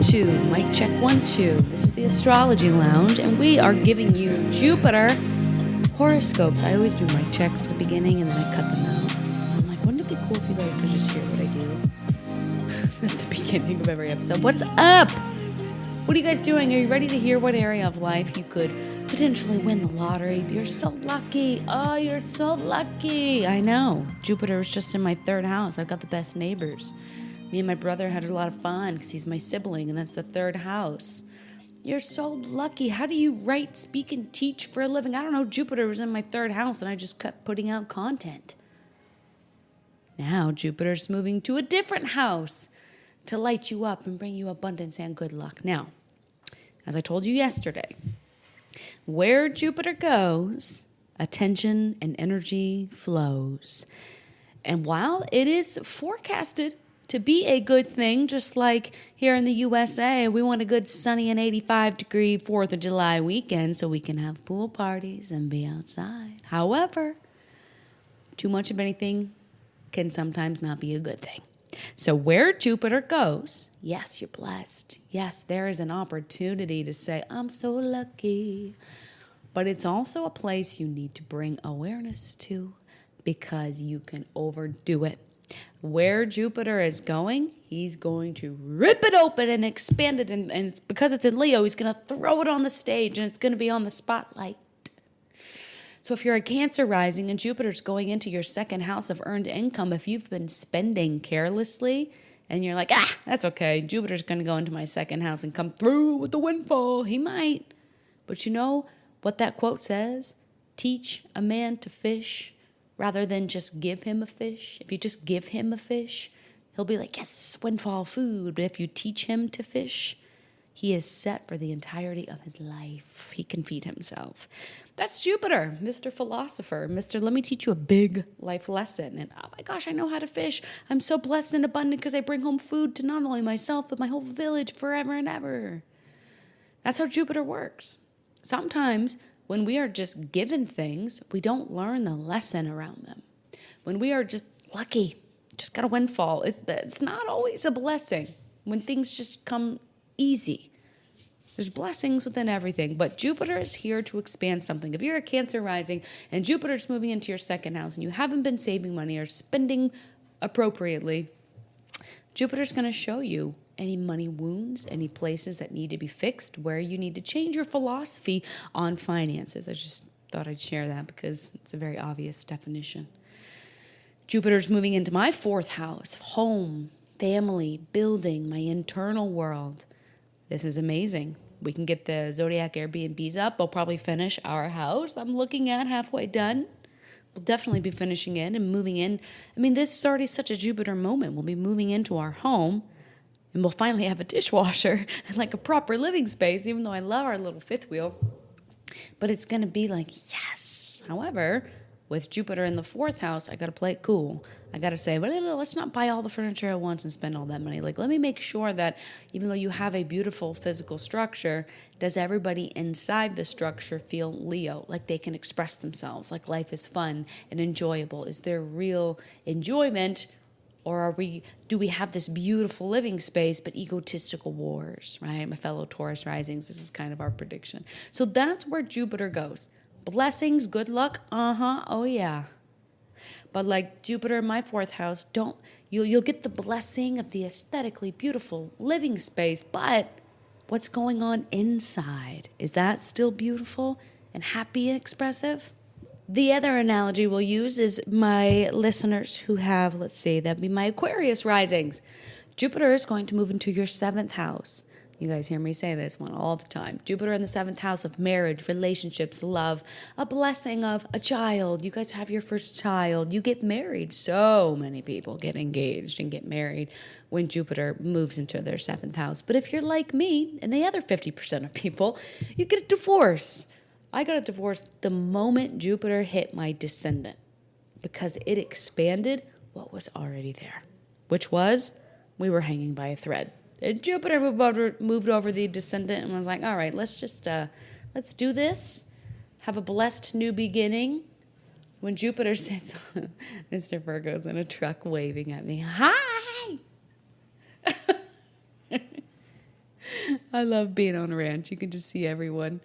2. Mic check 1, 2. This is the Astrology Lounge, and we are giving you Jupiter horoscopes. I always do mic checks at the beginning, and then I cut them out. I'm like, wouldn't it be cool if you guys could just hear what I do at the beginning of every episode? What's up? What are you guys doing? Are you ready to hear what area of life you could potentially win the lottery? You're so lucky. Oh, you're so lucky. I know. Jupiter was just in my 3rd house. I've got the best neighbors. Me and my brother had a lot of fun because he's my sibling, and that's the 3rd house. You're so lucky. How do you write, speak, and teach for a living? I don't know. Jupiter was in my 3rd house, and I just kept putting out content. Now Jupiter's moving to a different house to light you up and bring you abundance and good luck. Now, as I told you yesterday, where Jupiter goes, attention and energy flows. And while it is forecasted to be a good thing, just like here in the USA, we want a good sunny and 85-degree 4th of July weekend so we can have pool parties and be outside. However, too much of anything can sometimes not be a good thing. So where Jupiter goes, yes, you're blessed. Yes, there is an opportunity to say, I'm so lucky. But it's also a place you need to bring awareness to because you can overdo it. Where Jupiter is going, he's going to rip it open and expand it. And it's because it's in Leo, he's going to throw it on the stage and it's going to be on the spotlight. So if you're a Cancer rising and Jupiter's going into your 2nd house of earned income, if you've been spending carelessly and you're like, that's okay, Jupiter's going to go into my 2nd house and come through with the windfall. He might. But you know what that quote says? Teach a man to fish rather than just give him a fish. If you just give him a fish, he'll be like, yes, windfall food. But if you teach him to fish, he is set for the entirety of his life. He can feed himself. That's Jupiter, Mr. Philosopher, Mr. Let me teach you a big life lesson. And oh my gosh, I know how to fish. I'm so blessed and abundant because I bring home food to not only myself, but my whole village forever and ever. That's how Jupiter works. Sometimes when we are just given things, we don't learn the lesson around them. When we are just lucky, just got a windfall, it's not always a blessing when things just come easy. There's blessings within everything, but Jupiter is here to expand something. If you're a Cancer rising and Jupiter's moving into your 2nd house and you haven't been saving money or spending appropriately, Jupiter's going to show you any money wounds, any places that need to be fixed, where you need to change your philosophy on finances. I just thought I'd share that because it's a very obvious definition. Jupiter's moving into my 4th house, home, family, building, my internal world. This is amazing. We can get the Zodiac Airbnbs up. We'll probably finish our house. I'm looking at halfway done. We'll definitely be finishing in and moving in. I mean, this is already such a Jupiter moment. We'll be moving into our home. And we'll finally have a dishwasher and like a proper living space, even though I love our little 5th wheel. But it's going to be like, yes. However, with Jupiter in the 4th house, I got to play it cool. I got to say, well, let's not buy all the furniture at once and spend all that money. Like, let me make sure that even though you have a beautiful physical structure, does everybody inside the structure feel Leo? Like they can express themselves, like life is fun and enjoyable. Is there real enjoyment? Or do we have this beautiful living space, but egotistical wars, right? My fellow Taurus risings, this is kind of our prediction. So that's where Jupiter goes. Blessings, good luck, oh yeah. But like Jupiter in my 4th house, you'll get the blessing of the aesthetically beautiful living space, but what's going on inside? Is that still beautiful and happy and expressive? The other analogy we'll use is my listeners who have, that'd be my Aquarius risings. Jupiter is going to move into your 7th house. You guys hear me say this one all the time. Jupiter in the 7th house of marriage, relationships, love, a blessing of a child. You guys have your first child. You get married. So many people get engaged and get married when Jupiter moves into their 7th house. But if you're like me and the other 50% of people, you get a divorce. I got a divorce the moment Jupiter hit my descendant because it expanded what was already there, which was we were hanging by a thread. And Jupiter moved over the descendant and was like, all right, let's do this, have a blessed new beginning. When Jupiter sits, Mr. Virgo's in a truck waving at me. Hi! I love being on a ranch. You can just see everyone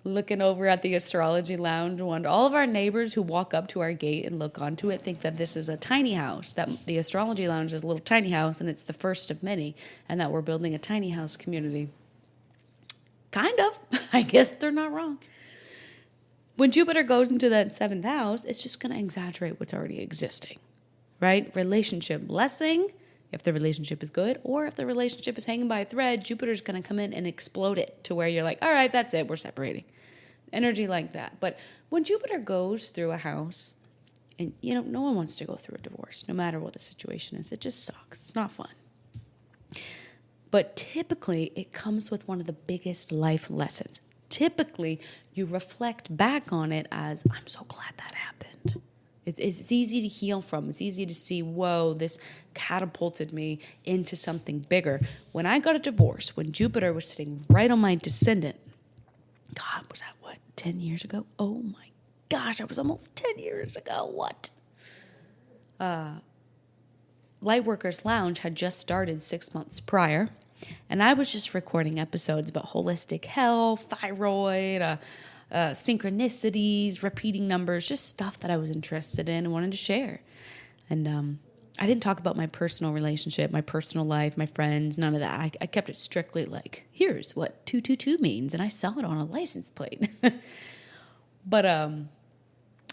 looking over at the astrology lounge. All of our neighbors who walk up to our gate and look onto it think that this is a tiny house, that the astrology lounge is a little tiny house and it's the first of many, and that we're building a tiny house community. Kind of. I guess they're not wrong. When Jupiter goes into that 7th house, it's just going to exaggerate what's already existing, right? Relationship blessing, if the relationship is good, or if the relationship is hanging by a thread, Jupiter's going to come in and explode it to where you're like, all right, that's it, we're separating. Energy like that. But when Jupiter goes through a house, and no one wants to go through a divorce, no matter what the situation is. It just sucks. It's not fun. But typically, it comes with one of the biggest life lessons. Typically, you reflect back on it as, I'm so glad that happened. It's easy to heal from. It's easy to see, whoa, this catapulted me into something bigger. When I got a divorce, when Jupiter was sitting right on my descendant, God, was that 10 years ago? Oh my gosh, that was almost 10 years ago. What? Lightworkers Lounge had just started 6 months prior, and I was just recording episodes about holistic health, thyroid, synchronicities, repeating numbers, just stuff that I was interested in and wanted to share. And I didn't talk about my personal relationship, my personal life, my friends, none of that. I kept it strictly like, here's what 222 means, and I saw it on a license plate. But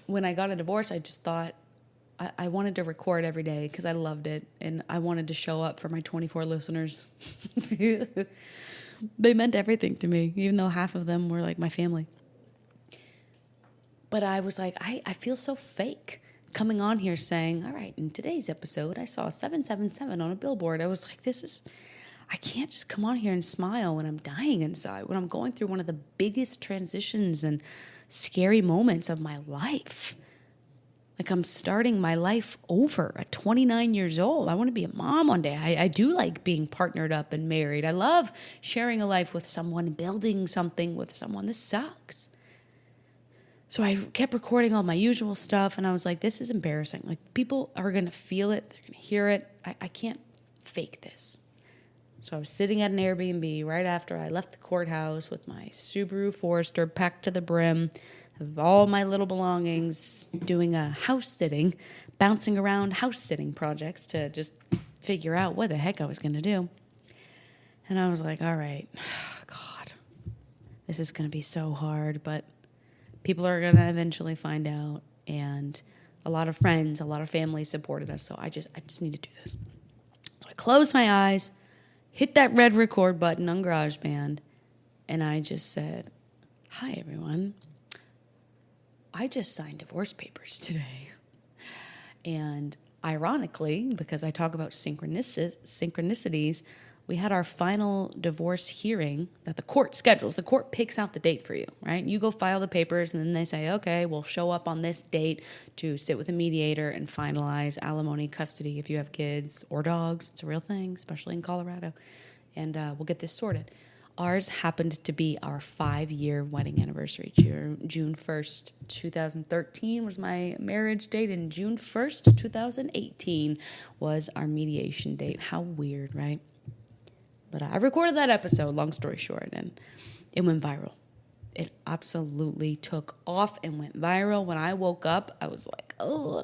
when I got a divorce, I just thought I wanted to record every day because I loved it, and I wanted to show up for my 24 listeners. They meant everything to me, even though half of them were like my family. But I was like, I feel so fake coming on here saying, all right, in today's episode, I saw 777 on a billboard. I was like, I can't just come on here and smile when I'm dying inside, when I'm going through one of the biggest transitions and scary moments of my life. Like, I'm starting my life over at 29 years old. I want to be a mom one day. I do like being partnered up and married. I love sharing a life with someone, building something with someone. This sucks. So I kept recording all my usual stuff, and I was like, this is embarrassing. Like, people are going to feel it. They're going to hear it. I can't fake this. So I was sitting at an Airbnb right after I left the courthouse with my Subaru Forester packed to the brim of all my little belongings, doing a house sitting, bouncing around house sitting projects to just figure out what the heck I was going to do. And I was like, all right, God, this is going to be so hard, but people are going to eventually find out, and a lot of friends, a lot of family supported us, so I just need to do this. So I closed my eyes, hit that red record button on GarageBand, and I just said, hi, everyone. I just signed divorce papers today. And ironically, because I talk about synchronicities, we had our final divorce hearing that the court schedules. The court picks out the date for you, right? You go file the papers, and then they say, okay, we'll show up on this date to sit with a mediator and finalize alimony, custody if you have kids or dogs. It's a real thing, especially in Colorado. And we'll get this sorted. Ours happened to be our 5-year wedding anniversary. June 1st, 2013 was my marriage date, and June 1st, 2018 was our mediation date. How weird, right? But I recorded that episode, long story short, and it went viral. It absolutely took off and went viral. When I woke up, I was like, oh,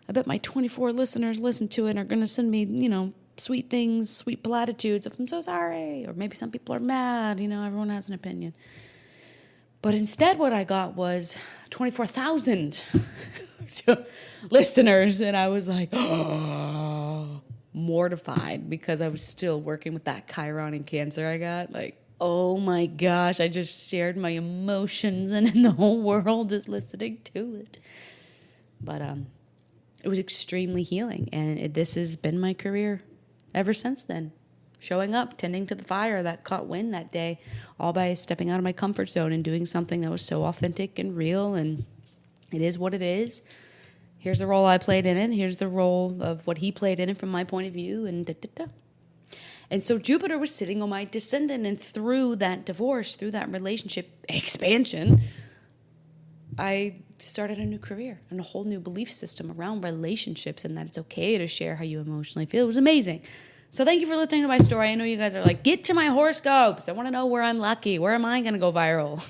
I bet my 24 listeners listen to it and are going to send me, sweet things, sweet platitudes of, I'm so sorry. Or maybe some people are mad. Everyone has an opinion. But instead what I got was 24,000 listeners. And I was like, oh, mortified, because I was still working with that Chiron in Cancer I got. Like, oh my gosh, I just shared my emotions, and the whole world is listening to it. But it was extremely healing, and this has been my career ever since then. Showing up, tending to the fire that caught wind that day, all by stepping out of my comfort zone and doing something that was so authentic and real, and it is what it is. Here's the role I played in it. Here's the role of what he played in it from my point of view, and da-da-da. And so Jupiter was sitting on my descendant, and through that divorce, through that relationship expansion, I started a new career and a whole new belief system around relationships, and that it's okay to share how you emotionally feel. It was amazing. So thank you for listening to my story. I know you guys are like, get to my horoscopes. I want to know where I'm lucky. Where am I going to go viral?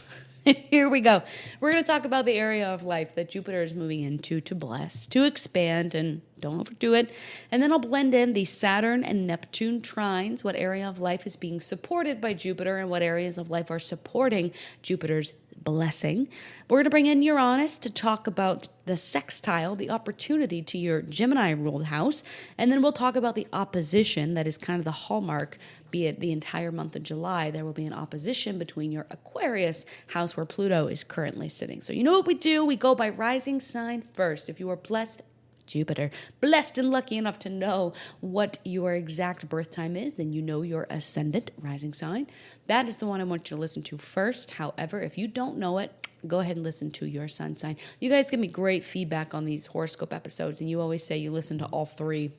Here we go. We're going to talk about the area of life that Jupiter is moving into to bless, to expand, and don't overdo it. And then I'll blend in the Saturn and Neptune trines, what area of life is being supported by Jupiter and what areas of life are supporting Jupiter's blessing. We're going to bring in Uranus to talk about the sextile, the opportunity to your Gemini ruled house. And then we'll talk about the opposition that is kind of the hallmark, be it the entire month of July. There will be an opposition between your Aquarius house where Pluto is currently sitting. So you know what we do? We go by rising sign first. If you are blessed, Jupiter, blessed and lucky enough to know what your exact birth time is, then you know your ascendant rising sign. That is the one I want you to listen to first. However, if you don't know it, go ahead and listen to your sun sign. You guys give me great feedback on these horoscope episodes, and you always say you listen to all three.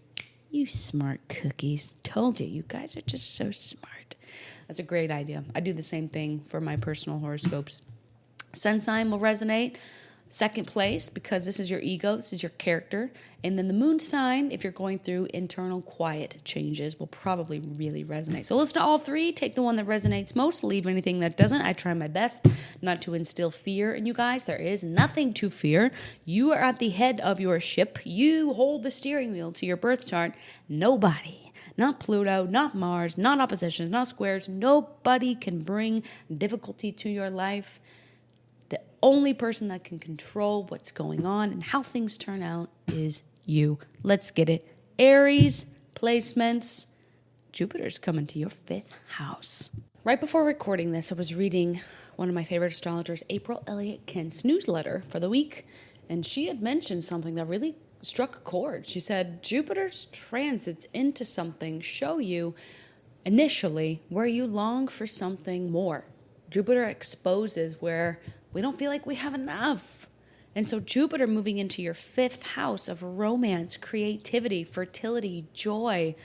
You smart cookies. Told you, you guys are just so smart. That's a great idea. I do the same thing for my personal horoscopes. Sun sign will resonate. Second place, because this is your ego, this is your character. And then the moon sign, if you're going through internal quiet changes, will probably really resonate. So listen to all three. Take the one that resonates most. Leave anything that doesn't. I try my best not to instill fear in you guys. There is nothing to fear. You are at the head of your ship. You hold the steering wheel to your birth chart. Nobody, not Pluto, not Mars, not oppositions, not squares. Nobody can bring difficulty to your life. The only person that can control what's going on and how things turn out is you. Let's get it. Aries placements. Jupiter's coming to your 5th house. Right before recording this, I was reading one of my favorite astrologers, April Elliott Kent's newsletter for the week, and she had mentioned something that really struck a chord. She said, Jupiter's transits into something show you initially where you long for something more. Jupiter exposes where we don't feel like we have enough. And so Jupiter moving into your 5th house of romance, creativity, fertility, joy.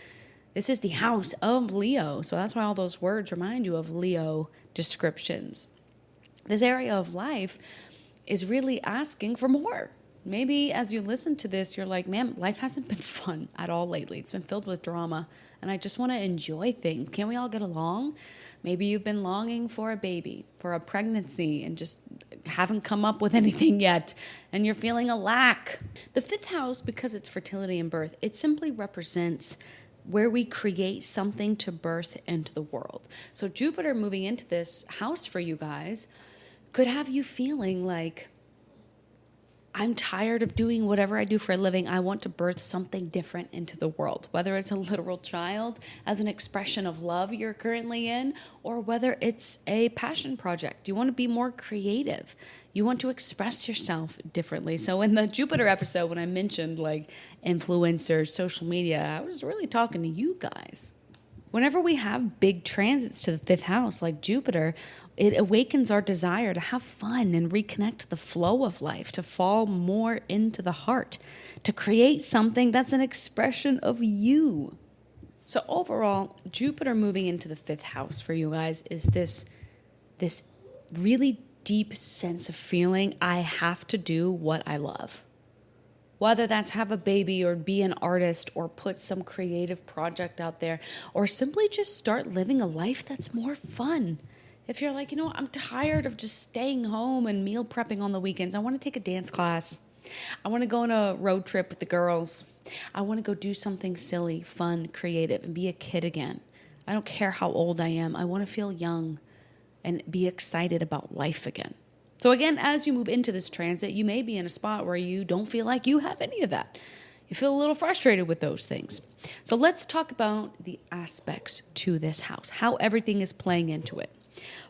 This is the house of Leo. So that's why all those words remind you of Leo descriptions. This area of life is really asking for more. Maybe as you listen to this, you're like, man, life hasn't been fun at all lately. It's been filled with drama, and I just want to enjoy things. Can't we all get along? Maybe you've been longing for a baby, for a pregnancy, and just haven't come up with anything yet, and you're feeling a lack. The 5th house, because it's fertility and birth, it simply represents where we create something to birth into the world. So Jupiter moving into this house for you guys could have you feeling like, I'm tired of doing whatever I do for a living. I want to birth something different into the world, whether it's a literal child as an expression of love you're currently in, or whether it's a passion project. You want to be more creative. You want to express yourself differently. So in the Jupiter episode, when I mentioned like influencers, social media, I was really talking to you guys. Whenever we have big transits to the 5th house, like Jupiter, it awakens our desire to have fun and reconnect to the flow of life, to fall more into the heart, to create something that's an expression of you. So overall, Jupiter moving into the 5th house for you guys is this really deep sense of feeling I have to do what I love. Whether that's have a baby or be an artist or put some creative project out there or simply just start living a life that's more fun. If you're like, I'm tired of just staying home and meal prepping on the weekends. I want to take a dance class. I want to go on a road trip with the girls. I want to go do something silly, fun, creative, and be a kid again. I don't care how old I am. I want to feel young and be excited about life again. So again, as you move into this transit, you may be in a spot where you don't feel like you have any of that. You feel a little frustrated with those things. So let's talk about the aspects to this house, how everything is playing into it.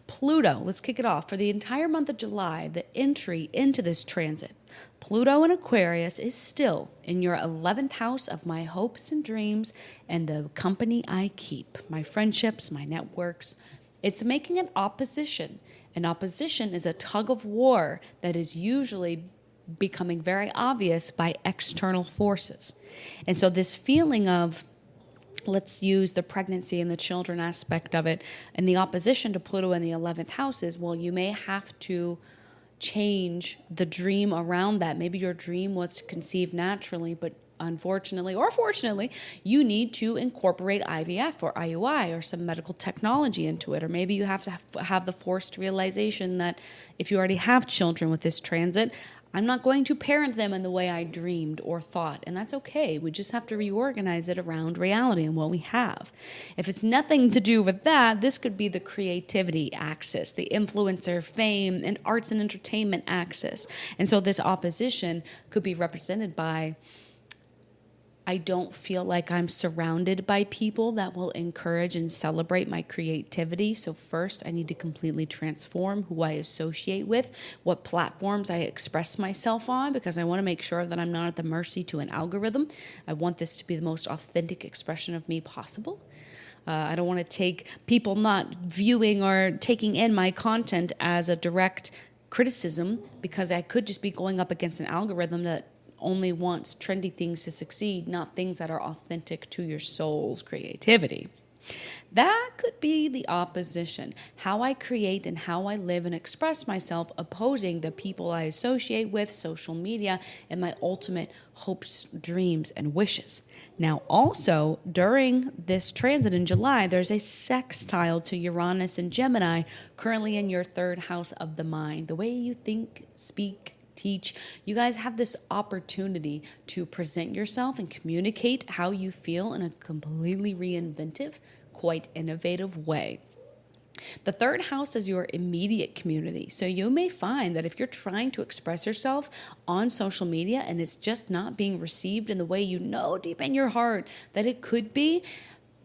Pluto, let's kick it off. For the entire month of July, the entry into this transit, Pluto in Aquarius is still in your 11th house of my hopes and dreams and the company I keep, my friendships, my networks. It's making an opposition. An opposition is a tug of war that is usually becoming very obvious by external forces. And so this feeling of, let's use the pregnancy and the children aspect of it, and the opposition to Pluto in the 11th house is, well, you may have to change the dream around that. Maybe your dream was to conceive naturally, but unfortunately or fortunately, you need to incorporate IVF or IUI or some medical technology into it. Or maybe you have to have the forced realization that if you already have children with this transit, I'm not going to parent them in the way I dreamed or thought, and that's okay. We just have to reorganize it around reality and what we have. If it's nothing to do with that, this could be the creativity axis, the influencer, fame, and arts and entertainment axis. And so this opposition could be represented by, I don't feel like I'm surrounded by people that will encourage and celebrate my creativity. So first, I need to completely transform who I associate with, what platforms I express myself on, because I want to make sure that I'm not at the mercy to an algorithm. I want this to be the most authentic expression of me possible. I don't want to take people not viewing or taking in my content as a direct criticism, because I could just be going up against an algorithm that only wants trendy things to succeed, not things that are authentic to your soul's creativity. That could be the opposition. How I create and how I live and express myself, opposing the people I associate with, social media, and my ultimate hopes, dreams, and wishes. Now, also, during this transit in July, there's a sextile to Uranus and Gemini, currently in your third house of the mind. The way you think, speak, teach. You guys have this opportunity to present yourself and communicate how you feel in a completely reinventive, quite innovative way. The third house is your immediate community. So you may find that if you're trying to express yourself on social media and it's just not being received in the way you know deep in your heart that it could be,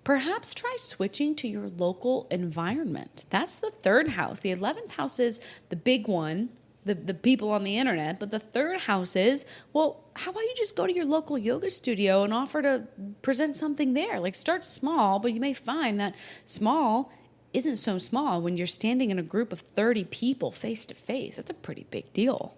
perhaps try switching to your local environment. That's the third house. The 11th house is the big one, the people on the internet. But the third house is, well, how about you just go to your local yoga studio and offer to present something there? Like, start small, but you may find that small isn't so small when you're standing in a group of 30 people face to face. That's a pretty big deal,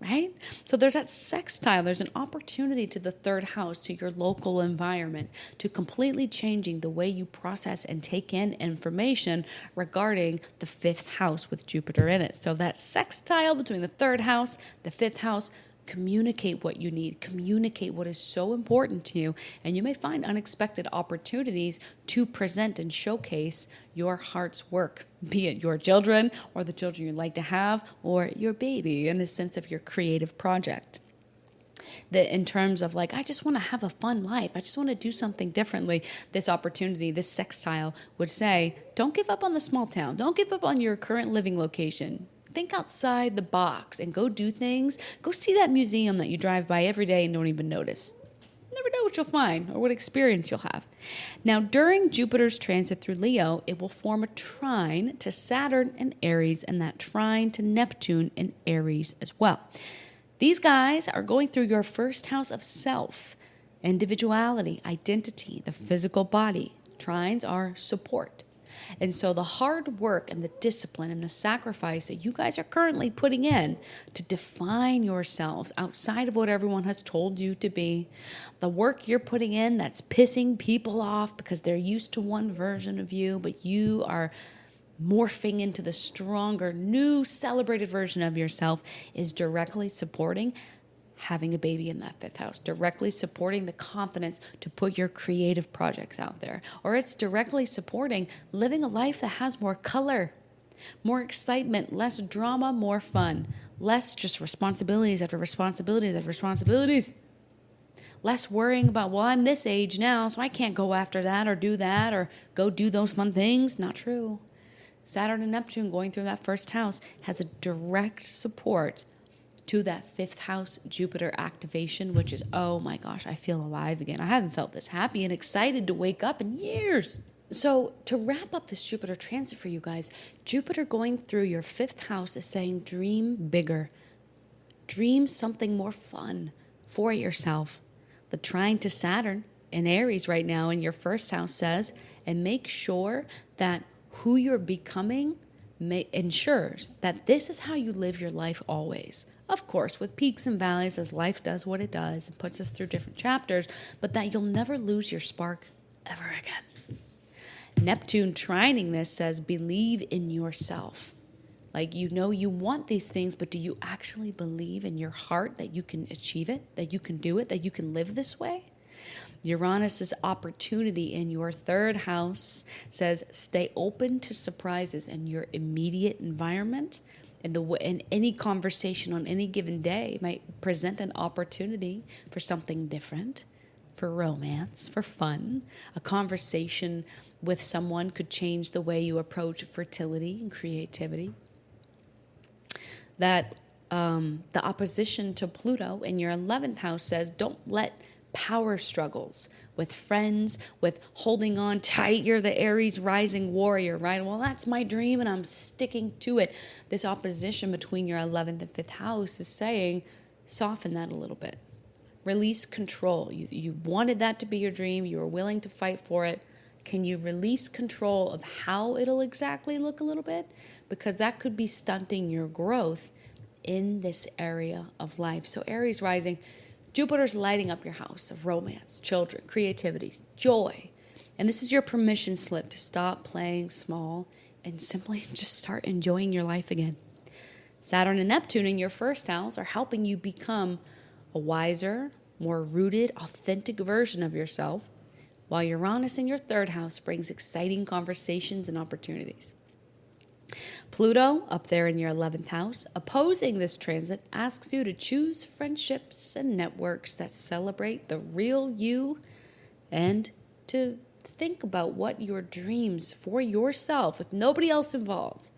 right? So there's that sextile. There's an opportunity to the third house, to your local environment, to completely changing the way you process and take in information regarding the fifth house with Jupiter in it. So that sextile between the third house, the fifth house, communicate what you need, communicate what is so important to you, and you may find unexpected opportunities to present and showcase your heart's work, be it your children or the children you'd like to have, or your baby in a sense of your creative project. That in terms of like, I just want to have a fun life, I just want to do something differently, this opportunity, this sextile would say, don't give up on the small town, don't give up on your current living location. Think outside the box and go do things. Go see that museum that you drive by every day and don't even notice. You never know what you'll find or what experience you'll have. Now, during Jupiter's transit through Leo, it will form a trine to Saturn and Aries, and that trine to Neptune and Aries as well. These guys are going through your first house of self, individuality, identity, the physical body. Trines are support. And so the hard work and the discipline and the sacrifice that you guys are currently putting in to define yourselves outside of what everyone has told you to be, the work you're putting in that's pissing people off because they're used to one version of you, but you are morphing into the stronger, new, celebrated version of yourself, is directly supporting having a baby in that fifth house, directly supporting the confidence to put your creative projects out there. Or it's directly supporting living a life that has more color, more excitement, less drama, more fun, less just responsibilities after responsibilities after responsibilities, less worrying about, well, I'm this age now, so I can't go after that or go do those fun things. Not true. Saturn and Neptune going through that first house has a direct support to that fifth house Jupiter activation, which is, oh my gosh, I feel alive again. I haven't felt this happy and excited to wake up in years. So to wrap up this Jupiter transit for you guys, Jupiter going through your fifth house is saying dream bigger. Dream something more fun for yourself. The trine to Saturn in Aries right now in your first house says, and make sure that who you're becoming ensures that this is how you live your life always. Of course, with peaks and valleys as life does what it does and puts us through different chapters, but that you'll never lose your spark ever again. Neptune trining this says, believe in yourself. Like, you know you want these things, but do you actually believe in your heart that you can achieve it, that you can do it, that you can live this way? Uranus's opportunity in your third house says stay open to surprises in your immediate environment. And any conversation on any given day might present an opportunity for something different, for romance, for fun. A conversation with someone could change the way you approach fertility and creativity. That the opposition to Pluto in your 11th house says don't let power struggles with friends, with holding on tight. You're the Aries rising warrior, right? Well, that's my dream and I'm sticking to it. This opposition between your 11th and 5th house is saying soften that a little bit. Release control. You wanted that to be your dream. You were willing to fight for it. Can you release control of how it'll exactly look a little bit? Because that could be stunting your growth in this area of life. So Aries rising, Jupiter's lighting up your house of romance, children, creativity, joy. And this is your permission slip to stop playing small and simply just start enjoying your life again. Saturn and Neptune in your first house are helping you become a wiser, more rooted, authentic version of yourself, while Uranus in your third house brings exciting conversations and opportunities. Pluto, up there in your 11th house, opposing this transit, asks you to choose friendships and networks that celebrate the real you and to think about what your dreams for yourself, with nobody else involved,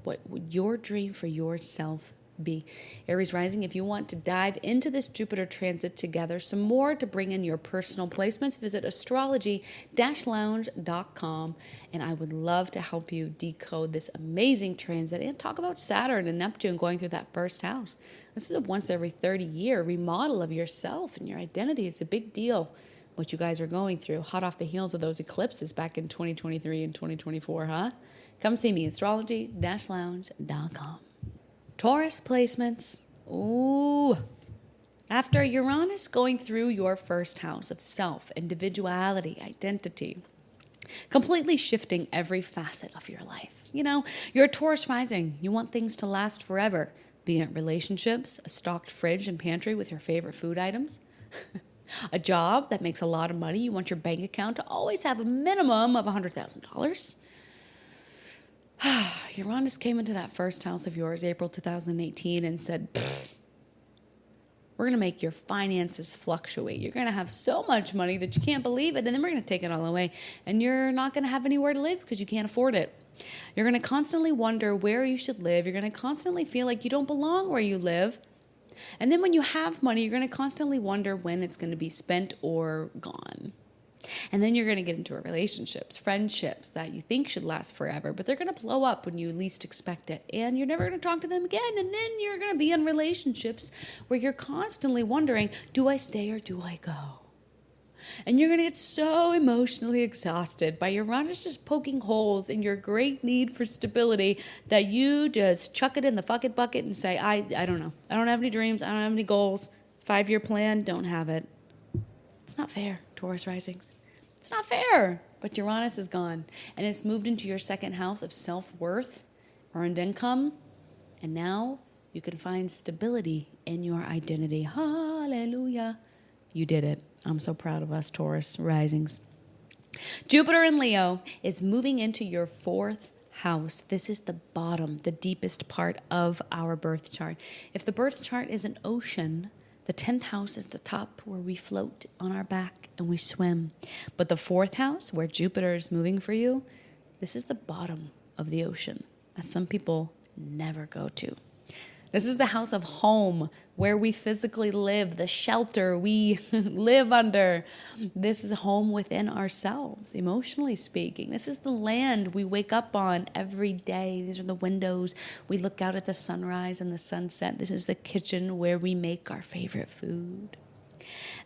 what would your dream for yourself be? Aries rising, if you want to dive into this Jupiter transit together, some more to bring in your personal placements, visit astrology-lounge.com, and I would love to help you decode this amazing transit and talk about Saturn and Neptune going through that first house. This is a once every 30-year remodel of yourself and your identity. It's a big deal what you guys are going through, hot off the heels of those eclipses back in 2023 and 2024, huh? Come see me, astrology-lounge.com. Taurus placements. Ooh. After Uranus going through your first house of self, individuality, identity, completely shifting every facet of your life. You know, you're a Taurus rising. You want things to last forever, be it relationships, a stocked fridge and pantry with your favorite food items, a job that makes a lot of money. You want your bank account to always have a minimum of $100,000. Uranus came into that first house of yours, April 2018, and said, we're going to make your finances fluctuate. You're going to have so much money that you can't believe it, and then we're going to take it all away, and you're not going to have anywhere to live because you can't afford it. You're going to constantly wonder where you should live. You're going to constantly feel like you don't belong where you live. And then when you have money, you're going to constantly wonder when it's going to be spent or gone. And then you're going to get into relationships, friendships that you think should last forever, but they're going to blow up when you least expect it. And you're never going to talk to them again. And then you're going to be in relationships where you're constantly wondering, do I stay or do I go? And you're going to get so emotionally exhausted by Uranus just poking holes in your great need for stability that you just chuck it in the fuck it bucket and say, I don't know. I don't have any dreams. I don't have any goals. 5-year plan, don't have it. It's not fair, Taurus risings. It's not fair. But Uranus is gone, and it's moved into your second house of self-worth, earned income, and now you can find stability in your identity. Hallelujah. You did it. I'm so proud of us, Taurus risings. Jupiter in Leo is moving into your fourth house. This is the bottom, the deepest part of our birth chart. If the birth chart is an ocean, the 10th house is the top where we float on our back and we swim. But the fourth house, where Jupiter is moving for you, this is the bottom of the ocean that some people never go to. This is the house of home, where we physically live, the shelter we live under. This is home within ourselves, emotionally speaking. This is the land we wake up on every day. These are the windows. We look out at the sunrise and the sunset. This is the kitchen where we make our favorite food.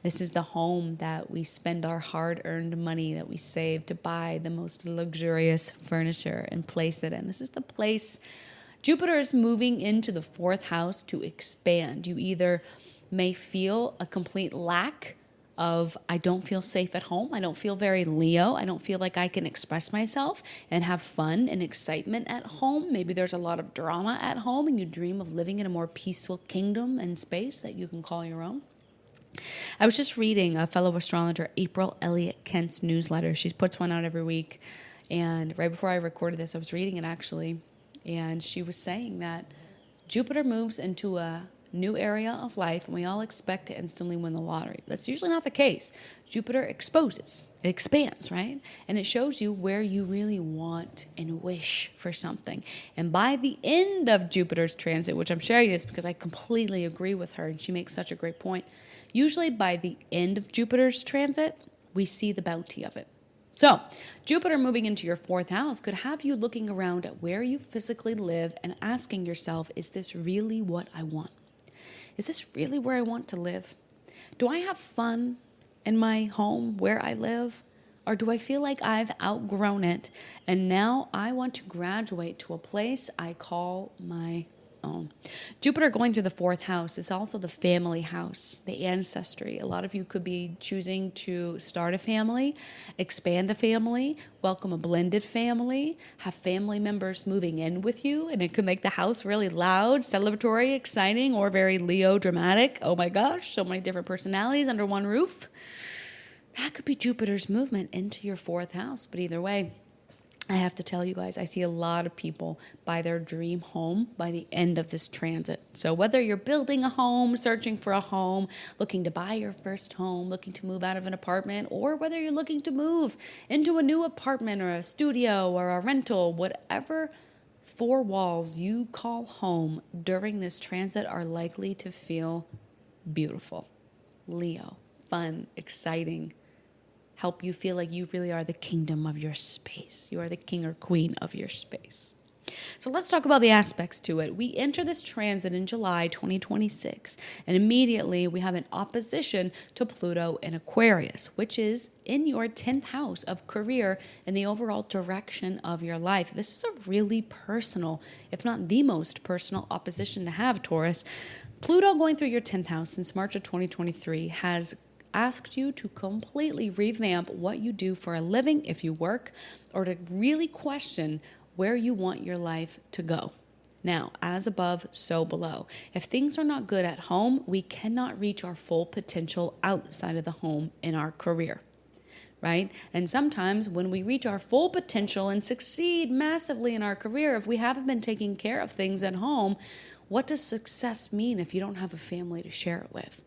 This is the home that we spend our hard-earned money that we save to buy the most luxurious furniture and place it in. This is the place. Jupiter is moving into the fourth house to expand. You either may feel a complete lack of I don't feel safe at home. I don't feel very Leo. I don't feel like I can express myself and have fun and excitement at home. Maybe there's a lot of drama at home and you dream of living in a more peaceful kingdom and space that you can call your own. I was just reading a fellow astrologer, April Elliott Kent's newsletter. She puts one out every week. And right before I recorded this, I was reading it actually. And she was saying that Jupiter moves into a new area of life, and we all expect to instantly win the lottery. That's usually not the case. Jupiter exposes, it expands, right? And it shows you where you really want and wish for something. And by the end of Jupiter's transit, which I'm sharing this because I completely agree with her, and she makes such a great point, usually by the end of Jupiter's transit, we see the bounty of it. So, Jupiter moving into your 4th house could have you looking around at where you physically live and asking yourself, is this really what I want? Is this really where I want to live? Do I have fun in my home where I live? Or do I feel like I've outgrown it and now I want to graduate to a place I call my own? Jupiter going through the 4th house is also the family house, the ancestry. A lot of you could be choosing to start a family, expand a family, welcome a blended family, have family members moving in with you, and it could make the house really loud, celebratory, exciting, or very Leo dramatic. Oh my gosh, so many different personalities under one roof. That could be Jupiter's movement into your 4th house, but either way, I have to tell you guys, I see a lot of people buy their dream home by the end of this transit. So whether you're building a home, searching for a home, looking to buy your first home, looking to move out of an apartment, or whether you're looking to move into a new apartment or a studio or a rental, whatever 4 walls you call home during this transit are likely to feel beautiful, Leo, fun, exciting, help you feel like you really are the kingdom of your space. You are the king or queen of your space. So let's talk about the aspects to it. We enter this transit in July 2026, and immediately we have an opposition to Pluto in Aquarius, which is in your 10th house of career and the overall direction of your life. This is a really personal, if not the most personal opposition to have, Taurus. Pluto going through your 10th house since March of 2023 has asked you to completely revamp what you do for a living if you work, or to really question where you want your life to go. Now, as above, so below. If things are not good at home, we cannot reach our full potential outside of the home in our career, right? And sometimes when we reach our full potential and succeed massively in our career, if we haven't been taking care of things at home, what does success mean if you don't have a family to share it with?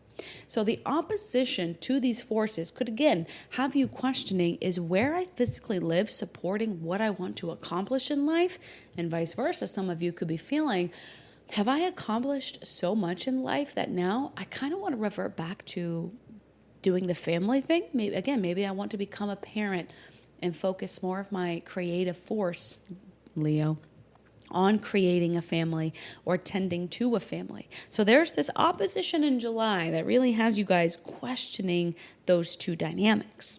So the opposition to these forces could, again, have you questioning, is where I physically live supporting what I want to accomplish in life? And vice versa, some of you could be feeling, have I accomplished so much in life that now I kind of want to revert back to doing the family thing? Maybe I want to become a parent and focus more of my creative force, Leo, on creating a family or tending to a family. So there's this opposition in July that really has you guys questioning those two dynamics.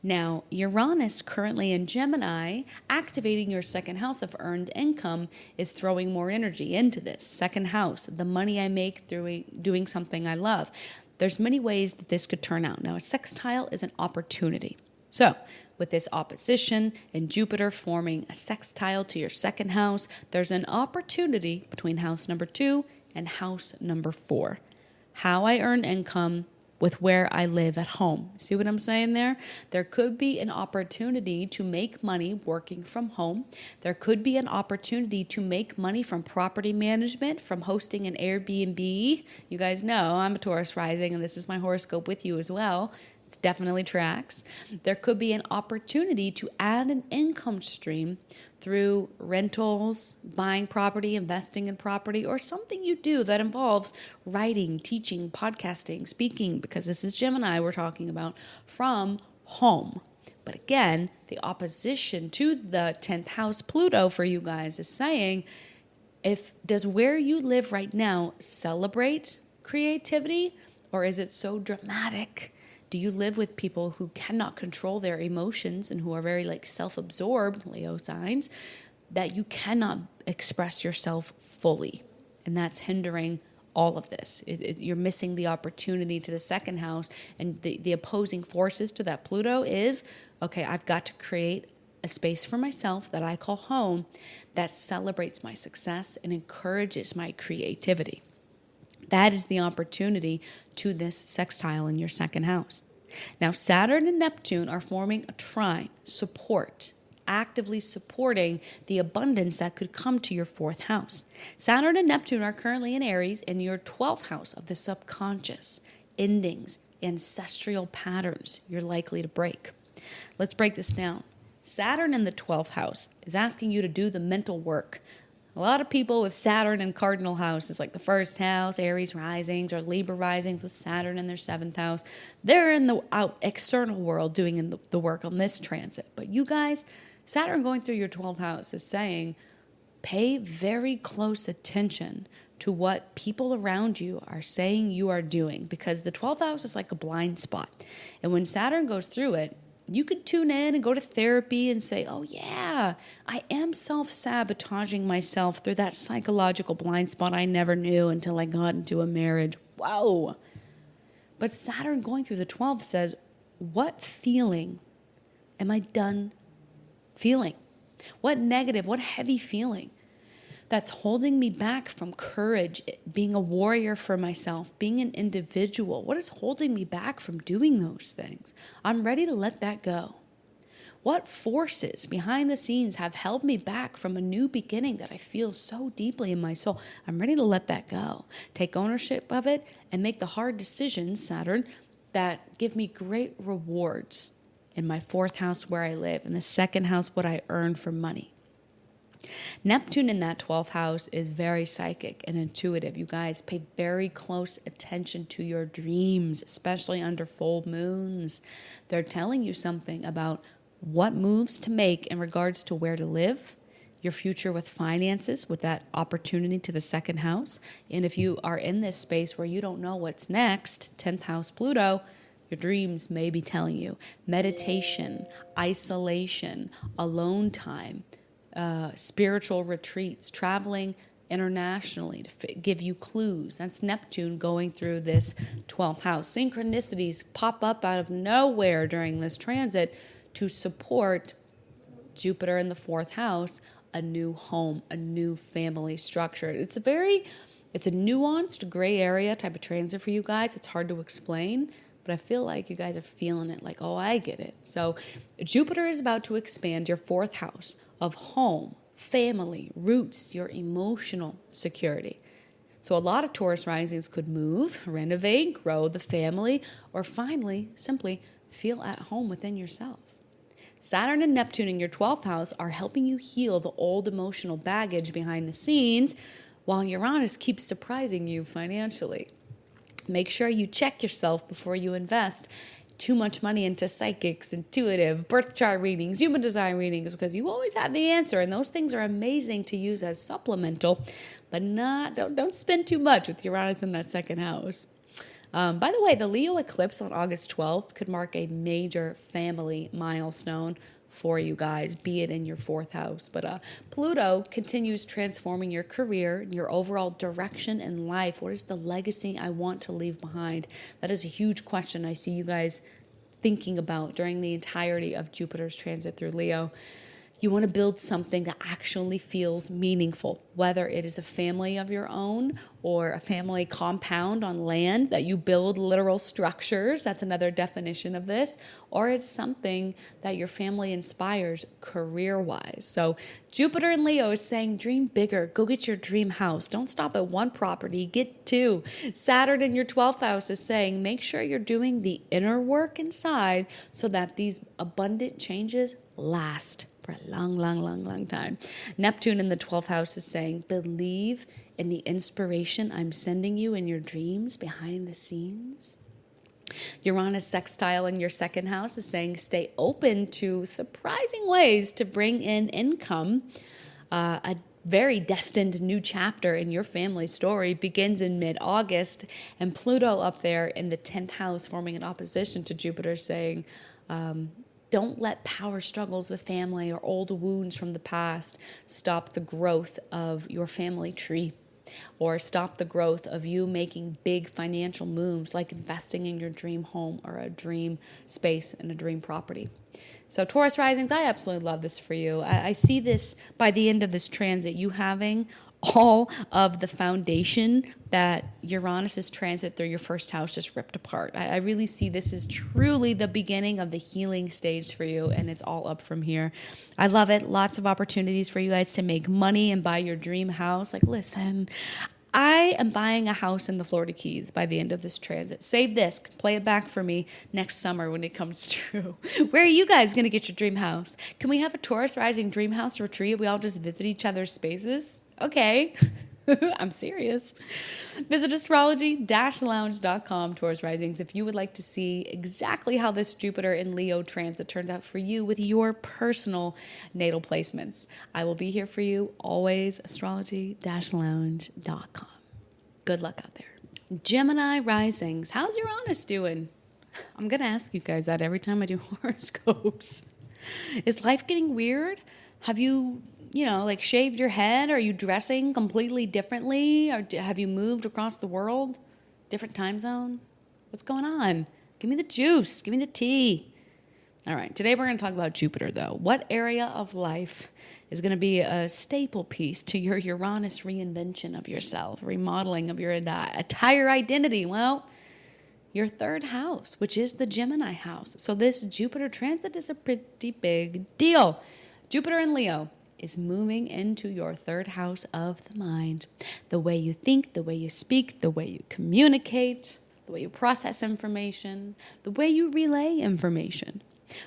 Now, Uranus currently in Gemini, activating your 2nd house of earned income, is throwing more energy into this 2nd house, the money I make through doing something I love. There's many ways that this could turn out. Now, a sextile is an opportunity. So, with this opposition and Jupiter forming a sextile to your 2nd house, there's an opportunity between house number 2 and house number 4. How I earn income with where I live at home. See what I'm saying there? There could be an opportunity to make money working from home. There could be an opportunity to make money from property management, from hosting an Airbnb. You guys know I'm a Taurus rising, and this is my horoscope with you as well. It definitely tracks. There could be an opportunity to add an income stream through rentals, buying property, investing in property, or something you do that involves writing, teaching, podcasting, speaking, because this is Gemini we're talking about, from home. But again, the opposition to the 10th house Pluto for you guys is saying, does where you live right now celebrate creativity, or is it so dramatic? Do you live with people who cannot control their emotions and who are very self-absorbed, Leo signs, that you cannot express yourself fully? And that's hindering all of this. You're missing the opportunity to the second house. And the opposing forces to that Pluto is, okay, I've got to create a space for myself that I call home that celebrates my success and encourages my creativity. That is the opportunity to this sextile in your second house. Now, Saturn and Neptune are forming a trine, support, actively supporting the abundance that could come to your fourth house. Saturn and Neptune are currently in Aries in your 12th house of the subconscious, endings, ancestral patterns you're likely to break. Let's break this down. Saturn in the 12th house is asking you to do the mental work. A lot of people with Saturn in cardinal houses, like the first house, Aries risings, or Libra risings with Saturn in their 7th house, they're in the external world doing the work on this transit. But you guys, Saturn going through your 12th house is saying, pay very close attention to what people around you are saying you are doing, because the 12th house is like a blind spot. And when Saturn goes through it, you could tune in and go to therapy and say, oh yeah, I am self-sabotaging myself through that psychological blind spot I never knew until I got into a marriage. Whoa. But Saturn going through the 12th says, what feeling am I done feeling? What negative, what heavy feeling that's holding me back from courage, being a warrior for myself, being an individual? What is holding me back from doing those things? I'm ready to let that go. What forces behind the scenes have held me back from a new beginning that I feel so deeply in my soul? I'm ready to let that go. Take ownership of it and make the hard decisions, Saturn, that give me great rewards in my 4th house where I live, in the 2nd house what I earn from money. Neptune in that 12th house is very psychic and intuitive. You guys pay very close attention to your dreams, especially under full moons. They're telling you something about what moves to make in regards to where to live, your future with finances, with that opportunity to the 2nd house. And if you are in this space where you don't know what's next, 10th house Pluto, your dreams may be telling you meditation, isolation, alone time, spiritual retreats, traveling internationally to give you clues. That's Neptune going through this 12th house. Synchronicities pop up out of nowhere during this transit to support Jupiter in the 4th house, a new home, a new family structure. It's a nuanced gray area type of transit for you guys. It's hard to explain, but I feel like you guys are feeling it like, oh, I get it. So Jupiter is about to expand your 4th house of home, family, roots, your emotional security. So a lot of Taurus risings could move, renovate, grow the family, or finally, simply feel at home within yourself. Saturn and Neptune in your 12th house are helping you heal the old emotional baggage behind the scenes, while Uranus keeps surprising you financially. Make sure you check yourself before you invest too much money into psychics, intuitive, birth chart readings, human design readings, because you always have the answer, and those things are amazing to use as supplemental, but don't spend too much with Uranus in that 2nd house. By the way, the Leo eclipse on August 12th could mark a major family milestone for you guys, be it in your 4th house. But Pluto continues transforming your career, your overall direction in life. What is the legacy I want to leave behind? That is a huge question I see you guys thinking about during the entirety of Jupiter's transit through Leo. You want to build something that actually feels meaningful, whether it is a family of your own or a family compound on land that you build literal structures. That's another definition of this. Or it's something that your family inspires career-wise. So Jupiter in Leo is saying dream bigger. Go get your dream house. Don't stop at one property. Get two. Saturn in your 12th house is saying make sure you're doing the inner work inside so that these abundant changes last for a long time. Neptune in the 12th house is saying, believe in the inspiration I'm sending you in your dreams behind the scenes. Uranus sextile in your 2nd house is saying, stay open to surprising ways to bring in income. A very destined new chapter in your family story begins in mid-August, and Pluto up there in the 10th house forming an opposition to Jupiter saying, don't let power struggles with family or old wounds from the past stop the growth of your family tree. or stop the growth of you making big financial moves like investing in your dream home or a dream space and a dream property. So Taurus risings, I absolutely love this for you. I see this by the end of this transit, you having all of the foundation that Uranus's transit through your first house just ripped apart. I really see this as truly the beginning of the healing stage for you, and it's all up from here. I love it. Lots of opportunities for you guys to make money and buy your dream house. Like, listen, I am buying a house in the Florida Keys by the end of this transit. Save this, play it back for me next summer when it comes true. Where are you guys going to get your dream house? Can we have a Taurus rising dream house retreat? We all just visit each other's spaces? Okay. I'm serious. Visit astrology-lounge.com, Taurus risings, if you would like to see exactly how this Jupiter in Leo transit turns out for you with your personal natal placements. I will be here for you always, astrology-lounge.com. Good luck out there. Gemini risings, how's Uranus doing? I'm going to ask you guys that every time I do horoscopes. Is life getting weird? Have you like shaved your head? Are you dressing completely differently? Or have you moved across the world? Different time zone? What's going on? Give me the juice. Give me the tea. All right. Today we're going to talk about Jupiter, though. What area of life is going to be a staple piece to your Uranus reinvention of yourself, remodeling of your entire identity? Well, your third house, which is the Gemini house. So this Jupiter transit is a pretty big deal. Jupiter in Leo is moving into your third house of the mind. The way you think, the way you speak, the way you communicate, the way you process information, the way you relay information.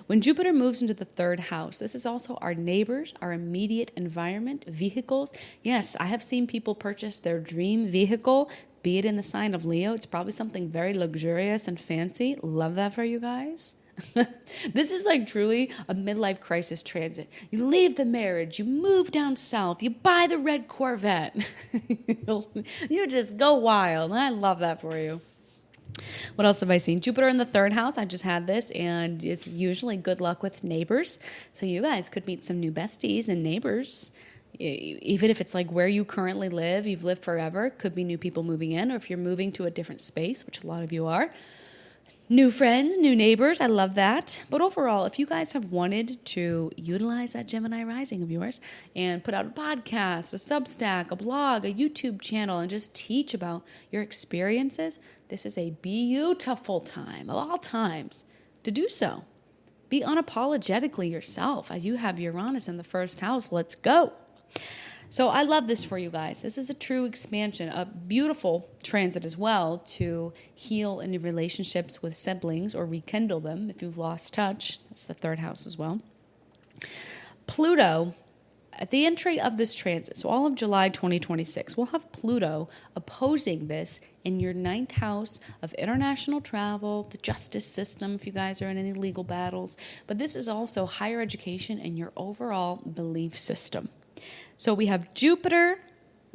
When Jupiter moves into the third house, this is also our neighbors, our immediate environment, vehicles. Yes, I have seen people purchase their dream vehicle, be it in the sign of Leo. It's probably something very luxurious and fancy. Love that for you guys. This is like truly a midlife crisis transit. You leave the marriage, you move down south, you buy the red Corvette. You just go wild. I love that for you. What else have I seen? Jupiter in the third house. I just had this, and it's usually good luck with neighbors. So you guys could meet some new besties and neighbors. Even if it's like where you currently live, you've lived forever, could be new people moving in, or if you're moving to a different space, which a lot of you are. New friends, new neighbors, I love that. But overall, if you guys have wanted to utilize that Gemini rising of yours and put out a podcast, a Substack, a blog, a YouTube channel, and just teach about your experiences, this is a beautiful time of all times to do so. Be unapologetically yourself as you have Uranus in the first house. Let's go. So I love this for you guys. This is a true expansion, a beautiful transit as well to heal any relationships with siblings or rekindle them if you've lost touch. That's the third house as well. Pluto, at the entry of this transit, so all of July 2026, we'll have Pluto opposing this in your ninth house of international travel, the justice system, if you guys are in any legal battles. But this is also higher education and your overall belief system. So we have Jupiter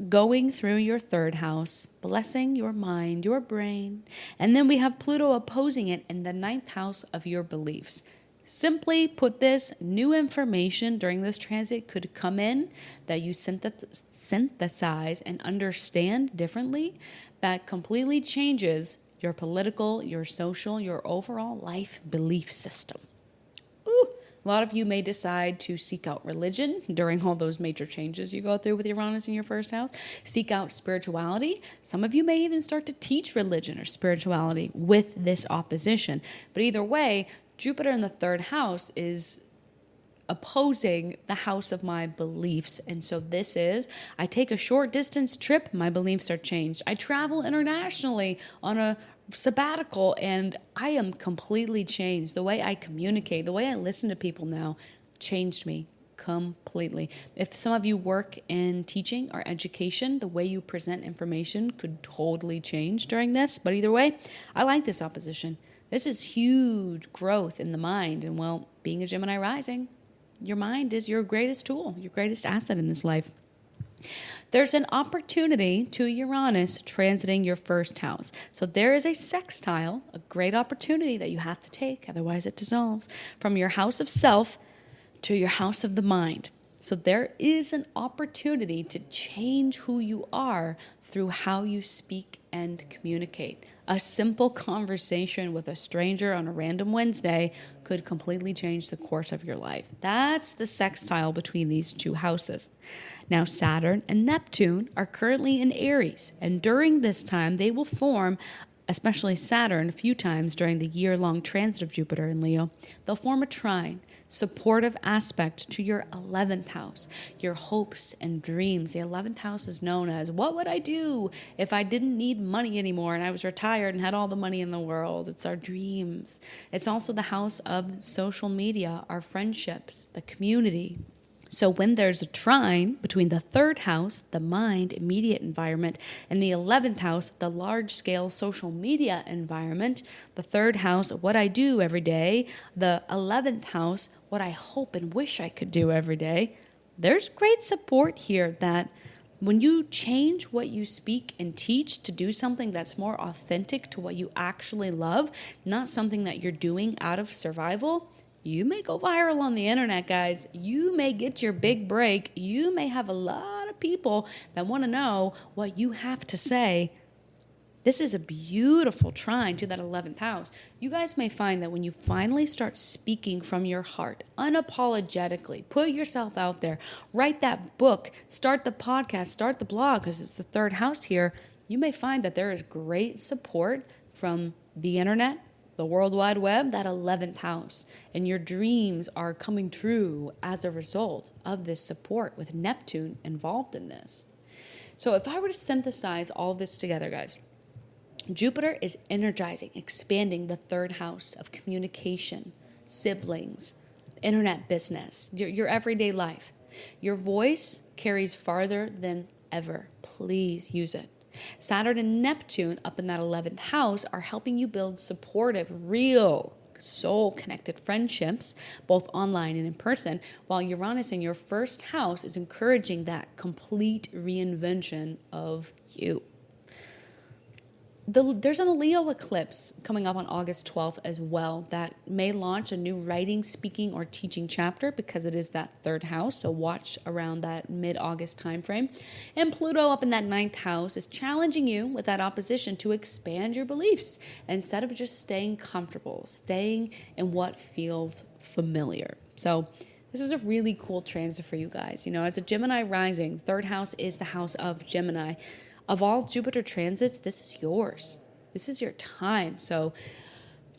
going through your third house, blessing your mind, your brain. And then we have Pluto opposing it in the ninth house of your beliefs. Simply put this, new information during this transit could come in that you synthesize and understand differently that completely changes your political, your social, your overall life belief system. Ooh. A lot of you may decide to seek out religion during all those major changes you go through with Uranus in your first house. Seek out spirituality. Some of you may even start to teach religion or spirituality with this opposition. But either way, Jupiter in the third house is opposing the house of my beliefs. And so this is, I take a short distance trip, my beliefs are changed. I travel internationally on a sabbatical and I am completely changed. The way I communicate, the way I listen to people now changed me completely. If some of you work in teaching or education, the way you present information could totally change during this. But either way, I like this opposition. This is huge growth in the mind. And well, being a Gemini rising, your mind is your greatest tool, your greatest asset in this life. There's an opportunity to Uranus transiting your first house. So there is a sextile, a great opportunity that you have to take, otherwise it dissolves, from your house of self to your house of the mind. So there is an opportunity to change who you are through how you speak and communicate. A simple conversation with a stranger on a random Wednesday could completely change the course of your life. That's the sextile between these two houses. Now, Saturn and Neptune are currently in Aries, and during this time, they will form, especially Saturn, a few times during the year-long transit of Jupiter in Leo, they'll form a trine, supportive aspect to your 11th house, your hopes and dreams. The 11th house is known as, what would I do if I didn't need money anymore and I was retired and had all the money in the world? It's our dreams. It's also the house of social media, our friendships, the community. So when there's a trine between the third house, the mind, immediate environment, and the 11th house, the large-scale social media environment, the third house, what I do every day, the 11th house, what I hope and wish I could do every day, there's great support here that when you change what you speak and teach to do something that's more authentic to what you actually love, not something that you're doing out of survival, you may go viral on the internet, guys. You may get your big break. You may have a lot of people that want to know what you have to say. This is a beautiful trine to that 11th house. You guys may find that when you finally start speaking from your heart, unapologetically, put yourself out there, write that book, start the podcast, start the blog, because it's the third house here, you may find that there is great support from the internet, the World Wide Web, that 11th house, and your dreams are coming true as a result of this support with Neptune involved in this. So if I were to synthesize all this together, guys, Jupiter is energizing, expanding the third house of communication, siblings, internet business, your everyday life. Your voice carries farther than ever. Please use it. Saturn and Neptune up in that 11th house are helping you build supportive, real, soul-connected friendships, both online and in person, while Uranus in your first house is encouraging that complete reinvention of you. There's a Leo eclipse coming up on August 12th as well that may launch a new writing, speaking, or teaching chapter because it is that third house, so watch around that mid-August timeframe. And Pluto up in that 9th house is challenging you with that opposition to expand your beliefs instead of just staying comfortable, staying in what feels familiar. So this is a really cool transit for you guys. You know, as a Gemini rising, third house is the house of Gemini. Of all Jupiter transits, this is yours. This is your time. So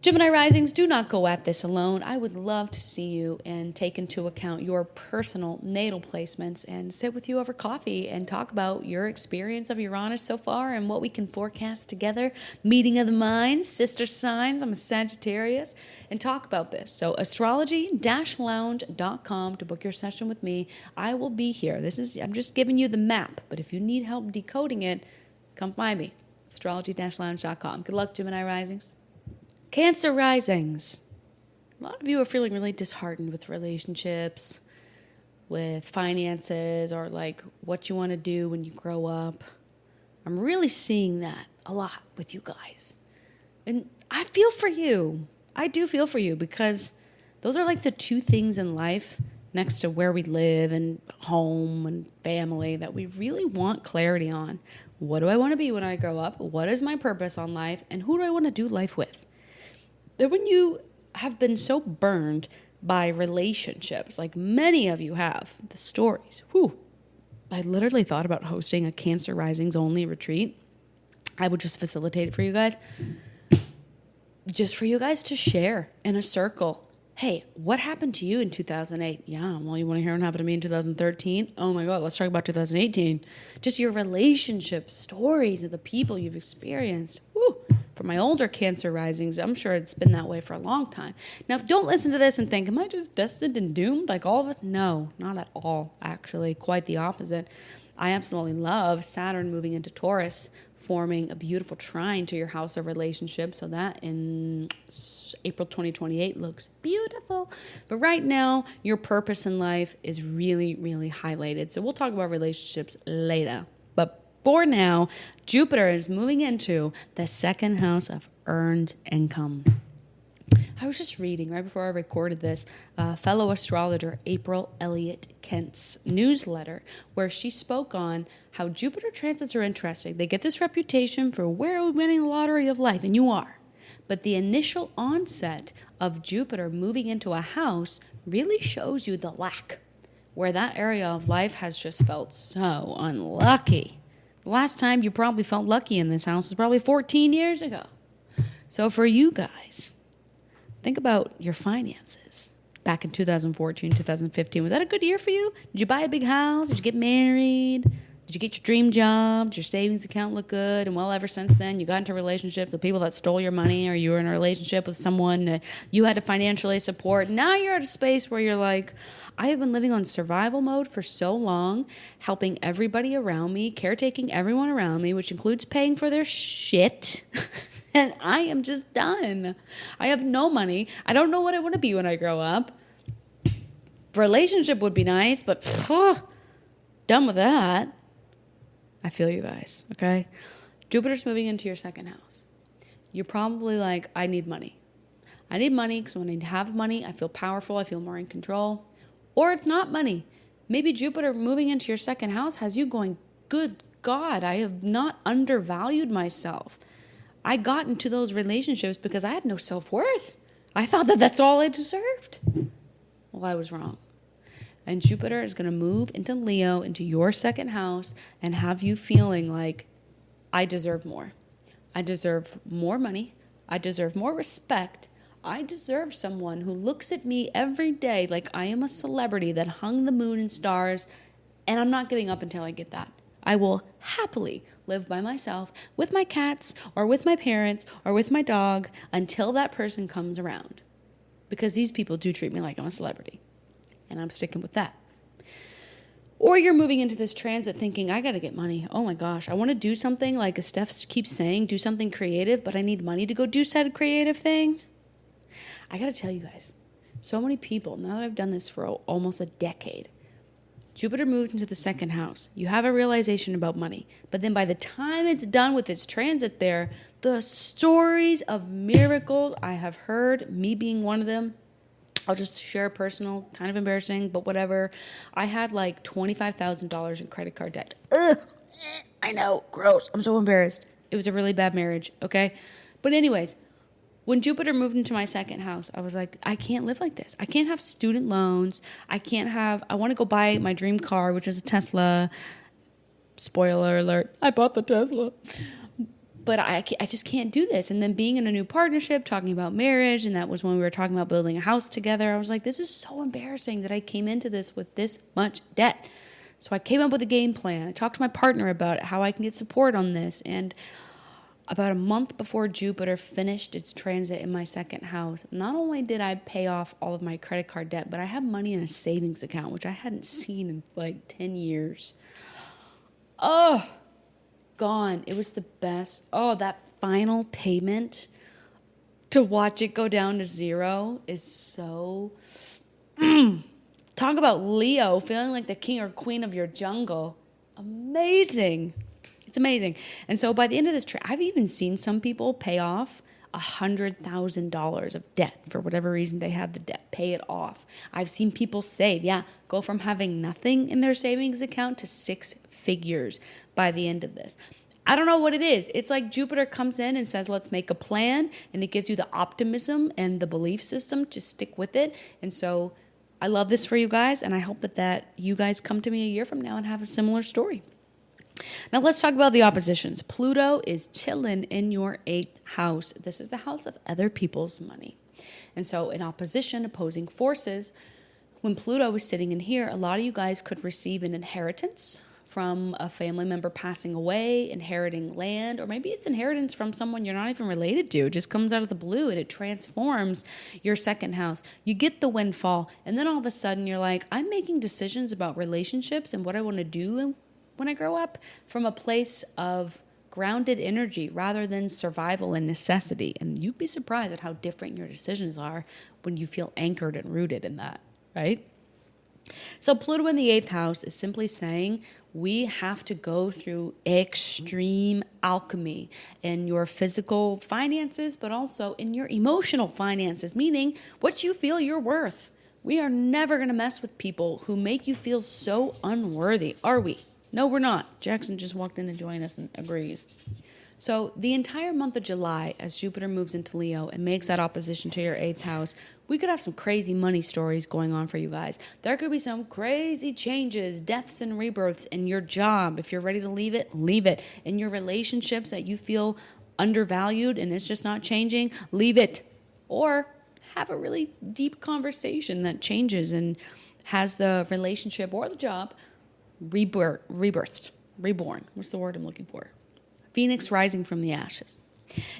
Gemini risings, do not go at this alone. I would love to see you and take into account your personal natal placements and sit with you over coffee and talk about your experience of Uranus so far and what we can forecast together. Meeting of the minds, sister signs. I'm a Sagittarius, and talk about this. So astrology-lounge.com to book your session with me. I will be here. I'm just giving you the map, but if you need help decoding it, come find me. Astrology-lounge.com. Good luck, Gemini risings. Cancer risings. A lot of you are feeling really disheartened with relationships, with finances, or like what you want to do when you grow up. I'm really seeing that a lot with you guys. And I feel for you. I do feel for you because those are like the two things in life next to where we live and home and family that we really want clarity on. What do I want to be when I grow up? What is my purpose on life? And who do I want to do life with? That when you have been so burned by relationships, like many of you have, the stories, I literally thought about hosting a Cancer Risings only retreat. I would just facilitate it for you guys. Just for you guys to share in a circle. Hey, what happened to you in 2008? Yeah, well, you want to hear what happened to me in 2013? Oh my God, let's talk about 2018. Just your relationship stories of the people you've experienced. For my older Cancer risings, I'm sure it's been that way for a long time. Now, don't listen to this and think, am I just destined and doomed like all of us? No, not at all, actually. Quite the opposite. I absolutely love Saturn moving into Taurus, forming a beautiful trine to your house of relationships. So that in April 2028 looks beautiful. But right now, your purpose in life is really, really highlighted. So we'll talk about relationships later. But for now, Jupiter is moving into the second house of earned income. I was just reading right before I recorded this, fellow astrologer April Elliott Kent's newsletter, where she spoke on how Jupiter transits are interesting. They get this reputation for where are we winning the lottery of life, and you are. But the initial onset of Jupiter moving into a house really shows you the lack, where that area of life has just felt so unlucky. The last time you probably felt lucky in this house was probably 14 years ago. So for you guys, think about your finances. Back in 2014, 2015, was that a good year for you? Did you buy a big house? Did you get married? Did you get your dream job? Did your savings account look good? And well, ever since then, you got into relationships with people that stole your money, or you were in a relationship with someone that you had to financially support. Now you're at a space where you're like, I have been living on survival mode for so long, helping everybody around me, caretaking everyone around me, which includes paying for their shit. And I am just done. I have no money. I don't know what I want to be when I grow up. Relationship would be nice, but done with that. I feel you guys, okay? Jupiter's moving into your second house. You're probably like, I need money. I need money because when I have money, I feel powerful. I feel more in control. Or it's not money. Maybe Jupiter moving into your second house has you going, good God, I have not undervalued myself. I got into those relationships because I had no self-worth. I thought that that's all I deserved. Well, I was wrong. And Jupiter is going to move into Leo, into your second house, and have you feeling like, I deserve more. I deserve more money. I deserve more respect. I deserve someone who looks at me every day like I am a celebrity that hung the moon and stars, and I'm not giving up until I get that. I will happily live by myself with my cats or with my parents or with my dog until that person comes around. Because these people do treat me like I'm a celebrity. And I'm sticking with that. Or you're moving into this transit thinking, I got to get money. Oh my gosh, I want to do something like Steph keeps saying, do something creative, but I need money to go do said creative thing. I got to tell you guys, so many people, now that I've done this for almost a decade, Jupiter moves into the second house. You have a realization about money. But then by the time it's done with its transit there, the stories of miracles I have heard, me being one of them, I'll just share personal, kind of embarrassing, but whatever. I had like $25,000 in credit card debt. Ugh, I know, gross. I'm so embarrassed. It was a really bad marriage, okay? But anyways, when Jupiter moved into my second house, I was like, I can't live like this. I can't have student loans. I want to go buy my dream car, which is a Tesla. Spoiler alert, I bought the Tesla. But I just can't do this. And then being in a new partnership, talking about marriage, and that was when we were talking about building a house together, I was like, this is so embarrassing that I came into this with this much debt. So I came up with a game plan. I talked to my partner about it, how I can get support on this. And about a month before Jupiter finished its transit in my second house, not only did I pay off all of my credit card debt, but I have money in a savings account, which I hadn't seen in like 10 years. Oh, gone. It was the best. Oh, that final payment to watch it go down to zero is so... Talk about Leo feeling like the king or queen of your jungle. Amazing. It's amazing. And so by the end of this trip, I've even seen some people pay off $100,000 of debt for whatever reason they had the debt, pay it off. I've seen people save, go from having nothing in their savings account to 6 figures by the end of this. I don't know what it is. It's like Jupiter comes in and says, let's make a plan, and it gives you the optimism and the belief system to stick with it. And so I love this for you guys, and I hope that you guys come to me a year from now and have a similar story. Now let's talk about the oppositions. Pluto is chilling in your 8th house. This is the house of other people's money. And so in opposition, opposing forces, when Pluto was sitting in here, a lot of you guys could receive an inheritance from a family member passing away, inheriting land, or maybe it's inheritance from someone you're not even related to. It just comes out of the blue and it transforms your second house. You get the windfall, and then all of a sudden you're like, I'm making decisions about relationships and what I want to do when I grow up from a place of grounded energy rather than survival and necessity. And you'd be surprised at how different your decisions are when you feel anchored and rooted in that, right? So Pluto in the eighth house is simply saying we have to go through extreme alchemy in your physical finances, but also in your emotional finances, meaning what you feel you're worth. We are never going to mess with people who make you feel so unworthy, are we? No, we're not. Jackson just walked in to join us and agrees. So the entire month of July, as Jupiter moves into Leo and makes that opposition to your eighth house, we could have some crazy money stories going on for you guys. There could be some crazy changes, deaths and rebirths in your job. If you're ready to leave it, leave it. In your relationships that you feel undervalued and it's just not changing, leave it. Or have a really deep conversation that changes and has the relationship or the job rebirthed, reborn. What's the word I'm looking for? Phoenix rising from the ashes.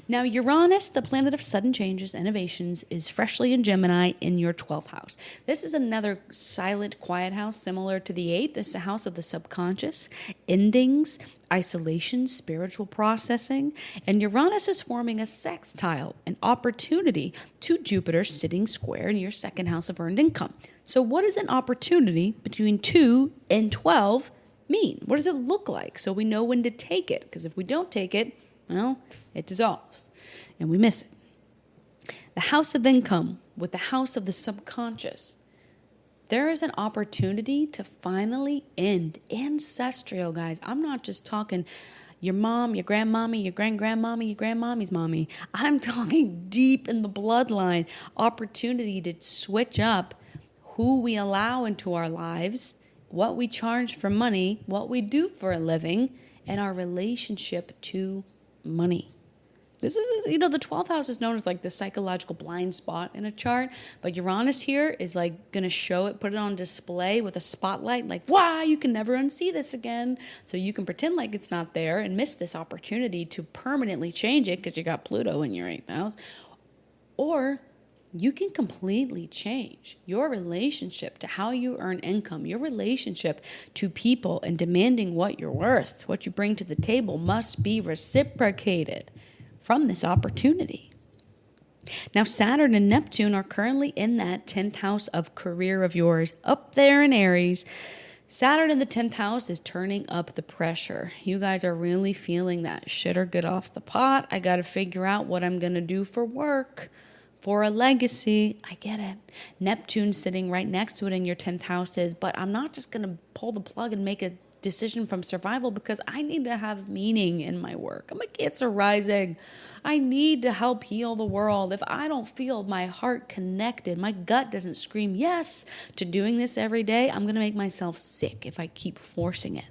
Now, Uranus, the planet of sudden changes, innovations, is freshly in Gemini in your 12th house. This is another silent, quiet house similar to the 8th. This is a house of the subconscious, endings, isolation, spiritual processing. And Uranus is forming a sextile, an opportunity to Jupiter sitting square in your second house of earned income. So what is an opportunity between 2 and 12 mean? What does it look like so we know when to take it? Because if we don't take it, well, it dissolves and we miss it. The house of income with the house of the subconscious. There is an opportunity to finally end ancestral, guys. I'm not just talking your mom, your grandmommy, your grandgrandmommy, your grandmommy's mommy. I'm talking deep in the bloodline. Opportunity to switch up who we allow into our lives, what we charge for money, what we do for a living, and our relationship to money. This is, the 12th house is known as like the psychological blind spot in a chart, but Uranus here is like going to show it, put it on display with a spotlight, like, wow, you can never unsee this again. So you can pretend like it's not there and miss this opportunity to permanently change it because you got Pluto in your 8th house. Or you can completely change your relationship to how you earn income, your relationship to people, and demanding what you're worth, what you bring to the table must be reciprocated from this opportunity. Now, Saturn and Neptune are currently in that 10th house of career of yours, up there in Aries. Saturn in the 10th house is turning up the pressure. You guys are really feeling that shit or get off the pot. I got to figure out what I'm going to do for work, for a legacy. I get it. Neptune sitting right next to it in your 10th house is, but I'm not just going to pull the plug and make a decision from survival because I need to have meaning in my work. I'm a Cancer rising. I need to help heal the world. If I don't feel my heart connected, my gut doesn't scream yes to doing this every day, I'm going to make myself sick if I keep forcing it.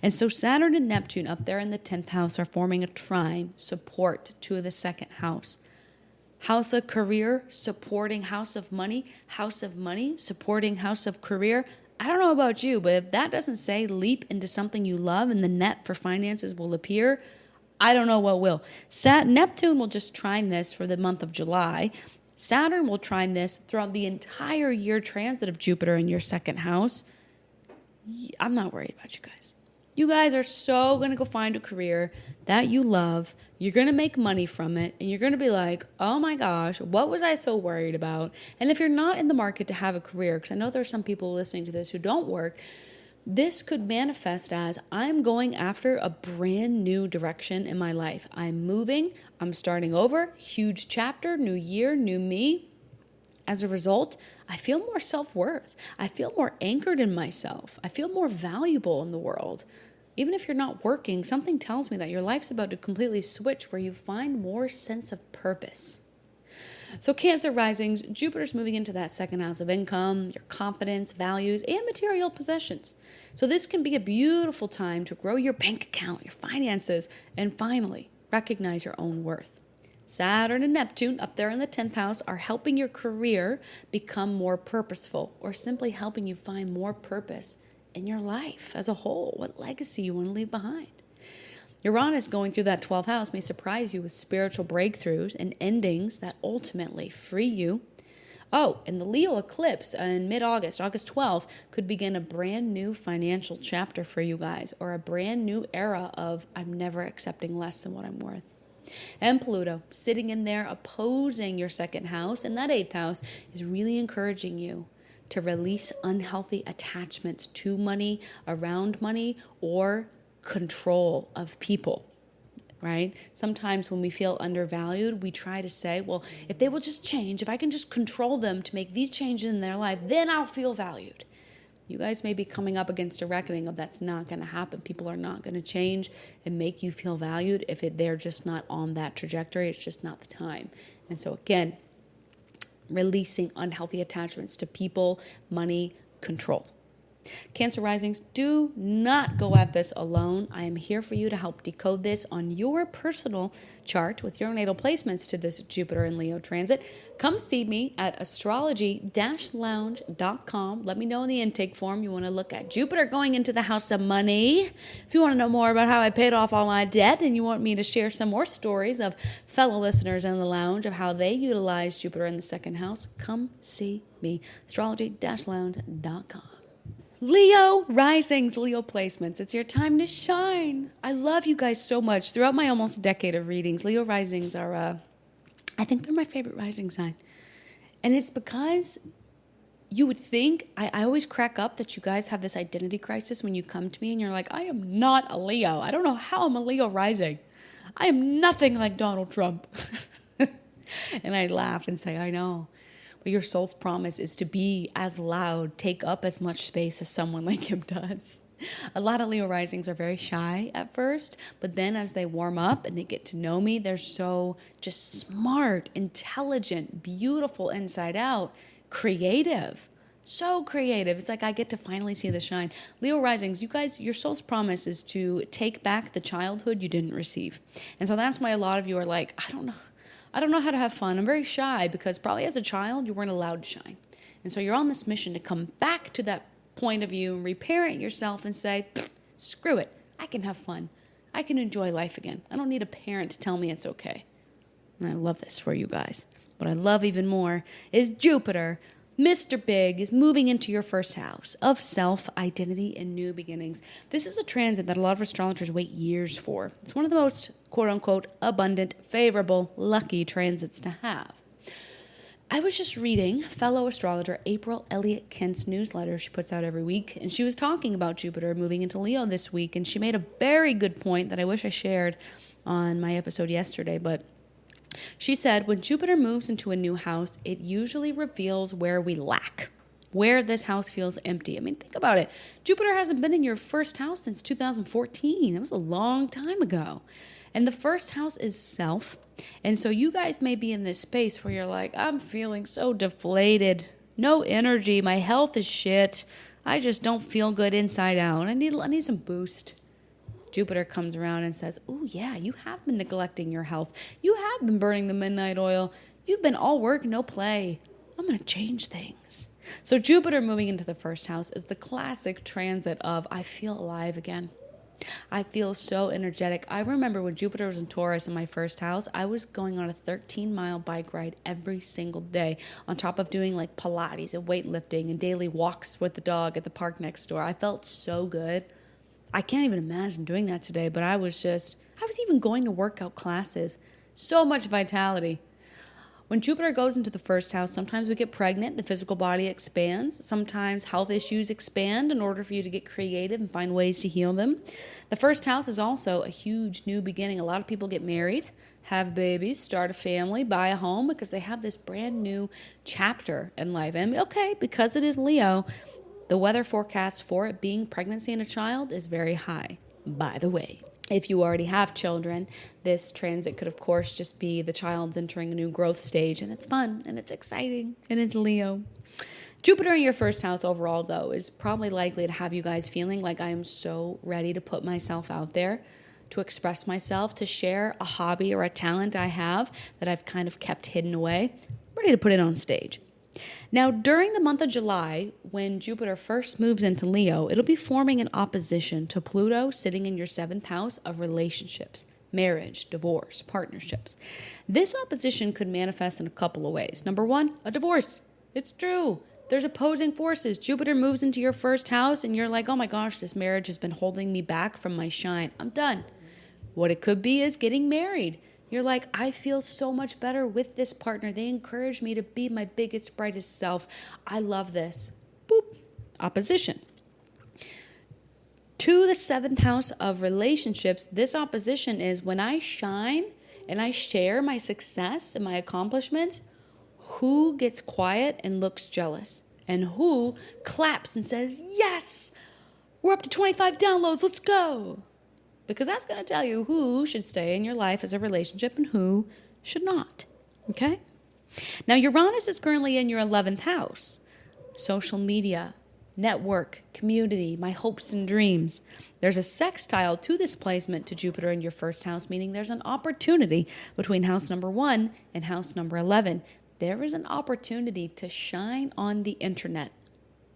And so Saturn and Neptune up there in the 10th house are forming a trine support to the second house. House of career supporting house of money supporting house of career. I don't know about you, but if that doesn't say leap into something you love and the net for finances will appear, I don't know what will. Neptune will just trine this for the month of July. Saturn will trine this throughout the entire year transit of Jupiter in your second house. I'm not worried about you guys. You guys are so going to go find a career that you love. You're going to make money from it. And you're going to be like, oh my gosh, what was I so worried about? And if you're not in the market to have a career, because I know there are some people listening to this who don't work, this could manifest as I'm going after a brand new direction in my life. I'm moving. I'm starting over. Huge chapter, new year, new me. As a result, I feel more self-worth. I feel more anchored in myself. I feel more valuable in the world. Even if you're not working, something tells me that your life's about to completely switch where you find more sense of purpose. So Cancer risings, Jupiter's moving into that second house of income, your confidence, values, and material possessions. So this can be a beautiful time to grow your bank account, your finances, and finally recognize your own worth. Saturn and Neptune up there in the 10th house are helping your career become more purposeful or simply helping you find more purpose in your life as a whole, what legacy you want to leave behind. Uranus going through that 12th house may surprise you with spiritual breakthroughs and endings that ultimately free you. Oh, and the Leo eclipse in mid-August, August 12th, could begin a brand new financial chapter for you guys, or a brand new era of I'm never accepting less than what I'm worth. And Pluto sitting in there opposing your second house, and that 8th house is really encouraging you to release unhealthy attachments to money, around money, or control of people. Right? Sometimes when we feel undervalued, we try to say, well, if they will just change, if I can just control them to make these changes in their life, then I'll feel valued. You guys may be coming up against a reckoning of that's not going to happen. People are not going to change and make you feel valued if they're just not on that trajectory. It's just not the time. And so again, releasing unhealthy attachments to people, money, control. Cancer risings, do not go at this alone. I am here for you to help decode this on your personal chart with your natal placements to this Jupiter and Leo transit. Come see me at astrology-lounge.com. Let me know in the intake form you want to look at Jupiter going into the house of money. If you want to know more about how I paid off all my debt and you want me to share some more stories of fellow listeners in the lounge of how they utilize Jupiter in the second house, come see me. Astrology-lounge.com. Leo risings, Leo placements. It's your time to shine. I love you guys so much. Throughout my almost decade of readings, Leo risings are, I think they're my favorite rising sign. And it's because you would think, I always crack up that you guys have this identity crisis when you come to me and you're like, I am not a Leo. I don't know how I'm a Leo rising. I am nothing like Donald Trump. And I laugh and say, I know. But your soul's promise is to be as loud, take up as much space as someone like him does. A lot of Leo risings are very shy at first, but then as they warm up and they get to know me, they're so just smart, intelligent, beautiful inside out, creative. So creative. It's like I get to finally see the shine. Leo risings, you guys, your soul's promise is to take back the childhood you didn't receive. And so that's why a lot of you are like, I don't know how to have fun. I'm very shy because probably as a child, you weren't allowed to shine. And so you're on this mission to come back to that point of view and reparent yourself and say, screw it. I can have fun. I can enjoy life again. I don't need a parent to tell me it's okay. And I love this for you guys. What I love even more is Jupiter, Mr. Big, is moving into your first house of self, identity, and new beginnings. This is a transit that a lot of astrologers wait years for. It's one of the most, quote-unquote, abundant, favorable, lucky transits to have. I was just reading fellow astrologer April Elliott Kent's newsletter she puts out every week, and she was talking about Jupiter moving into Leo this week, and she made a very good point that I wish I shared on my episode yesterday, but she said, when Jupiter moves into a new house, it usually reveals where we lack, where this house feels empty. I mean, think about it. Jupiter hasn't been in your first house since 2014. That was a long time ago. And the first house is self. And so you guys may be in this space where you're like, I'm feeling so deflated. No energy. My health is shit. I just don't feel good inside out. I need some boost. Jupiter comes around and says, oh, yeah, you have been neglecting your health. You have been burning the midnight oil. You've been all work, no play. I'm going to change things. So Jupiter moving into the first house is the classic transit of I feel alive again. I feel so energetic. I remember when Jupiter was in Taurus in my first house, I was going on a 13-mile bike ride every single day on top of doing like Pilates and weightlifting and daily walks with the dog at the park next door. I felt so good. I can't even imagine doing that today, but I was even going to workout classes. So much vitality. When Jupiter goes into the first house, sometimes we get pregnant, the physical body expands. Sometimes health issues expand in order for you to get creative and find ways to heal them. The first house is also a huge new beginning. A lot of people get married, have babies, start a family, buy a home because they have this brand new chapter in life. And okay, because it is Leo, the weather forecast for it being pregnancy and a child is very high, by the way. If you already have children, this transit could, of course, just be the child's entering a new growth stage, and it's fun, and it's exciting, and it's Leo. Jupiter in your first house overall, though, is probably likely to have you guys feeling like I am so ready to put myself out there, to express myself, to share a hobby or a talent I have that I've kind of kept hidden away. I'm ready to put it on stage. Now, during the month of July, when Jupiter first moves into Leo, it'll be forming an opposition to Pluto sitting in your seventh house of relationships, marriage, divorce, partnerships. This opposition could manifest in a couple of ways. Number one, a divorce. It's true. There's opposing forces. Jupiter moves into your first house and you're like, oh my gosh, this marriage has been holding me back from my shine. I'm done. What it could be is getting married. You're like, I feel so much better with this partner. They encourage me to be my biggest, brightest self. I love this. opposition. To the 7th house of relationships, this opposition is when I shine and I share my success and my accomplishments, who gets quiet and looks jealous? And who claps and says, yes, we're up to 25 downloads, let's go. Because that's going to tell you who should stay in your life as a relationship and who should not. Okay? Now, Uranus is currently in your 11th house. Social media, network, community, my hopes and dreams. There's a sextile to this placement to Jupiter in your first house, meaning there's an opportunity between house number 1 and house number 11. There is an opportunity to shine on the internet.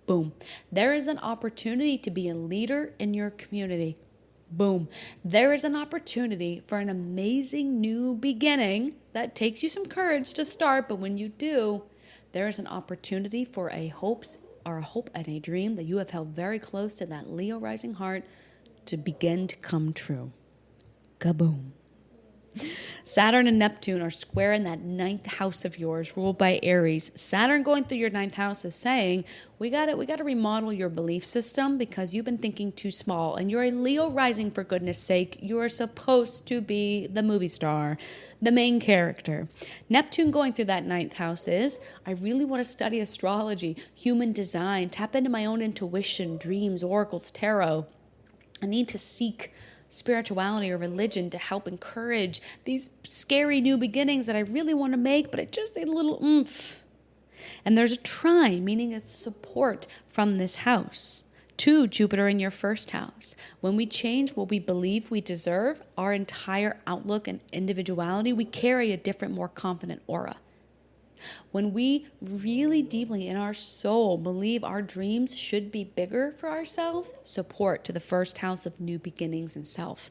Boom. There is an opportunity to be a leader in your community. Boom. There is an opportunity for an amazing new beginning that takes you some courage to start, but when you do, there is an opportunity for a hope and a dream that you have held very close to that Leo rising heart to begin to come true. Kaboom. Saturn and Neptune are square in that 9th house of yours, ruled by Aries. Saturn going through your 9th house is saying, we got to remodel your belief system because you've been thinking too small. And you're a Leo rising, for goodness sake. You are supposed to be the movie star, the main character. Neptune going through that 9th house is, I really want to study astrology, human design, tap into my own intuition, dreams, oracles, tarot. I need to seek spirituality or religion to help encourage these scary new beginnings that I really want to make, but it just need a little oomph. And there's a trine, meaning it's support from this house to Jupiter in your first house. When we change what we believe we deserve, our entire outlook and individuality, we carry a different, more confident aura. When we really deeply in our soul believe our dreams should be bigger for ourselves, support to the first house of new beginnings and self.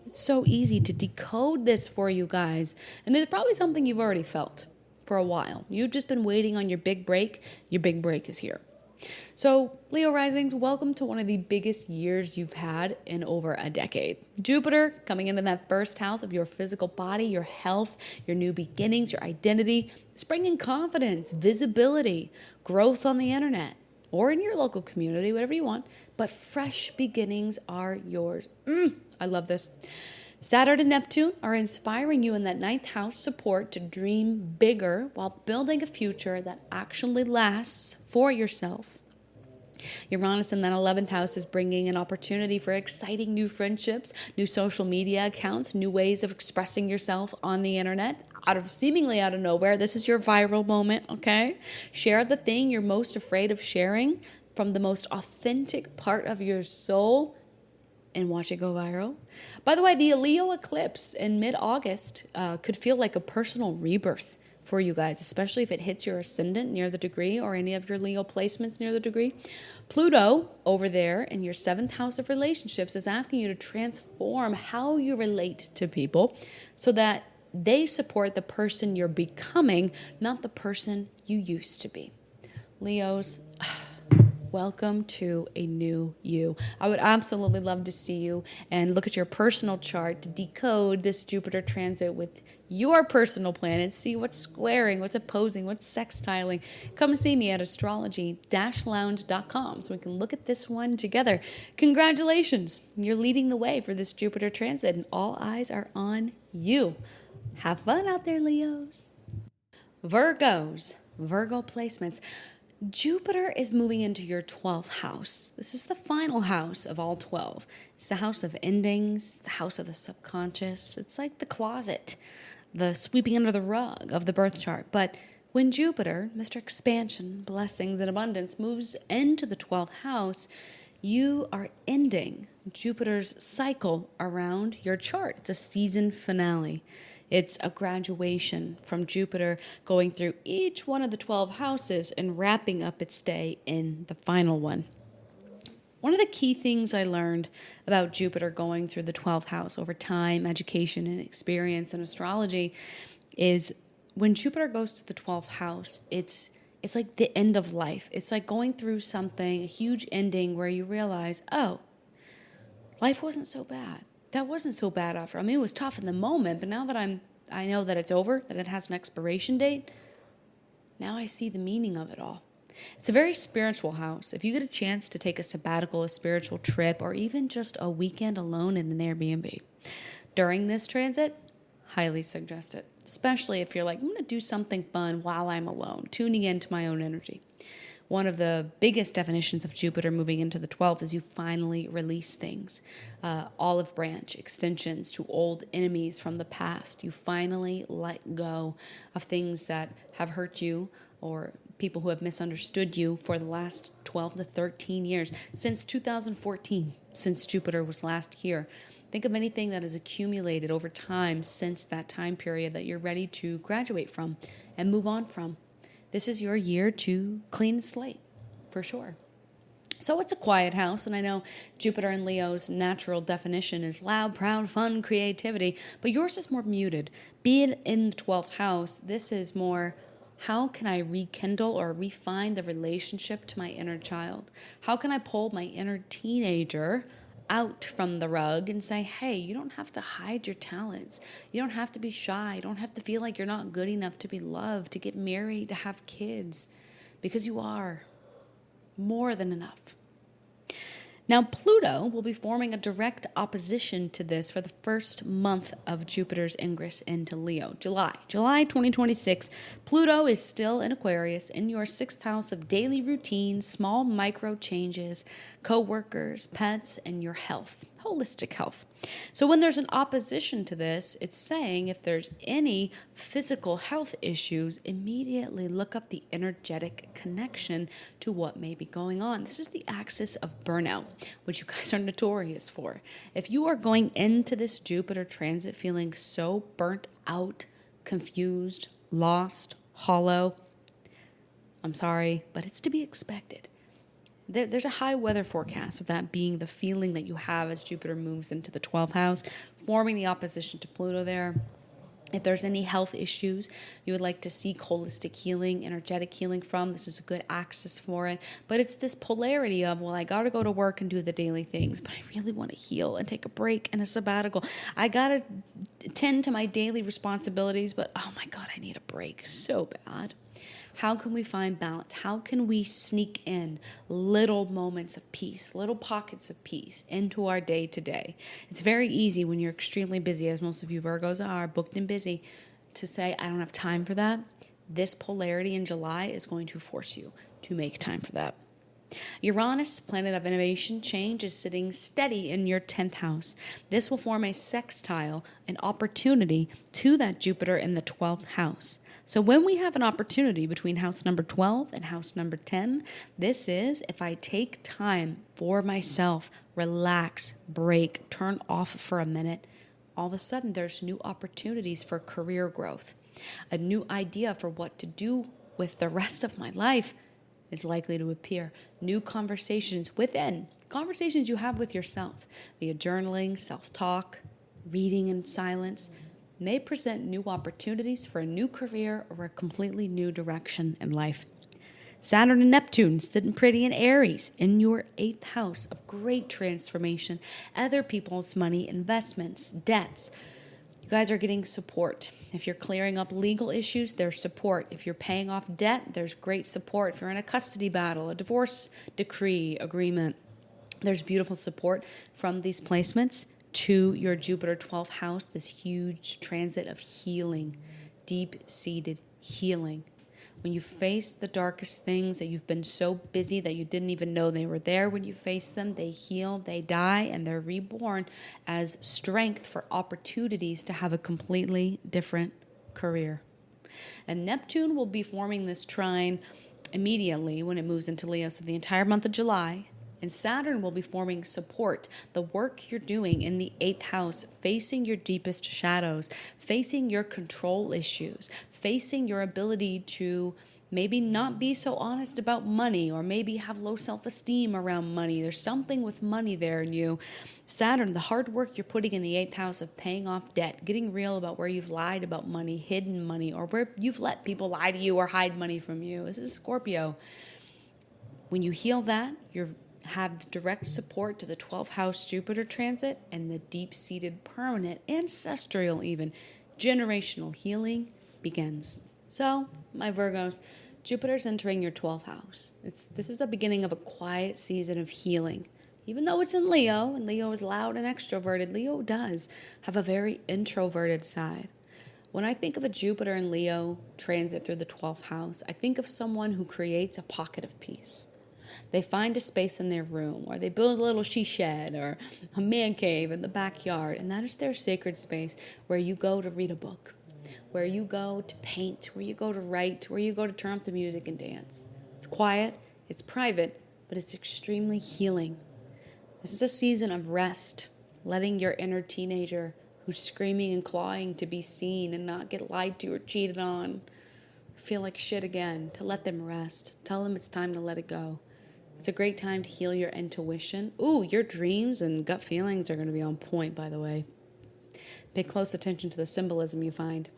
It's so easy to decode this for you guys, and it's probably something you've already felt for a while. You've just been waiting on your big break. Your big break is here. So, Leo risings, welcome to one of the biggest years you've had in over a decade. Jupiter coming into that first house of your physical body, your health, your new beginnings, your identity. It's bringing confidence, visibility, growth on the internet or in your local community, whatever you want. But fresh beginnings are yours. I love this. Saturn and Neptune are inspiring you in that 9th house support to dream bigger while building a future that actually lasts for yourself. Uranus in that 11th house is bringing an opportunity for exciting new friendships, new social media accounts, new ways of expressing yourself on the internet, seemingly out of nowhere. This is your viral moment, okay? Share the thing you're most afraid of sharing from the most authentic part of your soul and watch it go viral. By the way, the Leo eclipse in mid-August could feel like a personal rebirth for you guys, especially if it hits your ascendant near the degree or any of your Leo placements near the degree. Pluto over there in your 7th house of relationships is asking you to transform how you relate to people so that they support the person you're becoming, not the person you used to be. Leos, welcome to a new you. I would absolutely love to see you and look at your personal chart to decode this Jupiter transit with your personal planets, see what's squaring, what's opposing, what's sextiling. Come see me at astrology-lounge.com so we can look at this one together. Congratulations, you're leading the way for this Jupiter transit and all eyes are on you. Have fun out there, Leos. Virgos, Virgo placements. Jupiter is moving into your 12th house. This is the final house of all 12. It's the house of endings, the house of the subconscious. It's like the closet, the sweeping under the rug of the birth chart. But when Jupiter, Mr. Expansion, Blessings, and Abundance, moves into the 12th house, you are ending Jupiter's cycle around your chart. It's a season finale. It's a graduation from Jupiter going through each one of the 12 houses and wrapping up its stay in the final one. One of the key things I learned about Jupiter going through the 12th house over time, education, and experience in astrology is when Jupiter goes to the 12th house, it's like the end of life. It's like going through something, a huge ending where you realize, oh, life wasn't so bad. That wasn't so bad after. I mean, it was tough in the moment, but now that I know that it's over, that it has an expiration date, now I see the meaning of it all. It's a very spiritual house. If you get a chance to take a sabbatical, a spiritual trip, or even just a weekend alone in an Airbnb during this transit, highly suggest it. Especially if you're like, I'm going to do something fun while I'm alone, tuning into my own energy. One of the biggest definitions of Jupiter moving into the 12th is you finally release things. Olive branch extensions to old enemies from the past. You finally let go of things that have hurt you or people who have misunderstood you for the last 12 to 13 years, since 2014, since Jupiter was last here. Think of anything that has accumulated over time since that time period that you're ready to graduate from and move on from. This is your year to clean the slate, for sure. So it's a quiet house, and I know Jupiter in Leo's natural definition is loud, proud, fun, creativity, but yours is more muted. Being in the 12th house, this is more, how can I rekindle or refine the relationship to my inner child? How can I pull my inner teenager out from the rug and say, hey, you don't have to hide your talents. You don't have to be shy. You don't have to feel like you're not good enough to be loved, to get married, to have kids, because you are more than enough. Now, Pluto will be forming a direct opposition to this for the first month of Jupiter's ingress into Leo, July 2026. Pluto is still in Aquarius in your 6th house of daily routines, small micro changes, co-workers, pets, and your health, holistic health. So when there's an opposition to this, it's saying if there's any physical health issues, immediately look up the energetic connection to what may be going on. This is the axis of burnout, which you guys are notorious for. If you are going into this Jupiter transit feeling so burnt out, confused, lost, hollow, I'm sorry, but it's to be expected. There's a high weather forecast of that being the feeling that you have as Jupiter moves into the 12th house, forming the opposition to Pluto there. If there's any health issues you would like to seek holistic healing, energetic healing from, this is a good axis for it. But it's this polarity of, well, I got to go to work and do the daily things, but I really want to heal and take a break and a sabbatical. I got to tend to my daily responsibilities, but oh my God, I need a break so bad. How can we find balance? How can we sneak in little moments of peace, little pockets of peace into our day to day? It's very easy when you're extremely busy, as most of you Virgos are, booked and busy, to say, I don't have time for that. This polarity in July is going to force you to make time for that. Uranus, planet of innovation, change, is sitting steady in your 10th house. This will form a sextile, an opportunity to that Jupiter in the 12th house. So when we have an opportunity between house number 12 and house number 10, this is if I take time for myself, relax, break, turn off for a minute, all of a sudden there's new opportunities for career growth. A new idea for what to do with the rest of my life is likely to appear. New conversations within, conversations you have with yourself via journaling, self-talk, reading in silence, may present new opportunities for a new career or a completely new direction in life. Saturn and Neptune sitting pretty in Aries in your 8th house of great transformation, other people's money, investments, debts. You guys are getting support. If you're clearing up legal issues, there's support. If you're paying off debt, there's great support. If you're in a custody battle, a divorce decree agreement, there's beautiful support from these placements to your Jupiter 12th house, this huge transit of healing, deep-seated healing. When you face the darkest things that you've been so busy that you didn't even know they were there, when you face them, they heal, they die, and they're reborn as strength for opportunities to have a completely different career. And Neptune will be forming this trine immediately when it moves into Leo, so the entire month of July. And Saturn will be forming support, the work you're doing in the 8th house, facing your deepest shadows, facing your control issues, facing your ability to maybe not be so honest about money or maybe have low self-esteem around money. There's something with money there in you. Saturn, the hard work you're putting in the 8th house of paying off debt, getting real about where you've lied about money, hidden money, or where you've let people lie to you or hide money from you. This is Scorpio. When you heal that, you're have direct support to the 12th house Jupiter transit and the deep-seated, permanent, ancestral even, generational healing begins. So, my Virgos, Jupiter's entering your 12th house. This is the beginning of a quiet season of healing. Even though it's in Leo, and Leo is loud and extroverted, Leo does have a very introverted side. When I think of a Jupiter and Leo transit through the 12th house, I think of someone who creates a pocket of peace. They find a space in their room, or they build a little she shed or a man cave in the backyard, and that is their sacred space where you go to read a book, where you go to paint, where you go to write, where you go to turn up the music and dance. It's quiet, it's private, but it's extremely healing. This is a season of rest, letting your inner teenager who's screaming and clawing to be seen and not get lied to or cheated on, feel like shit again, to let them rest. Tell them it's time to let it go. It's a great time to heal your intuition. Ooh, your dreams and gut feelings are going to be on point, by the way. Pay close attention to the symbolism you find.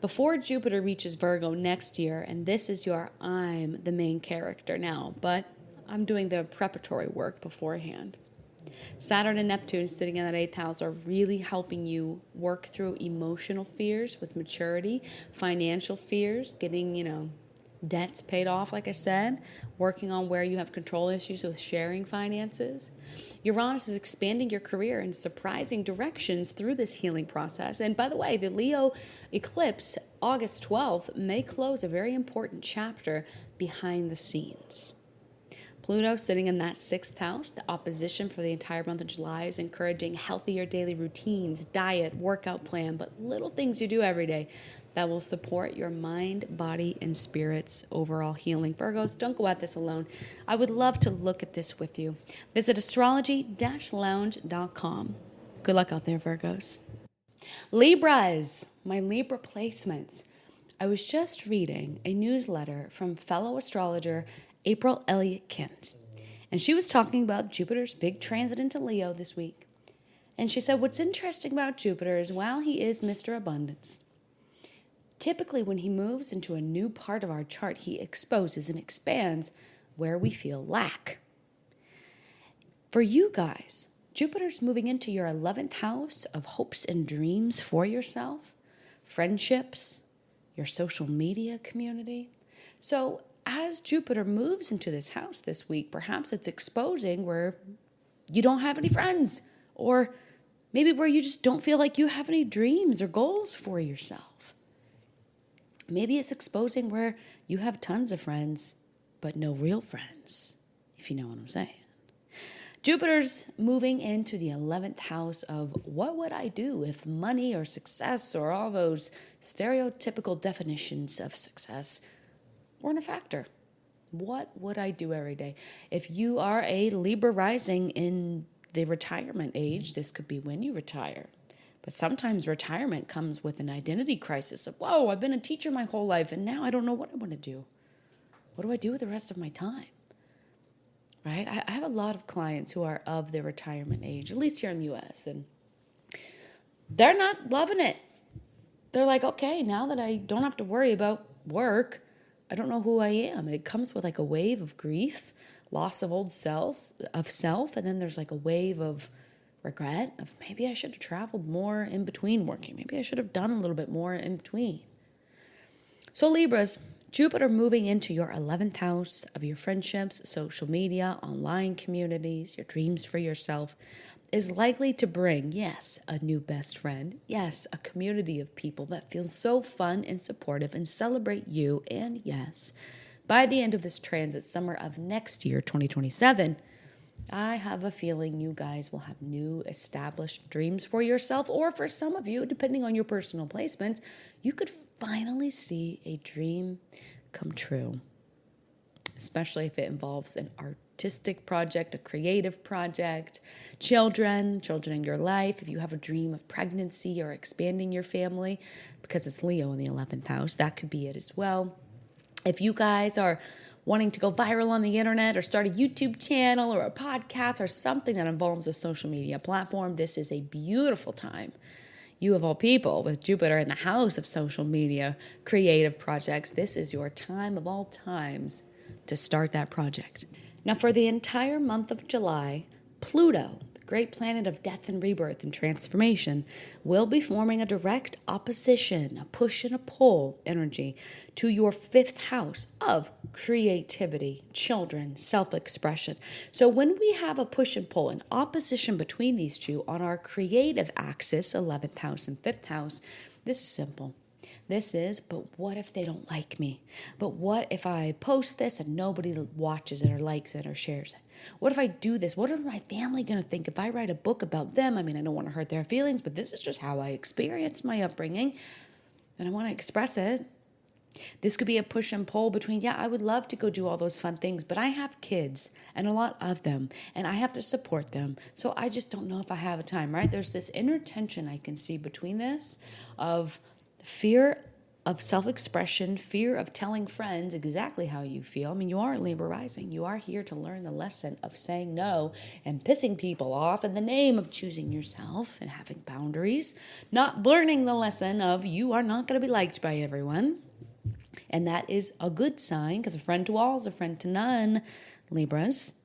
Before Jupiter reaches Virgo next year, and this is your I'm the main character now, but I'm doing the preparatory work beforehand. Saturn and Neptune sitting in that 8th house are really helping you work through emotional fears with maturity, financial fears, getting, debts paid off, like I said, working on where you have control issues with sharing finances. Uranus is expanding your career in surprising directions through this healing process. And by the way, the Leo eclipse, August 12th, may close a very important chapter behind the scenes. Pluto sitting in that 6th house, the opposition for the entire month of July is encouraging healthier daily routines, diet, workout plan, but little things you do every day that will support your mind, body, and spirit's overall healing. Virgos, don't go at this alone. I would love to look at this with you. Visit astrology-lounge.com. Good luck out there, Virgos. Libras, my Libra placements. I was just reading a newsletter from fellow astrologer April Elliott Kent, and she was talking about Jupiter's big transit into Leo this week. And she said, what's interesting about Jupiter is while he is Mr. Abundance, typically when he moves into a new part of our chart, he exposes and expands where we feel lack. For you guys, Jupiter's moving into your 11th house of hopes and dreams for yourself, friendships, your social media community. So as Jupiter moves into this house this week, perhaps it's exposing where you don't have any friends, or maybe where you just don't feel like you have any dreams or goals for yourself. Maybe it's exposing where you have tons of friends, but no real friends, if you know what I'm saying. Jupiter's moving into the 11th house of what would I do if money or success or all those stereotypical definitions of success weren't a factor. What would I do every day? If you are a Libra rising in the retirement age, this could be when you retire. But sometimes retirement comes with an identity crisis of, whoa, I've been a teacher my whole life, and now I don't know what I want to do. What do I do with the rest of my time? Right? I have a lot of clients who are of the retirement age, at least here in the U.S., and they're not loving it. They're like, okay, now that I don't have to worry about work, I don't know who I am. And it comes with like a wave of grief, loss of old self, and then there's like a wave of regret of maybe I should have traveled more in between working. Maybe I should have done a little bit more in between. So Libras, Jupiter moving into your 11th house of your friendships, social media, online communities, your dreams for yourself, is likely to bring, yes, a new best friend, yes, a community of people that feel so fun and supportive and celebrate you, and yes, by the end of this transit, summer of next year, 2027, I have a feeling you guys will have new established dreams for yourself, or for some of you, depending on your personal placements, you could finally see a dream come true, especially if it involves an artistic project, a creative project, children in your life. If you have a dream of pregnancy or expanding your family, because it's Leo in the 11th house, that could be it as well. If you guys are wanting to go viral on the internet or start a YouTube channel or a podcast or something that involves a social media platform, this is a beautiful time. You of all people, with Jupiter in the house of social media, creative projects, this is your time of all times to start that project. Now, for the entire month of July, Pluto, the great planet of death and rebirth and transformation, will be forming a direct opposition, a push and a pull energy to your 5th house of creativity, children, self-expression. So when we have a push and pull, an opposition between these two on our creative axis, 11th house and 5th house, this is simple. This is, but what if they don't like me? But what if I post this and nobody watches it or likes it or shares it? What if I do this? What are my family going to think if I write a book about them? I mean, I don't want to hurt their feelings, but this is just how I experienced my upbringing, and I want to express it. This could be a push and pull between, yeah, I would love to go do all those fun things, but I have kids and a lot of them, and I have to support them. So I just don't know if I have a time, right? There's this inner tension I can see between this of fear of self-expression, fear of telling friends exactly how you feel. I mean, you are Libra rising. You are here to learn the lesson of saying no and pissing people off in the name of choosing yourself and having boundaries, not learning the lesson of you are not going to be liked by everyone. And that is a good sign, because a friend to all is a friend to none, Libras.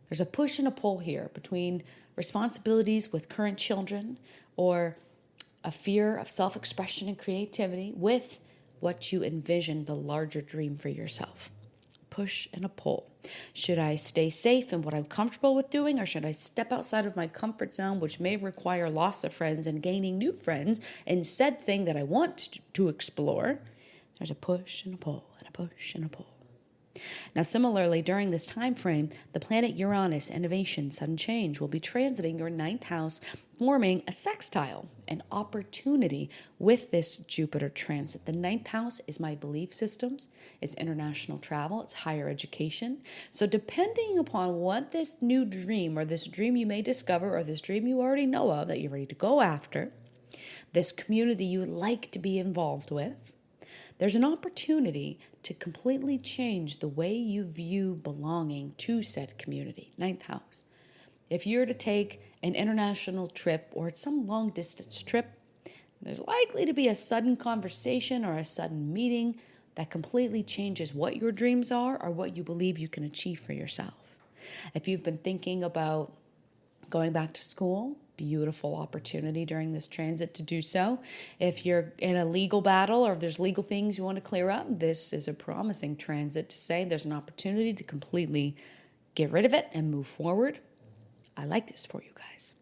There's a push and a pull here between responsibilities with current children or a fear of self-expression and creativity with what you envision the larger dream for yourself. Push and a pull. Should I stay safe in what I'm comfortable with doing, or should I step outside of my comfort zone, which may require loss of friends and gaining new friends in said thing that I want to explore? There's a push and a pull and a push and a pull. Now, similarly, during this time frame, the planet Uranus, innovation, sudden change, will be transiting your 9th house, forming a sextile, an opportunity with this Jupiter transit. The 9th house is my belief systems, it's international travel, it's higher education. So depending upon what this new dream or this dream you may discover or this dream you already know of that you're ready to go after, this community you would like to be involved with, there's an opportunity to completely change the way you view belonging to said community, 9th house. If you're to take an international trip or some long distance trip, there's likely to be a sudden conversation or a sudden meeting that completely changes what your dreams are or what you believe you can achieve for yourself. If you've been thinking about going back to school, beautiful opportunity during this transit to do so. If you're in a legal battle or if there's legal things you want to clear up, this is a promising transit to say there's an opportunity to completely get rid of it and move forward. I like this for you guys.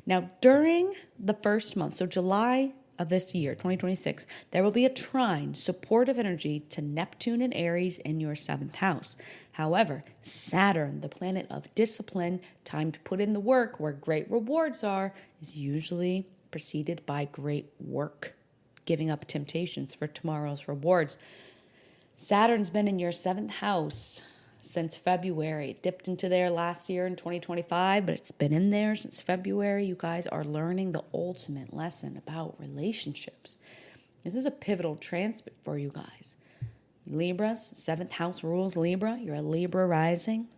Now, during the first month, so July of this year, 2026, there will be a trine, supportive energy to Neptune and Aries in your 7th house. However, Saturn, the planet of discipline, time to put in the work where great rewards are, is usually preceded by great work, giving up temptations for tomorrow's rewards. Saturn's been in your 7th house since February. It dipped into there last year in 2025, but it's been in there since February. You guys are learning the ultimate lesson about relationships. This is a pivotal transit for you guys. Libras, 7th house rules Libra. You're a Libra rising.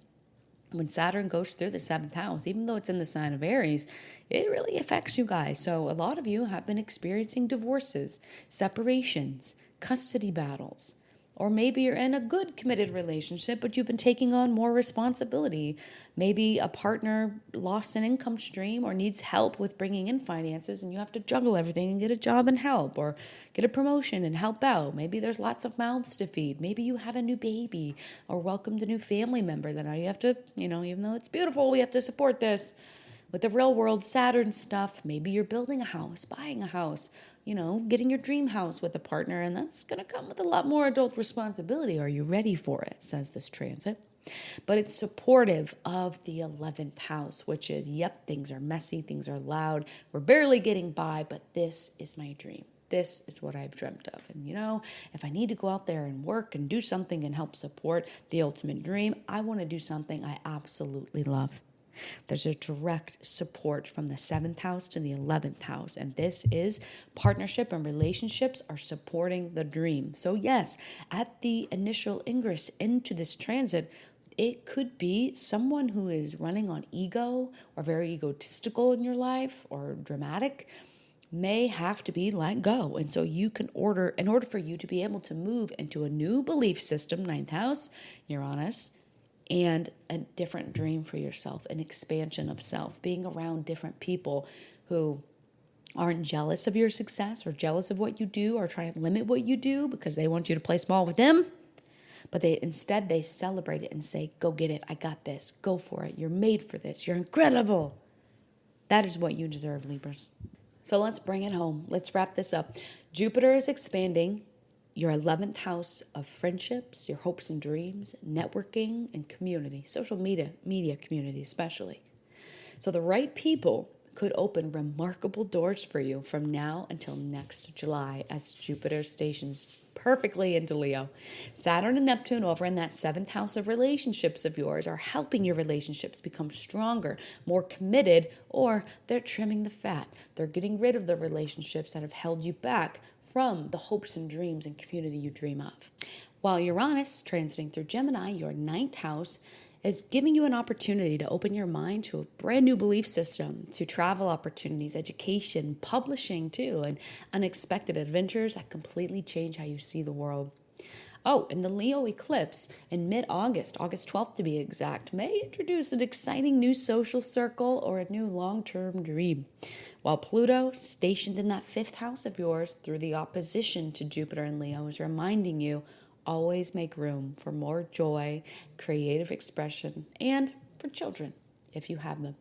When Saturn goes through the 7th house, even though it's in the sign of Aries, it really affects you guys. So a lot of you have been experiencing divorces, separations, custody battles. Or maybe you're in a good committed relationship, but you've been taking on more responsibility. Maybe a partner lost an income stream or needs help with bringing in finances, and you have to juggle everything and get a job and help, or get a promotion and help out. Maybe there's lots of mouths to feed. Maybe you had a new baby or welcomed a new family member that now you have to, even though it's beautiful, we have to support this. With the real world Saturn stuff, maybe you're building a house, buying a house, getting your dream house with a partner, and that's going to come with a lot more adult responsibility. Are you ready for it, says this transit? But it's supportive of the 11th house, which is, things are messy, things are loud, we're barely getting by, but this is my dream. This is what I've dreamt of. And if I need to go out there and work and do something and help support the ultimate dream, I want to do something I absolutely love. There's a direct support from the 7th house to the 11th house. And this is partnership and relationships are supporting the dream. So yes, at the initial ingress into this transit, it could be someone who is running on ego or very egotistical in your life or dramatic may have to be let go. And so in order for you to be able to move into a new belief system, 9th house, Uranus, and a different dream for yourself, an expansion of self, being around different people who aren't jealous of your success or jealous of what you do or try and limit what you do because they want you to play small with them. But instead they celebrate it and say, go get it. I got this. Go for it. You're made for this. You're incredible. That is what you deserve, Libras. So let's bring it home. Let's wrap this up. Jupiter is expanding your 11th house of friendships, your hopes and dreams, networking, and community, social media community especially. So the right people could open remarkable doors for you from now until next July as Jupiter stations perfectly into Leo. Saturn and Neptune over in that 7th house of relationships of yours are helping your relationships become stronger, more committed, or they're trimming the fat. They're getting rid of the relationships that have held you back from the hopes and dreams and community you dream of. While Uranus transiting through Gemini, your 9th house, is giving you an opportunity to open your mind to a brand new belief system, to travel opportunities, education, publishing too, and unexpected adventures that completely change how you see the world. Oh, and the Leo eclipse in mid-August, August 12th to be exact, may introduce an exciting new social circle or a new long-term dream. While Pluto, stationed in that 5th house of yours through the opposition to Jupiter and Leo, is reminding you always make room for more joy, creative expression, and for children, if you have them.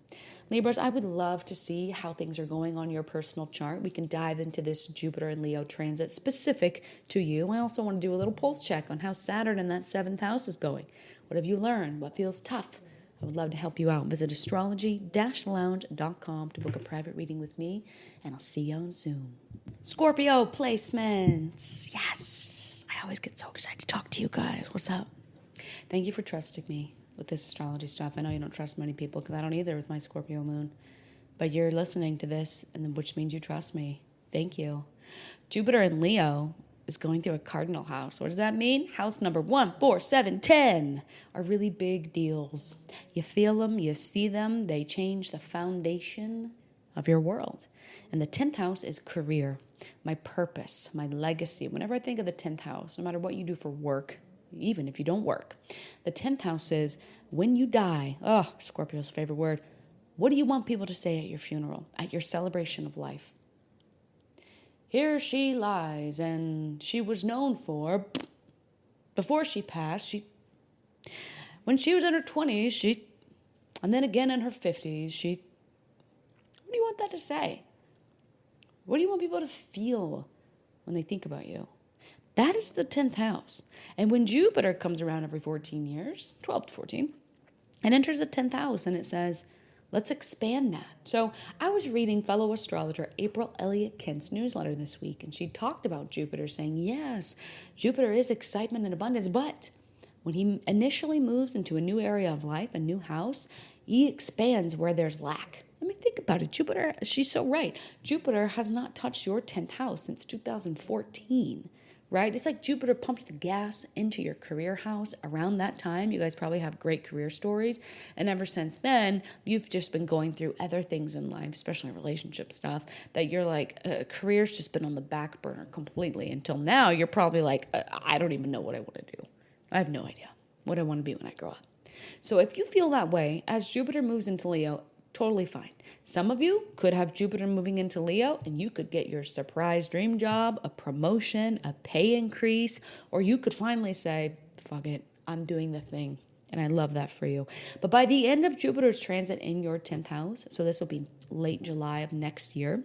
Libras, I would love to see how things are going on your personal chart. We can dive into this Jupiter and Leo transit specific to you. I also want to do a little pulse check on how Saturn in that 7th house is going. What have you learned? What feels tough? I would love to help you out. Visit astrology-lounge.com to book a private reading with me, and I'll see you on Zoom. Scorpio placements. Yes. I always get so excited to talk to you guys. What's up? Thank you for trusting me with this astrology stuff. I know you don't trust many people because I don't either with my Scorpio moon. But you're listening to this, which means you trust me. Thank you. Jupiter in Leo is going through a cardinal house. What does that mean? House number 1, 4, 7, 10 are really big deals. You feel them, you see them. They change the foundation of your world. And the 10th house is career, my purpose, my legacy. Whenever I think of the 10th house, no matter what you do for work, even if you don't work, the 10th house is when you die. Oh, Scorpio's favorite word. What do you want people to say at your funeral, at your celebration of life? Here she lies, and she was known for, before she passed, when she was in her 20s, and then again in her 50s, what do you want that to say? What do you want people to feel when they think about you? That is the 10th house. And when Jupiter comes around every 14 years, 12 to 14, it enters the 10th house and it says, let's expand that. So I was reading fellow astrologer April Elliott Kent's newsletter this week, and she talked about Jupiter, saying, yes, Jupiter is excitement and abundance, but when he initially moves into a new area of life, a new house, he expands where there's lack. I mean, think about it. Jupiter, she's so right. Jupiter has not touched your 10th house since 2014, right? It's like Jupiter pumped the gas into your career house around that time. You guys probably have great career stories. And ever since then, you've just been going through other things in life, especially relationship stuff, that you're like, career's just been on the back burner completely until now. You're probably like, I don't even know what I want to do. I have no idea what I want to be when I grow up. So if you feel that way, as Jupiter moves into Leo, totally fine. Some of you could have Jupiter moving into Leo and you could get your surprise dream job, a promotion, a pay increase, or you could finally say, fuck it, I'm doing the thing. And I love that for you. But by the end of Jupiter's transit in your 10th house, so this will be late July of next year,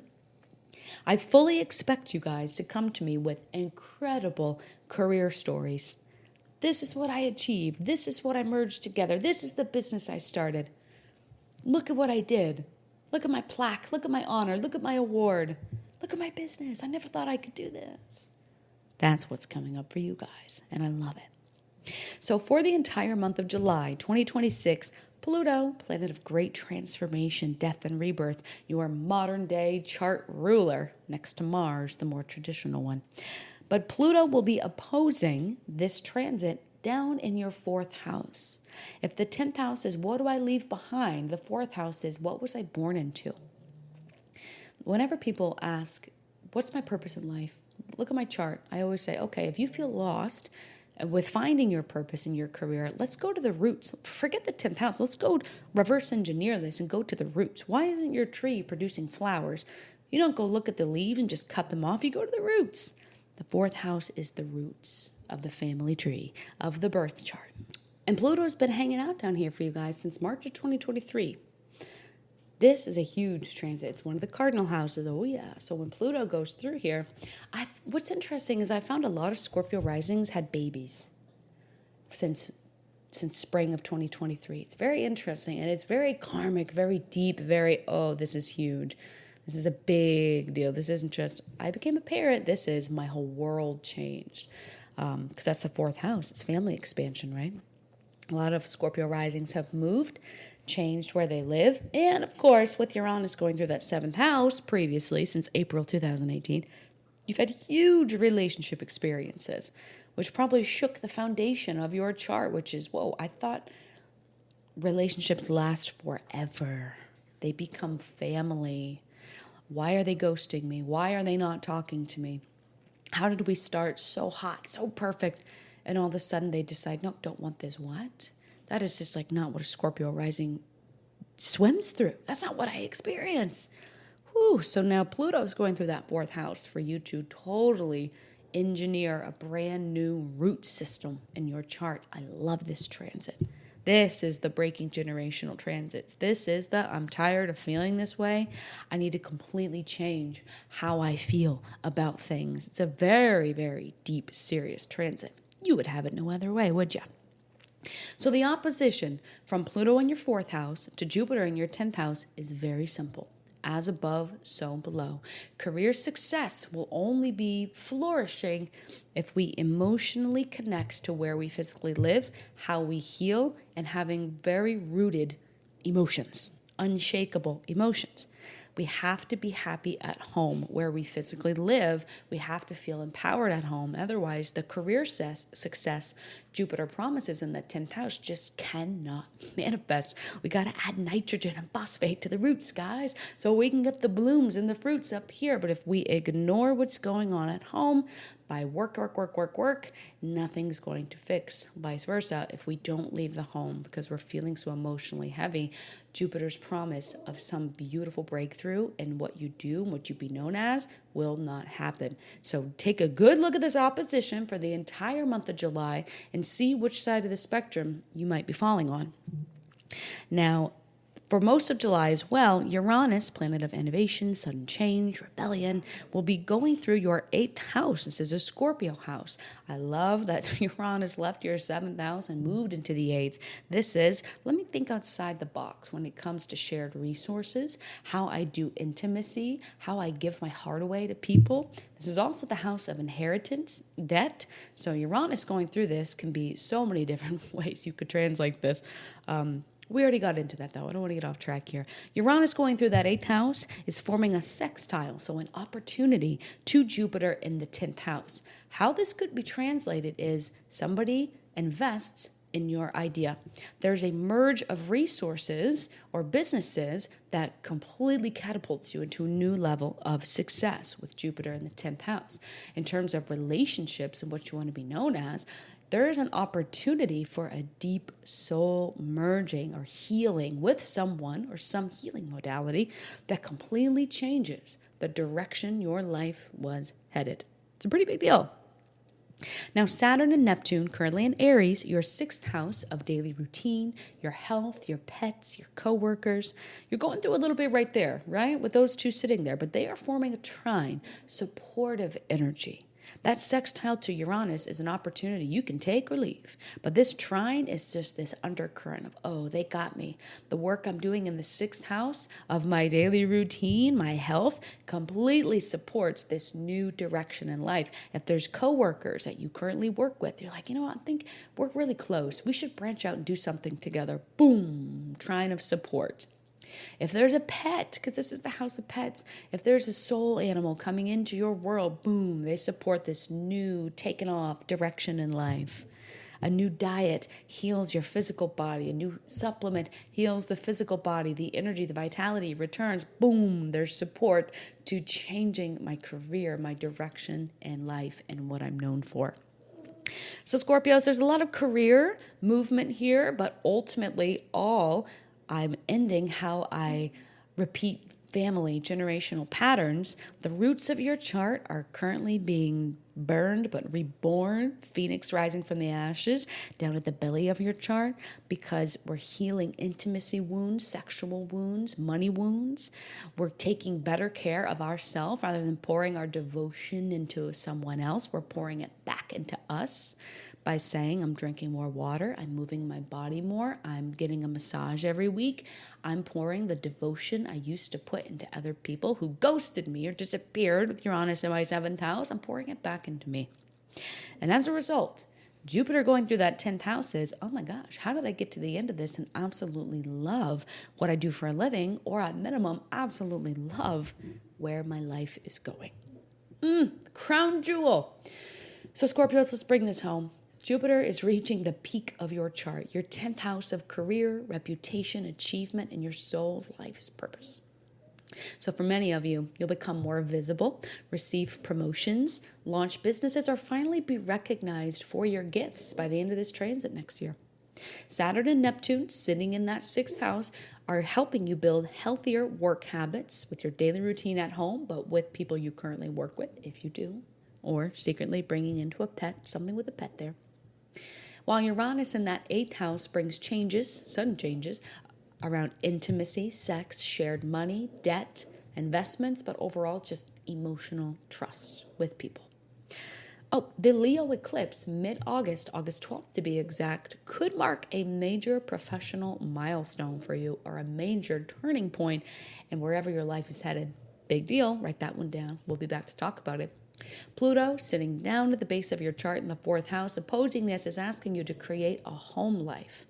I fully expect you guys to come to me with incredible career stories. This is what I achieved. This is what I merged together. This is the business I started. Look at what I did. Look at my plaque. Look at my honor. Look at my award. Look at my business. I never thought I could do this. That's what's coming up for you guys, and I love it. So for the entire month of July 2026, Pluto, planet of great transformation, death, and rebirth, your modern-day chart ruler, next to Mars, the more traditional one. But Pluto will be opposing this transit down in your 4th house. If the 10th house is what do I leave behind, the 4th house is what was I born into? Whenever people ask, what's my purpose in life? Look at my chart. I always say, okay, if you feel lost, with finding your purpose in your career, let's go to the roots. Forget the 10th house. Let's go reverse engineer this and go to the roots. Why isn't your tree producing flowers? You don't go look at the leaves and just cut them off. You go to the roots. The 4th house is the roots of the family tree, of the birth chart. And Pluto's been hanging out down here for you guys since March of 2023. This is a huge transit. It's one of the cardinal houses. Oh, yeah. So when Pluto goes through here, what's interesting is I found a lot of Scorpio risings had babies since spring of 2023. It's very interesting, and it's very karmic, very deep, this is huge. This is a big deal. This isn't just, I became a parent. This is my whole world changed. Because that's the 4th house. It's family expansion, right? A lot of Scorpio risings have moved, changed where they live. And of course, with Uranus going through that 7th house previously, since April 2018, you've had huge relationship experiences, which probably shook the foundation of your chart, which is, whoa, I thought relationships last forever. They become family. Why are they ghosting me? Why are they not talking to me? How did we start so hot, so perfect, and all of a sudden they decide, no, don't want this? What? That is just like not what a Scorpio rising swims through. That's not what I experience. Whew. So now Pluto's going through that 4th house for you to totally engineer a brand new root system in your chart. I love this transit. This is the breaking generational transits. This is the, I'm tired of feeling this way. I need to completely change how I feel about things. It's a very, very deep, serious transit. You would have it no other way, would you? So the opposition from Pluto in your 4th house to Jupiter in your 10th house is very simple. As above, so below. Career success will only be flourishing if we emotionally connect to where we physically live, how we heal, and having very rooted emotions, unshakable emotions. We have to be happy at home where we physically live. We have to feel empowered at home. Otherwise, the career success Jupiter promises in the 10th house just cannot manifest. We got to add nitrogen and phosphate to the roots, guys, so we can get the blooms and the fruits up here. But if we ignore what's going on at home by work, nothing's going to fix. Vice versa, if we don't leave the home because we're feeling so emotionally heavy, Jupiter's promise of some beautiful breakthrough in what you do and what you be known as will not happen. So take a good look at this opposition for the entire month of July and see which side of the spectrum you might be falling on. Now, for most of July as well, Uranus, planet of innovation, sudden change, rebellion, will be going through your 8th house. This is a Scorpio house. I love that Uranus left your 7th house and moved into the 8th. This is, let me think outside the box when it comes to shared resources, how I do intimacy, how I give my heart away to people. This is also the house of inheritance, debt. So Uranus going through this can be so many different ways you could translate this. We already got into that, though. I don't want to get off track here. Uranus going through that 8th house is forming a sextile, so an opportunity to Jupiter in the 10th house. How this could be translated is somebody invests in your idea. There's a merge of resources or businesses that completely catapults you into a new level of success with Jupiter in the 10th house. In terms of relationships and what you want to be known as, there is an opportunity for a deep soul merging or healing with someone or some healing modality that completely changes the direction your life was headed. It's a pretty big deal. Now, Saturn and Neptune, currently in Aries, your 6th house of daily routine, your health, your pets, your coworkers. You're going through a little bit right there, right? With those two sitting there, but they are forming a trine, supportive energy. That sextile to Uranus is an opportunity you can take or leave. But this trine is just this undercurrent of, oh, they got me. The work I'm doing in the 6th house of my daily routine, my health, completely supports this new direction in life. If there's coworkers that you currently work with, you're like, you know what, I think we're really close. We should branch out and do something together. Boom, trine of support. If there's a pet, because this is the house of pets, if there's a soul animal coming into your world, boom, they support this new taken off direction in life. A new diet heals your physical body. A new supplement heals the physical body. The energy, the vitality returns. Boom, there's support to changing my career, my direction in life, and what I'm known for. So Scorpios, there's a lot of career movement here, but ultimately I'm ending how I repeat family generational patterns. The roots of your chart are currently being burned but reborn, phoenix rising from the ashes down at the belly of your chart, because we're healing intimacy wounds, sexual wounds, money wounds. We're taking better care of ourselves rather than pouring our devotion into someone else. We're pouring it back into us by saying, I'm drinking more water, I'm moving my body more, I'm getting a massage every week, I'm pouring the devotion I used to put into other people who ghosted me or disappeared with Uranus in my 7th house. I'm pouring it back into me. And as a result, Jupiter going through that 10th house is, oh my gosh, how did I get to the end of this and absolutely love what I do for a living, or at minimum, absolutely love where my life is going? Crown jewel. So Scorpios, let's bring this home. Jupiter is reaching the peak of your chart, your 10th house of career, reputation, achievement, and your soul's life's purpose. So for many of you, you'll become more visible, receive promotions, launch businesses, or finally be recognized for your gifts by the end of this transit next year. Saturn and Neptune, sitting in that 6th house, are helping you build healthier work habits with your daily routine at home, but with people you currently work with, if you do, or secretly bringing into a pet, something with a pet there. While Uranus in that 8th house brings changes, sudden changes, around intimacy, sex, shared money, debt, investments, but overall just emotional trust with people. Oh, the Leo eclipse, mid-August, August 12th to be exact, could mark a major professional milestone for you, or a major turning point in wherever your life is headed. Big deal, write that one down. We'll be back to talk about it. Pluto, sitting down at the base of your chart in the 4th house, opposing this is asking you to create a home life,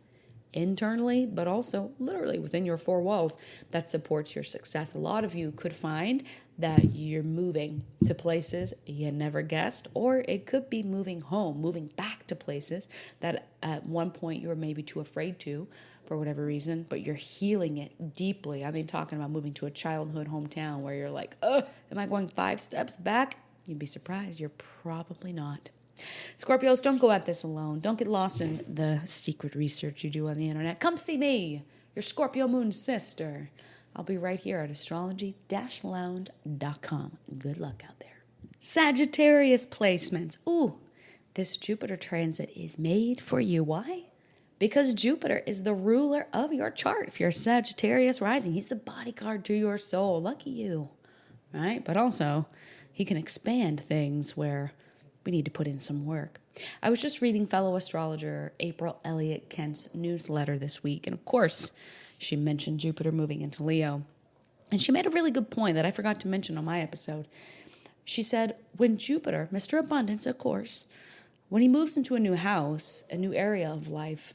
internally, but also literally within your 4 walls, that supports your success. A lot of you could find that you're moving to places you never guessed, or it could be moving home, moving back to places that at one point you were maybe too afraid to for whatever reason, but you're healing it deeply. I mean, talking about moving to a childhood hometown where you're like, am I going 5 steps back? You'd be surprised. You're probably not. Scorpios, don't go at this alone. Don't get lost in the secret research you do on the internet. Come see me, your Scorpio moon sister. I'll be right here at astrology-lounge.com. Good luck out there. Sagittarius placements. Ooh, this Jupiter transit is made for you. Why? Because Jupiter is the ruler of your chart. If you're a Sagittarius rising, he's the bodyguard to your soul. Lucky you, right? But also, he can expand things where we need to put in some work. I was just reading fellow astrologer April Elliott Kent's newsletter this week, and of course, she mentioned Jupiter moving into Leo. And she made a really good point that I forgot to mention on my episode. She said, when Jupiter, Mr. Abundance, of course, when he moves into a new house, a new area of life,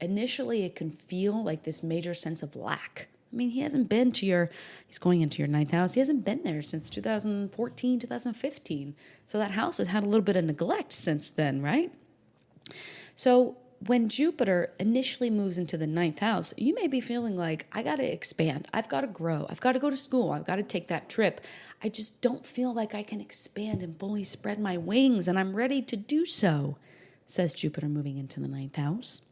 initially it can feel like this major sense of lack. I mean, he's going into your 9th house. He hasn't been there since 2014, 2015. So that house has had a little bit of neglect since then, right? So when Jupiter initially moves into the 9th house, you may be feeling like, I got to expand. I've got to grow. I've got to go to school. I've got to take that trip. I just don't feel like I can expand and fully spread my wings, and I'm ready to do so, says Jupiter moving into the 9th house.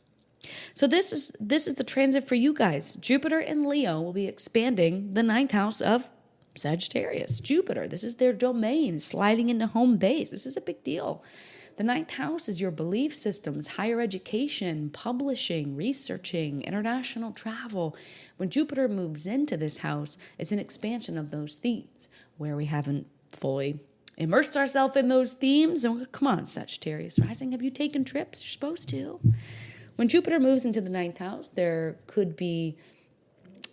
So this is the transit for you guys. Jupiter in Leo will be expanding the 9th house of Sagittarius. Jupiter, this is their domain, sliding into home base. This is a big deal. The 9th house is your belief systems, higher education, publishing, researching, international travel. When Jupiter moves into this house, it's an expansion of those themes where we haven't fully immersed ourselves in those themes. And come on, Sagittarius rising, have you taken trips? You're supposed to. When Jupiter moves into the 9th house, there could be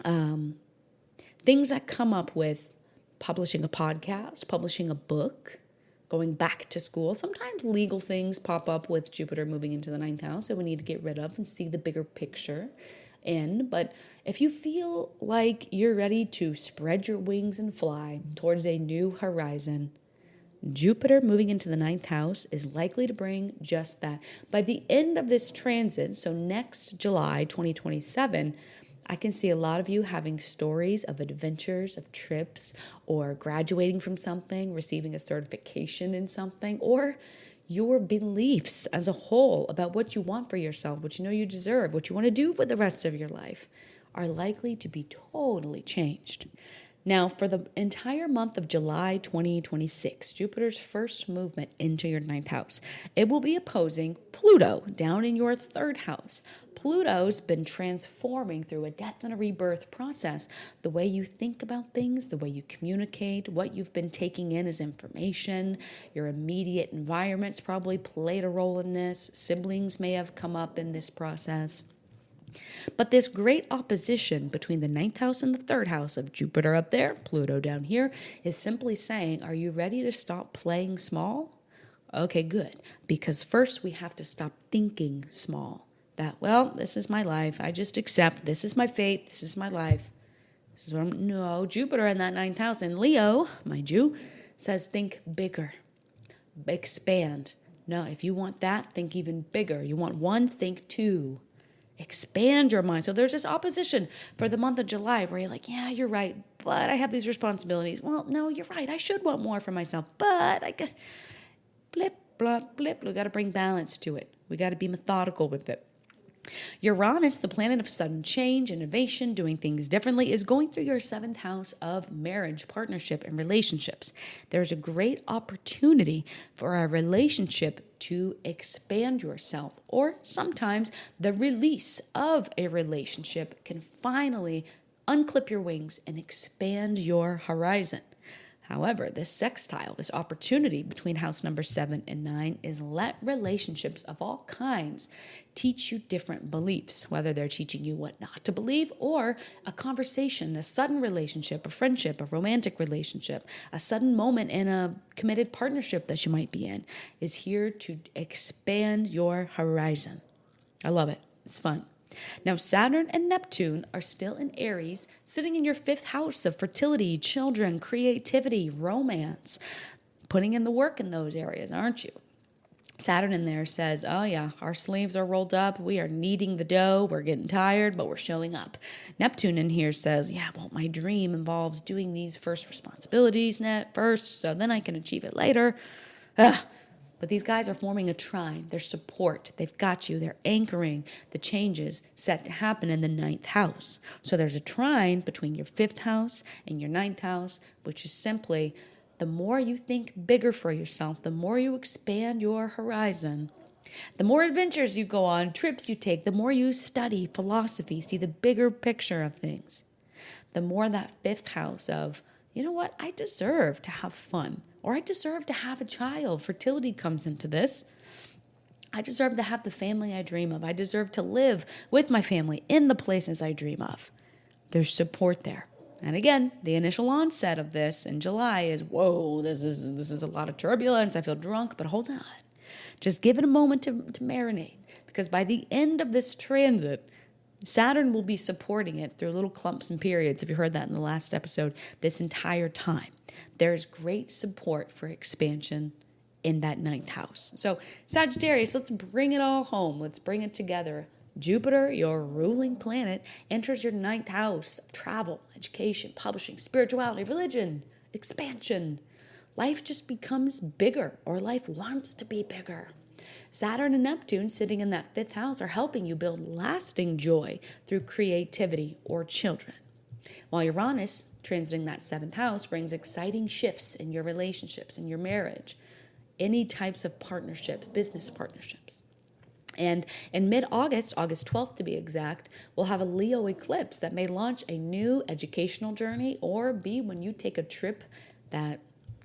things that come up with publishing a podcast, publishing a book, going back to school. Sometimes legal things pop up with Jupiter moving into the 9th house that we need to get rid of and see the bigger picture in. But if you feel like you're ready to spread your wings and fly towards a new horizon, Jupiter moving into the 9th house is likely to bring just that. By the end of this transit, so next July 2027, I can see a lot of you having stories of adventures, of trips, or graduating from something, receiving a certification in something, or your beliefs as a whole about what you want for yourself, what you know you deserve, what you want to do for the rest of your life are likely to be totally changed. Now, for the entire month of July 2026, Jupiter's first movement into your ninth house, it will be opposing Pluto down in your third house. Pluto's been transforming through a death and a rebirth process. The way you think about things, the way you communicate, what you've been taking in as information, your immediate environment's probably played a role in this. Siblings may have come up in this process. But this great opposition between the ninth house and the third house of Jupiter up there, Pluto down here, is simply saying, are you ready to stop playing small? Okay, good. Because first we have to stop thinking small. That, well, this is my life. I just accept. This is my fate. This is my life. This is what I'm... No, Jupiter in that ninth house, and Leo, mind you, says think bigger. Expand. No, if you want that, think even bigger. You want one, think two. Expand your mind. So there's this opposition for the month of July where you're like, yeah, you're right, but I have these responsibilities. Well, no, you're right. I should want more for myself, but I guess blip, blip, blip. We got to bring balance to it. We got to be methodical with it. Uranus, the planet of sudden change, innovation, doing things differently, is going through your seventh house of marriage, partnership, and relationships. There's a great opportunity for a relationship to expand yourself, or sometimes the release of a relationship can finally unclip your wings and expand your horizon. However, this sextile, this opportunity between house number 7 and 9 is let relationships of all kinds teach you different beliefs, whether they're teaching you what not to believe or a conversation, a sudden relationship, a friendship, a romantic relationship, a sudden moment in a committed partnership that you might be in is here to expand your horizon. I love it. It's fun. Now, Saturn and Neptune are still in Aries, sitting in your fifth house of fertility, children, creativity, romance. Putting in the work in those areas, aren't you? Saturn in there says, oh yeah, our sleeves are rolled up. We are kneading the dough. We're getting tired, but we're showing up. Neptune in here says, yeah, well, my dream involves doing these first responsibilities first, so then I can achieve it later. But these guys are forming a trine. They're support. They've got you. They're anchoring the changes set to happen in the ninth house. So there's a trine between your fifth house and your ninth house, which is simply the more you think bigger for yourself, the more you expand your horizon, the more adventures you go on, trips you take, the more you study philosophy, see the bigger picture of things, the more that fifth house of, you know what, I deserve to have fun. Or I deserve to have a child. Fertility comes into this. I deserve to have the family I dream of. I deserve to live with my family in the places I dream of. There's support there. And again, the initial onset of this in July is, whoa, this is a lot of turbulence. I feel drunk, but hold on. Just give it a moment to marinate. Because by the end of this transit, Saturn will be supporting it through little clumps and periods, if you heard that in the last episode, this entire time. There's great support for expansion in that ninth house. So Sagittarius, let's bring it all home. Let's bring it together. Jupiter, your ruling planet, enters your ninth house of travel, education, publishing, spirituality, religion, expansion. Life just becomes bigger, or life wants to be bigger. Saturn and Neptune sitting in that fifth house are helping you build lasting joy through creativity or children. While Uranus, transiting that seventh house, brings exciting shifts in your relationships, in your marriage, any types of partnerships, business partnerships. And in mid-August, August 12th to be exact, we'll have a Leo eclipse that may launch a new educational journey or be when you take a trip that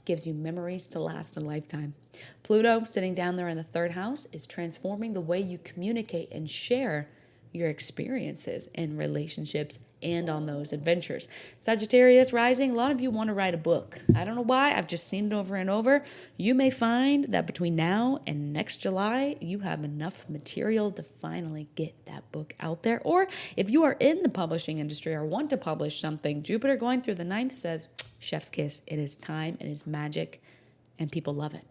gives you memories to last a lifetime. Pluto, sitting down there in the third house, is transforming the way you communicate and share your experiences in relationships and on those adventures. Sagittarius rising, a lot of you want to write a book. I don't know why, I've just seen it over and over. You may find that between now and next July, you have enough material to finally get that book out there. Or if you are in the publishing industry or want to publish something, Jupiter going through the ninth says, chef's kiss, it is time, it is magic, and people love it.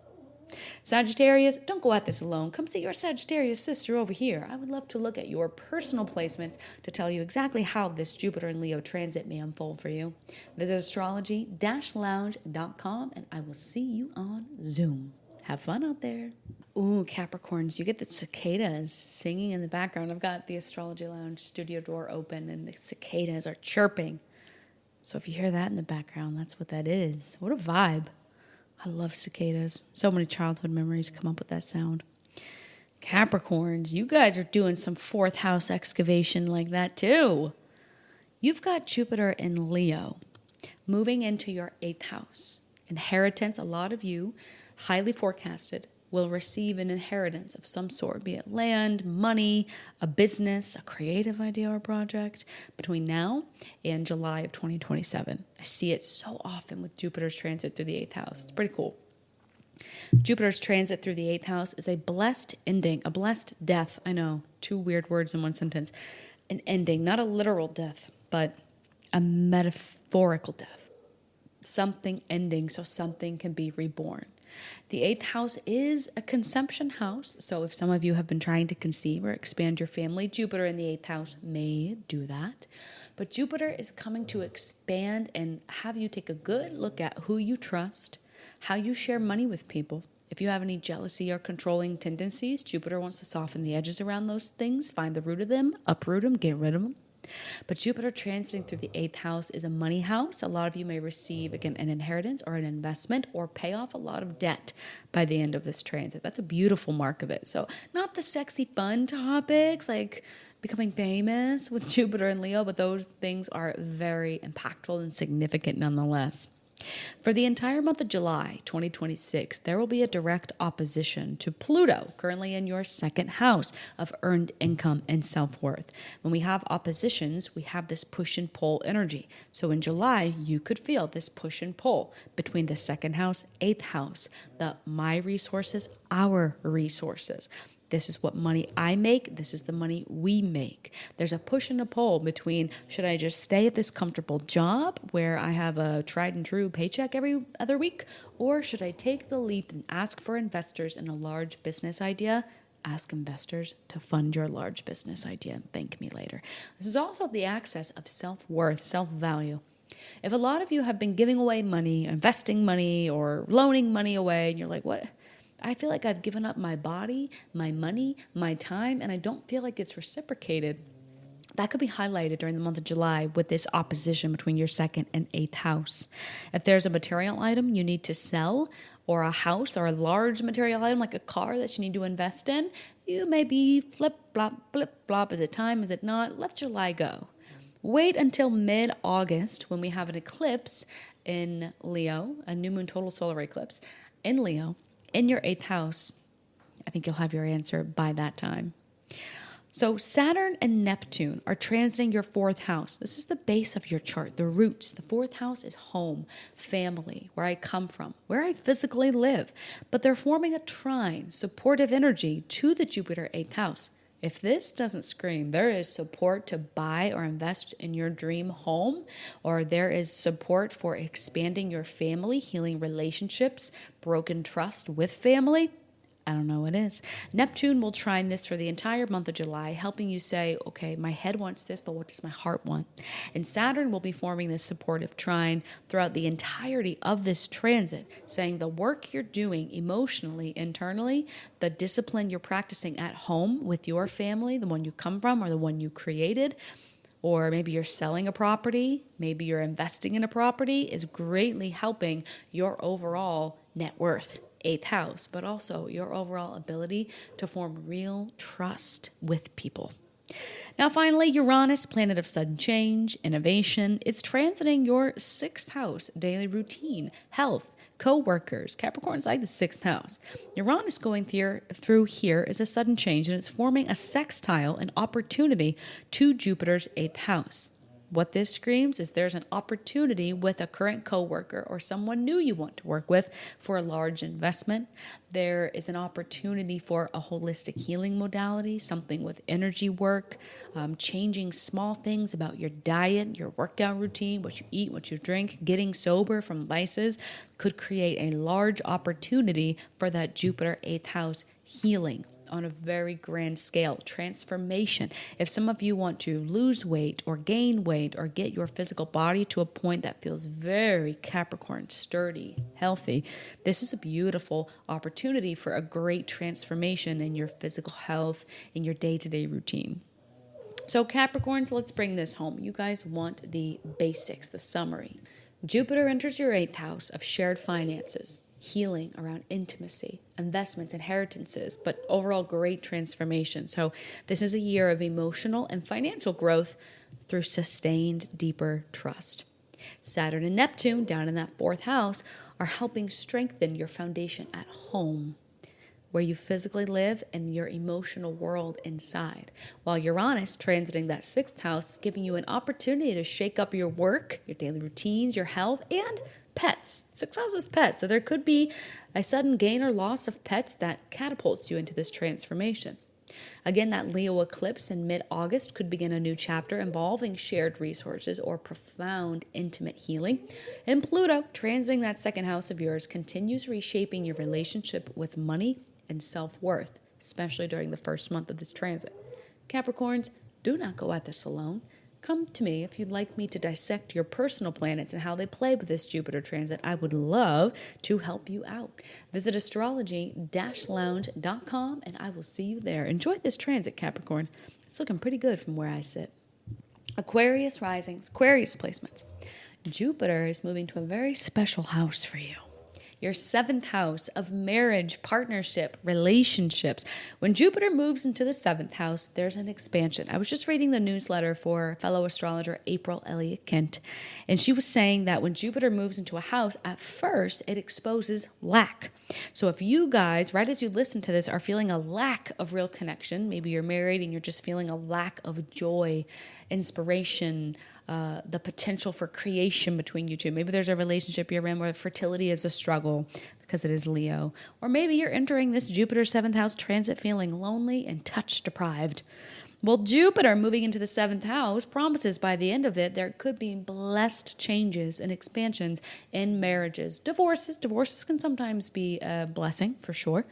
Sagittarius, don't go at this alone. Come see your Sagittarius sister over here. I would love to look at your personal placements to tell you exactly how this Jupiter and Leo transit may unfold for you. Visit astrology-lounge.com and I will see you on Zoom. Have fun out there. Ooh, Capricorns, you get the cicadas singing in the background. I've got the Astrology Lounge studio door open and the cicadas are chirping. So if you hear that in the background, that's what that is. What a vibe. I love cicadas. So many childhood memories come up with that sound. Capricorns, you guys are doing some fourth house excavation like that too. You've got Jupiter in Leo moving into your eighth house. Inheritance, a lot of you, highly forecasted, will receive an inheritance of some sort, be it land, money, a business, a creative idea or project between now and July of 2027. I see it so often with Jupiter's transit through the eighth house. It's pretty cool. Jupiter's transit through the eighth house is a blessed ending, a blessed death. I know, two weird words in one sentence. An ending, not a literal death, but a metaphorical death. Something ending so something can be reborn. The eighth house is a conception house. So if some of you have been trying to conceive or expand your family, Jupiter in the eighth house may do that. But Jupiter is coming to expand and have you take a good look at who you trust, how you share money with people. If you have any jealousy or controlling tendencies, Jupiter wants to soften the edges around those things, find the root of them, uproot them, get rid of them. But Jupiter transiting through the eighth house is a money house. A lot of you may receive, again, an inheritance or an investment or pay off a lot of debt by the end of this transit. That's a beautiful mark of it. So not the sexy fun topics like becoming famous with Jupiter and Leo, but those things are very impactful and significant nonetheless. For the entire month of July 2026, there will be a direct opposition to Pluto, currently in your second house of earned income and self-worth. When we have oppositions, we have this push and pull energy. So in July, you could feel this push and pull between the second house, eighth house, the my resources, our resources. This is what money I make. This is the money we make. There's a push and a pull between, should I just stay at this comfortable job where I have a tried and true paycheck every other week? Or should I take the leap and ask for investors in a large business idea? Ask investors to fund your large business idea and thank me later. This is also the access of self-worth, self-value. If a lot of you have been giving away money, investing money, or loaning money away, and you're like, what? I feel like I've given up my body, my money, my time, and I don't feel like it's reciprocated. That could be highlighted during the month of July with this opposition between your second and eighth house. If there's a material item you need to sell, or a house or a large material item like a car that you need to invest in, you may be flip-flop. Is it time? Is it not? Let July go. Wait until mid-August when we have an eclipse in Leo, a new moon total solar eclipse in Leo, in your eighth house. I think you'll have your answer by that time. So Saturn and Neptune are transiting your fourth house. This is the base of your chart, the roots. The fourth house is home, family, where I come from, where I physically live. But they're forming a trine, supportive energy to the Jupiter eighth house. If this doesn't scream, there is support to buy or invest in your dream home, or there is support for expanding your family, healing relationships, broken trust with family, I don't know what it is. Neptune will trine this for the entire month of July, helping you say, okay, my head wants this, but what does my heart want? And Saturn will be forming this supportive trine throughout the entirety of this transit, saying the work you're doing emotionally, internally, the discipline you're practicing at home with your family, the one you come from or the one you created, or maybe you're selling a property, maybe you're investing in a property, is greatly helping your overall net worth, eighth house, but also your overall ability to form real trust with people. Now, finally, Uranus, planet of sudden change, innovation, it's transiting your sixth house, daily routine, health, co-workers. Capricorn's like the sixth house. Uranus going through here is a sudden change, and it's forming a sextile, an opportunity to Jupiter's eighth house. What this screams is there's an opportunity with a current coworker or someone new you want to work with for a large investment. There is an opportunity for a holistic healing modality, something with energy work, changing small things about your diet, your workout routine, what you eat, what you drink, getting sober from vices could create a large opportunity for that Jupiter 8th house healing on a very grand scale. Transformation. If some of you want to lose weight or gain weight or get your physical body to a point that feels very Capricorn, sturdy, healthy, this is a beautiful opportunity for a great transformation in your physical health, in your day-to-day routine. So Capricorns, let's bring this home. You guys want the basics, the summary. Jupiter enters your 8th house of shared finances, healing around intimacy, investments, inheritances, but overall great transformation. So this is a year of emotional and financial growth through sustained, deeper trust. Saturn and Neptune, down in that 4th house, are helping strengthen your foundation at home, where you physically live and your emotional world inside. While Uranus, transiting that 6th house, is giving you an opportunity to shake up your work, your daily routines, your health, and pets. 6th house is pets, so there could be a sudden gain or loss of pets that catapults you into this transformation. Again, that Leo eclipse in mid-August could begin a new chapter involving shared resources or profound intimate healing. And Pluto, transiting that 2nd house of yours, continues reshaping your relationship with money and self-worth, especially during the first month of this transit. Capricorns, do not go at this alone. Come to me if you'd like me to dissect your personal planets and how they play with this Jupiter transit. I would love to help you out. Visit astrology-lounge.com and I will see you there. Enjoy this transit, Capricorn. It's looking pretty good from where I sit. Aquarius risings, Aquarius placements. Jupiter is moving to a very special house for you. Your 7th house of marriage, partnership, relationships. When Jupiter moves into the 7th house, there's an expansion. I was just reading the newsletter for fellow astrologer April Elliott Kent, and she was saying that when Jupiter moves into a house, at first it exposes lack. So if you guys, right as you listen to this, are feeling a lack of real connection, maybe you're married and you're just feeling a lack of joy, inspiration, the potential for creation between you two. Maybe there's a relationship you're in where fertility is a struggle because it is Leo. Or maybe you're entering this Jupiter 7th house transit feeling lonely and touch deprived. Well, Jupiter moving into the 7th house promises by the end of it, there could be blessed changes and expansions in marriages. Divorces can sometimes be a blessing for sure.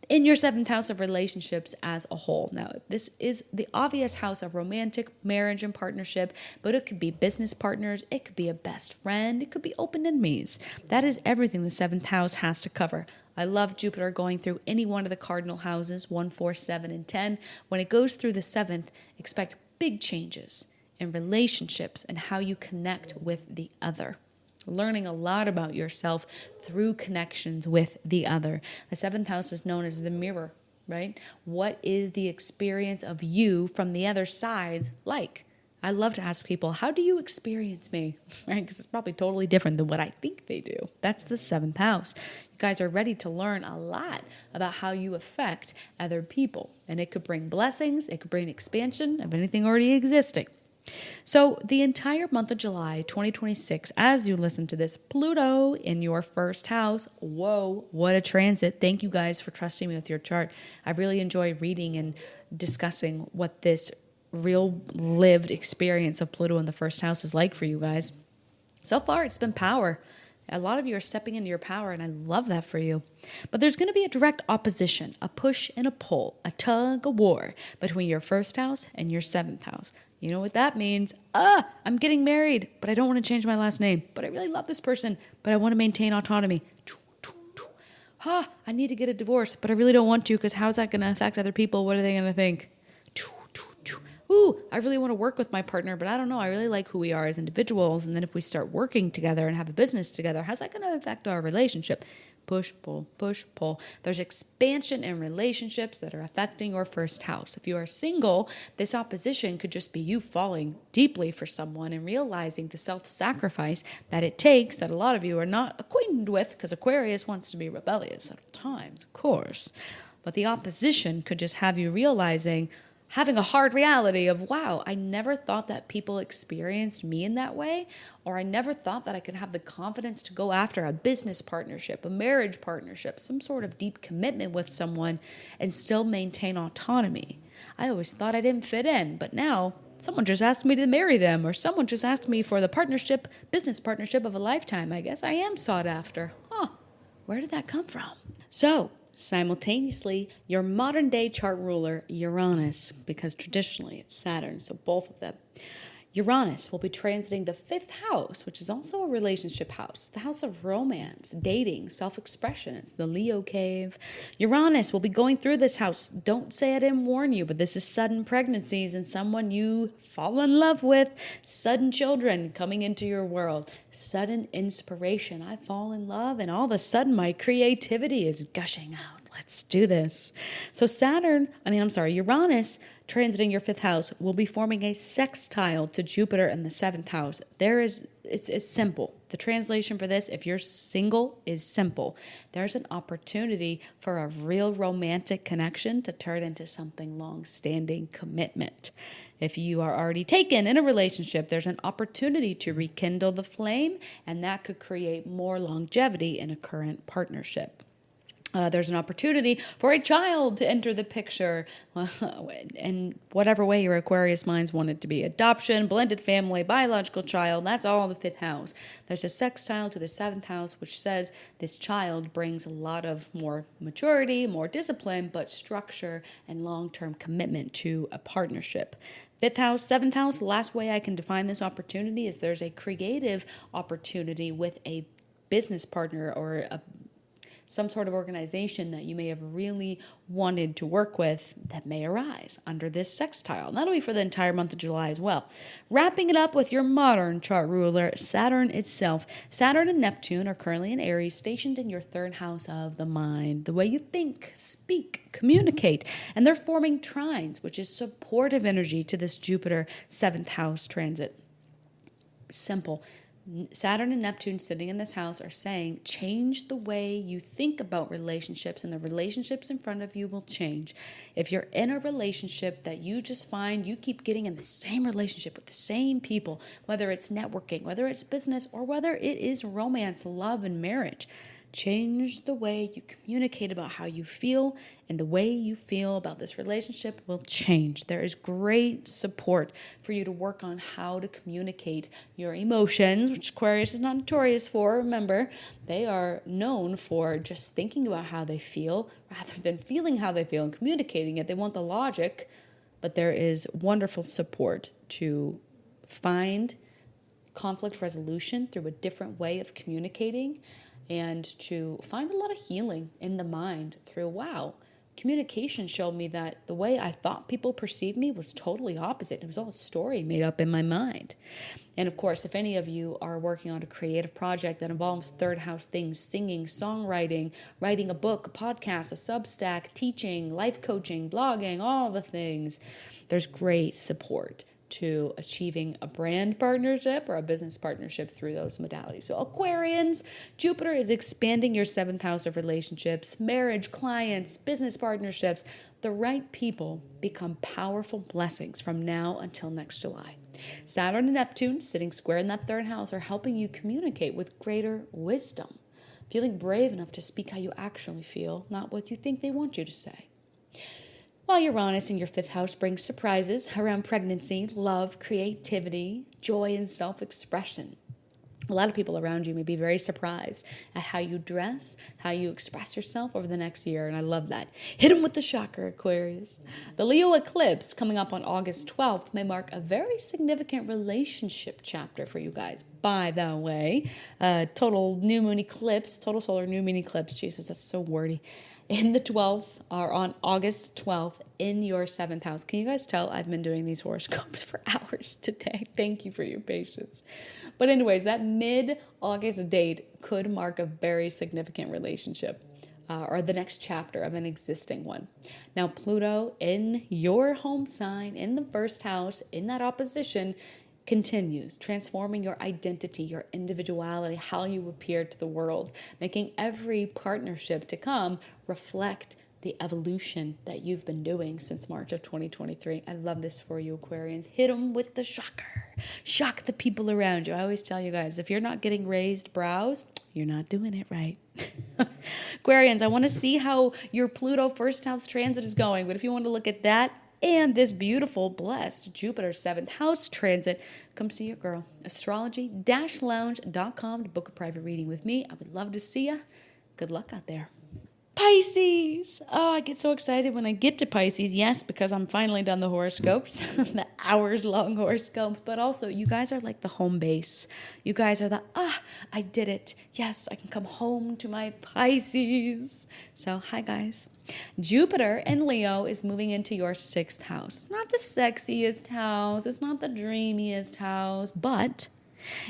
In your 7th house of relationships as a whole. Now, this is the obvious house of romantic marriage and partnership, but it could be business partners, it could be a best friend, it could be open enemies. That is everything the 7th house has to cover. I love Jupiter going through any one of the cardinal houses, 1, 4, 7, and 10. When it goes through the 7th, expect big changes in relationships and how you connect with the other. Learning a lot about yourself through connections with the other. The 7th house is known as the mirror, right? What is the experience of you from the other side like? I love to ask people, how do you experience me? Right? Because it's probably totally different than what I think they do. That's the 7th house. You guys are ready to learn a lot about how you affect other people. And it could bring blessings. It could bring expansion of anything already existing. So the entire month of July 2026, as you listen to this, Pluto in your 1st house. Whoa, what a transit. Thank you guys for trusting me with your chart. I really enjoy reading and discussing what this real lived experience of Pluto in the 1st house is like for you guys. So far, it's been power. A lot of you are stepping into your power, and I love that for you. But there's going to be a direct opposition, a push and a pull, a tug, a war between your 1st house and your 7th house. You know what that means? I'm getting married, but I don't want to change my last name. But I really love this person, but I want to maintain autonomy. I need to get a divorce, but I really don't want to because how's that going to affect other people? What are they going to think? I really want to work with my partner, but I don't know. I really like who we are as individuals. And then if we start working together and have a business together, how's that going to affect our relationship? Push, pull, push, pull. There's expansion in relationships that are affecting your 1st house. If you are single, this opposition could just be you falling deeply for someone and realizing the self-sacrifice that it takes that a lot of you are not acquainted with because Aquarius wants to be rebellious at times, of course. But the opposition could just have you realizing, having a hard reality of, wow, I never thought that people experienced me in that way, or I never thought that I could have the confidence to go after a business partnership, a marriage partnership, some sort of deep commitment with someone and still maintain autonomy. I always thought I didn't fit in, but now someone just asked me to marry them, or someone just asked me for the partnership, business partnership of a lifetime. I guess I am sought after. Where did that come from? So, Simultaneously, your modern day chart ruler, Uranus, because traditionally it's Saturn, so both of them. Uranus will be transiting the fifth house, which is also a relationship house, the house of romance, dating, self-expression. It's the Leo cave. Uranus will be going through this house. Don't say I didn't warn you, but this is sudden pregnancies and someone you fall in love with, sudden children coming into your world, sudden inspiration. I fall in love and all of a sudden my creativity is gushing out. Let's do this. So Uranus transiting your fifth house will be forming a sextile to Jupiter in the seventh house. It's simple. The translation for this, if you're single, is simple. There's an opportunity for a real romantic connection to turn into something long-standing commitment. If you are already taken in a relationship, there's an opportunity to rekindle the flame, and that could create more longevity in a current partnership. There's an opportunity for a child to enter the picture in whatever way your Aquarius minds want it to be. Adoption, blended family, biological child, that's all the fifth house. There's a sextile to the seventh house, which says this child brings a lot of more maturity, more discipline, but structure and long-term commitment to a partnership. Fifth house, seventh house, the last way I can define this opportunity is there's a creative opportunity with a business partner or some sort of organization that you may have really wanted to work with that may arise under this sextile. And that'll be for the entire month of July as well. Wrapping it up with your modern chart ruler, Saturn itself. Saturn and Neptune are currently in Aries, stationed in your third house of the mind, the way you think, speak, communicate. And they're forming trines, which is supportive energy to this Jupiter seventh house transit. Simple. Saturn and Neptune sitting in this house are saying, change the way you think about relationships, and the relationships in front of you will change. If you're in a relationship that you just find you keep getting in the same relationship with the same people, whether it's networking, whether it's business, or whether it is romance, love, and marriage, change the way you communicate about how you feel, and the way you feel about this relationship will change. There is great support for you to work on how to communicate your emotions, which Aquarius is not notorious for. Remember, they are known for just thinking about how they feel rather than feeling how they feel and communicating it. They want the logic, but there is wonderful support to find conflict resolution through a different way of communicating, and to find a lot of healing in the mind through, communication showed me that the way I thought people perceived me was totally opposite. It was all a story made up in my mind. And of course, if any of you are working on a creative project that involves third house things, singing, songwriting, writing a book, a podcast, a Substack, teaching, life coaching, blogging, all the things, there's great support to achieving a brand partnership or a business partnership through those modalities. So Aquarians, Jupiter is expanding your seventh house of relationships, marriage, clients, business partnerships. The right people become powerful blessings from now until next July. Saturn and Neptune, sitting square in that third house, are helping you communicate with greater wisdom, feeling brave enough to speak how you actually feel, not what you think they want you to say. While Uranus in your fifth house brings surprises around pregnancy, love, creativity, joy, and self-expression. A lot of people around you may be very surprised at how you dress, how you express yourself over the next year, and I love that. Hit them with the shocker, Aquarius. The Leo eclipse coming up on August 12th may mark a very significant relationship chapter for you guys. By the way, total solar new moon eclipse, Jesus, that's so wordy, in the 12th, or on August 12th, in your seventh house. Can you guys tell I've been doing these horoscopes for hours today? Thank you for your patience. But anyways, that mid-August date could mark a very significant relationship, or the next chapter of an existing one. Now, Pluto in your home sign, in the first house, in that opposition, continues transforming your identity, your individuality, how you appear to the world, making every partnership to come reflect the evolution that you've been doing since March of 2023. I love this for you, Aquarians. Hit them with the shocker. Shock the people around you. I always tell you guys, if you're not getting raised brows, you're not doing it right. Aquarians, I want to see how your Pluto first house transit is going, but if you want to look at that, and this beautiful, blessed Jupiter 7th house transit, come see your girl. Astrology-lounge.com to book a private reading with me. I would love to see you. Good luck out there. Pisces. Oh, I get so excited when I get to Pisces. Yes, because I'm finally done the horoscopes, the hours-long horoscopes. But also, you guys are like the home base. You guys are I did it. Yes, I can come home to my Pisces. So, hi, guys. Jupiter in Leo is moving into your 6th house. It's not the sexiest house. It's not the dreamiest house. But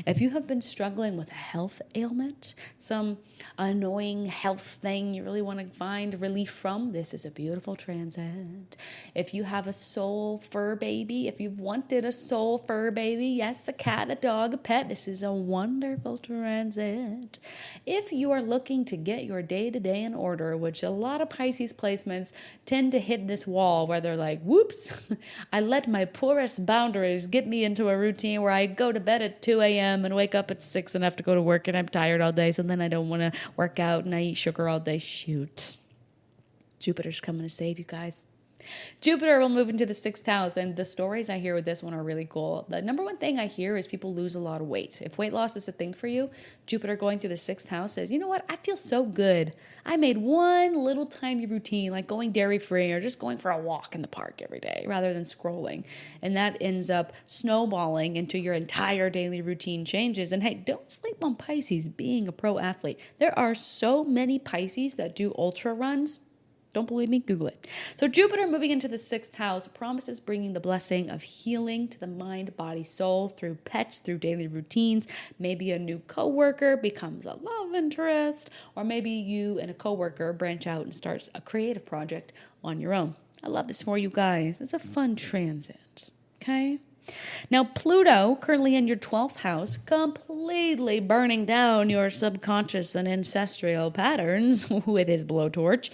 if you have been struggling with a health ailment, some annoying health thing you really want to find relief from, this is a beautiful transit. If you have a soul fur baby, if you've wanted a soul fur baby, yes, a cat, a dog, a pet, this is a wonderful transit. If you are looking to get your day-to-day in order, which a lot of Pisces placements tend to hit this wall where they're like, whoops, I let my porous boundaries get me into a routine where I go to bed at 2 a.m. and wake up at 6 and have to go to work and I'm tired all day, so then I don't want to work out and I eat sugar all day. Shoot. Jupiter's coming to save you guys. Jupiter will move into the 6th house, and the stories I hear with this one are really cool. The number one thing I hear is people lose a lot of weight. If weight loss is a thing for you, Jupiter going through the 6th house says, you know what, I feel so good. I made one little tiny routine, like going dairy-free or just going for a walk in the park every day rather than scrolling. And that ends up snowballing into your entire daily routine changes. And hey, don't sleep on Pisces being a pro athlete. There are so many Pisces that do ultra runs. Don't believe me? Google it. So Jupiter moving into the 6th house promises bringing the blessing of healing to the mind, body, soul through pets, through daily routines. Maybe a new coworker becomes a love interest, or maybe you and a coworker branch out and start a creative project on your own. I love this for you guys. It's a fun transit. Okay? Now, Pluto, currently in your 12th house, completely burning down your subconscious and ancestral patterns with his blowtorch,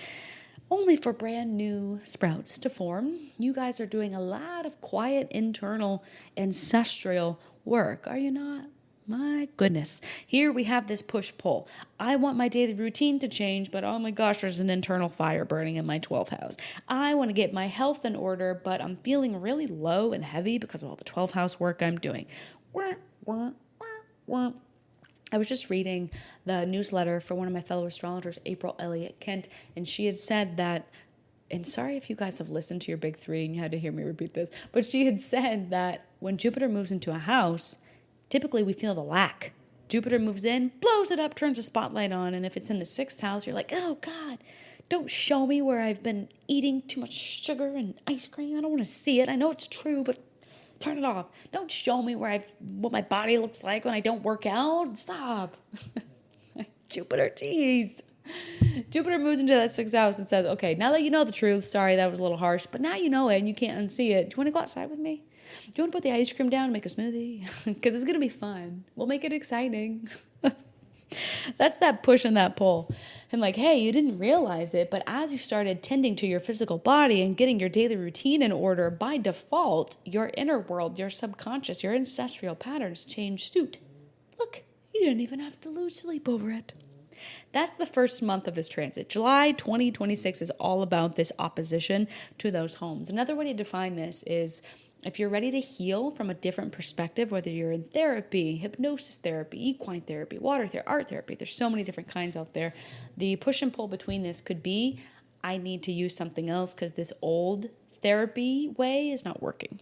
only for brand new sprouts to form. You guys are doing a lot of quiet, internal, ancestral work, are you not? My goodness. Here we have this push-pull. I want my daily routine to change, but oh my gosh, there's an internal fire burning in my 12th house. I want to get my health in order, but I'm feeling really low and heavy because of all the 12th house work I'm doing. I was just reading the newsletter for one of my fellow astrologers, April Elliott Kent, and she had said that, and sorry if you guys have listened to your big three and you had to hear me repeat this, but she had said that when Jupiter moves into a house, typically we feel the lack. Jupiter moves in, blows it up, turns a spotlight on, and if it's in the 6th house, you're like, oh God, don't show me where I've been eating too much sugar and ice cream. I don't want to see it. I know it's true, but turn it off. Don't show me what my body looks like when I don't work out. Stop. Jupiter, jeez. Jupiter moves into that 6th house and says, okay, now that you know the truth, sorry, that was a little harsh, but now you know it and you can't unsee it. Do you want to go outside with me? Do you want to put the ice cream down and make a smoothie? Because it's going to be fun. We'll make it exciting. That's that push and that pull. And like, hey, you didn't realize it, but as you started tending to your physical body and getting your daily routine in order, by default, your inner world, your subconscious, your ancestral patterns change suit. Look, you didn't even have to lose sleep over it. That's the first month of this transit. July 2026 is all about this opposition to those homes. Another way to define this is if you're ready to heal from a different perspective, whether you're in therapy, hypnosis therapy, equine therapy, water therapy, art therapy, there's so many different kinds out there. The push and pull between this could be, I need to use something else because this old therapy way is not working.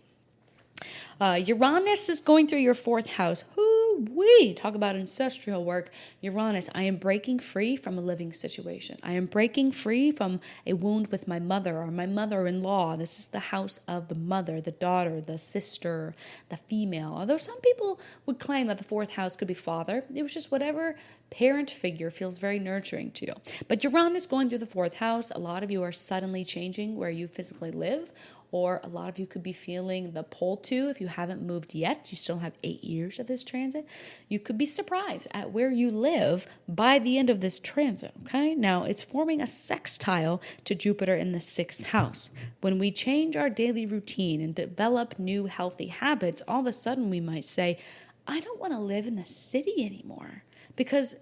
Uranus is going through your 4th house. Woo-wee! Talk about ancestral work. Uranus, I am breaking free from a living situation. I am breaking free from a wound with my mother or my mother-in-law. This is the house of the mother, the daughter, the sister, the female. Although some people would claim that the 4th house could be father. It was just whatever parent figure feels very nurturing to you. But Uranus going through the 4th house, a lot of you are suddenly changing where you physically live, or a lot of you could be feeling the pull to, if you haven't moved yet, you still have 8 years of this transit, you could be surprised at where you live by the end of this transit, okay? Now, it's forming a sextile to Jupiter in the 6th house. When we change our daily routine and develop new healthy habits, all of a sudden we might say, I don't want to live in the city anymore, because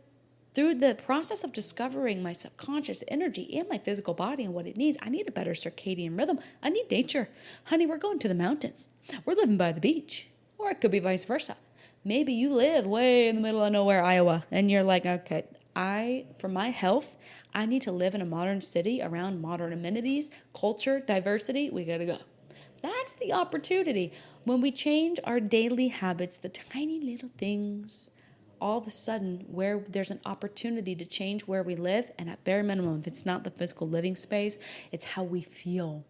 through the process of discovering my subconscious energy and my physical body and what it needs, I need a better circadian rhythm. I need nature. Honey, we're going to the mountains. We're living by the beach. Or it could be vice versa. Maybe you live way in the middle of nowhere, Iowa, and you're like, okay, For my health, I need to live in a modern city around modern amenities, culture, diversity. We got to go. That's the opportunity. When we change our daily habits, the tiny little things, all of a sudden, where there's an opportunity to change where we live, and at bare minimum, if it's not the physical living space, it's how we feel.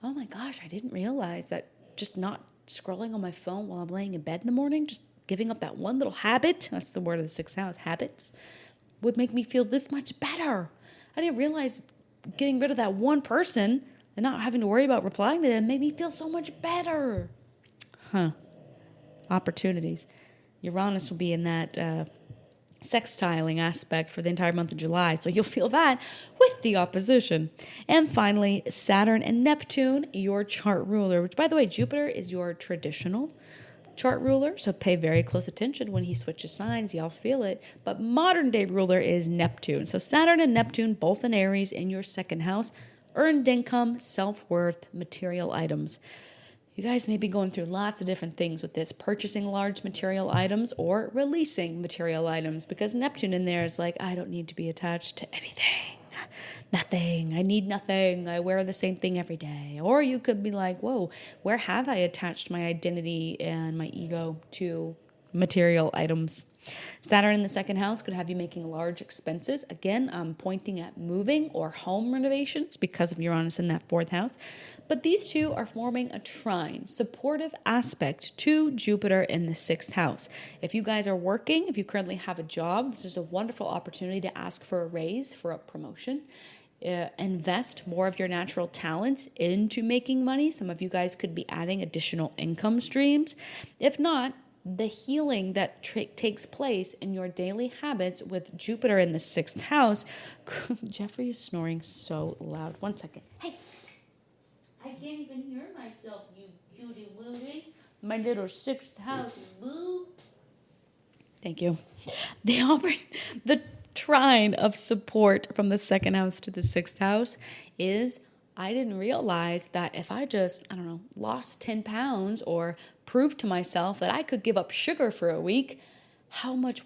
Oh my gosh, I didn't realize that just not scrolling on my phone while I'm laying in bed in the morning, just giving up that one little habit, that's the word of the sixth house, habits, would make me feel this much better. I didn't realize getting rid of that one person and not having to worry about replying to them made me feel so much better. Opportunities. Uranus will be in that sextiling aspect for the entire month of July, so you'll feel that with the opposition. And finally, Saturn and Neptune, your chart ruler, which, by the way, Jupiter is your traditional chart ruler, so pay very close attention when he switches signs. Y'all feel it. But modern day ruler is Neptune. So Saturn and Neptune, both in Aries, in your second house, earned income, self-worth, material items. You guys may be going through lots of different things with this, purchasing large material items or releasing material items, because Neptune in there is like, I don't need to be attached to anything. Nothing. I need nothing. I wear the same thing every day. Or you could be like, whoa, where have I attached my identity and my ego to material items? Saturn in the second house could have you making large expenses. Again, I'm pointing at moving or home renovations because of Uranus in that fourth house. But these two are forming a trine, supportive aspect to Jupiter in the sixth house. If you guys are working, if you currently have a job, this is a wonderful opportunity to ask for a raise, for a promotion. Invest more of your natural talents into making money. Some of you guys could be adding additional income streams. If not, the healing that takes place in your daily habits with Jupiter in the sixth house. Jeffrey is snoring so loud. 1 second. Hey, I can't even hear myself, you cutie wootie. My little sixth house, boo. Thank you. The trine of support from the second house to the sixth house is, I didn't realize that if I just, lost 10 pounds or proved to myself that I could give up sugar for a week, how much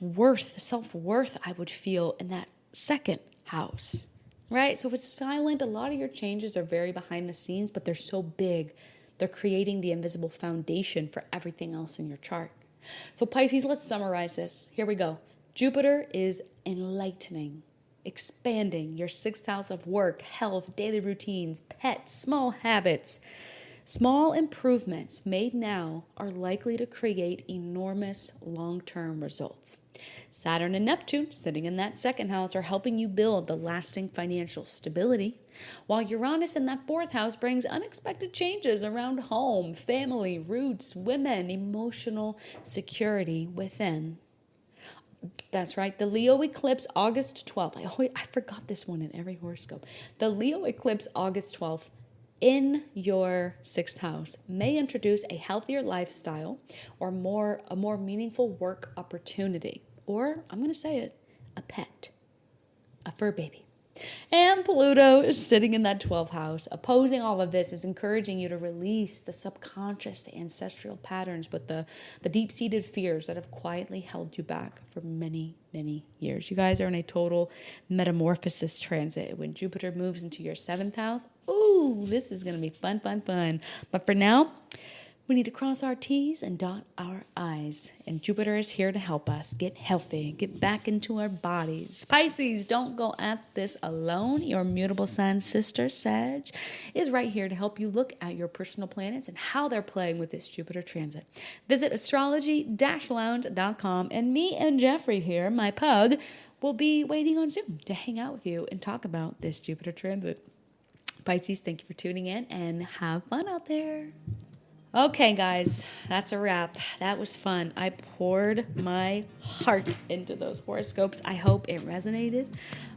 self-worth I would feel in that second house, right? So if it's silent, a lot of your changes are very behind the scenes, but they're so big. They're creating the invisible foundation for everything else in your chart. So Pisces, let's summarize this. Here we go. Jupiter is enlightening, expanding your sixth house of work, health, daily routines, pets, small habits. Small improvements made now are likely to create enormous long-term results. Saturn and Neptune, sitting in that second house, are helping you build the lasting financial stability, while Uranus in that fourth house brings unexpected changes around home, family, roots, women, emotional security within. That's right. The Leo eclipse, August 12th. I forgot this one in every horoscope. The Leo eclipse, August 12th, in your sixth house may introduce a healthier lifestyle or a more meaningful work opportunity. Or, I'm going to say it, a pet, a fur baby. And Pluto is sitting in that 12th house. Opposing all of this is encouraging you to release the subconscious, the ancestral patterns, but the deep-seated fears that have quietly held you back for many, many years. You guys are in a total metamorphosis transit. When Jupiter moves into your 7th house, ooh, this is going to be fun, fun, fun. But for now, we need to cross our T's and dot our I's. And Jupiter is here to help us get healthy, get back into our bodies. Pisces, don't go at this alone. Your mutable sun sister, Sag, is right here to help you look at your personal planets and how they're playing with this Jupiter transit. Visit astrology-lounge.com, and me and Jeffrey here, my pug, will be waiting on Zoom to hang out with you and talk about this Jupiter transit. Pisces, thank you for tuning in, and have fun out there. Okay, guys, that's a wrap. That was fun. I poured my heart into those horoscopes. I hope it resonated.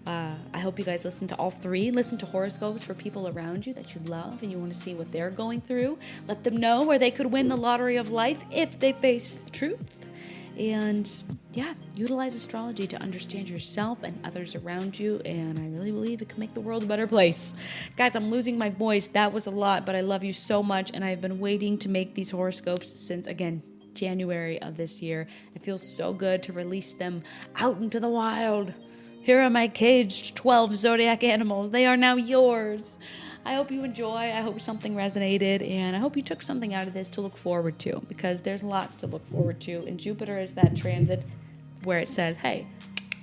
I hope you guys listen to all three. Listen to horoscopes for people around you that you love and you want to see what they're going through. Let them know where they could win the lottery of life if they face the truth. And yeah, utilize astrology to understand yourself and others around you. And I really believe it can make the world a better place. Guys, I'm losing my voice. That was a lot, but I love you so much. And I've been waiting to make these horoscopes since, again, January of this year. It feels so good to release them out into the wild. Here are my caged 12 zodiac animals. They are now yours. I hope you enjoy. I hope something resonated, and I hope you took something out of this to look forward to, because there's lots to look forward to. And Jupiter is that transit where it says, hey,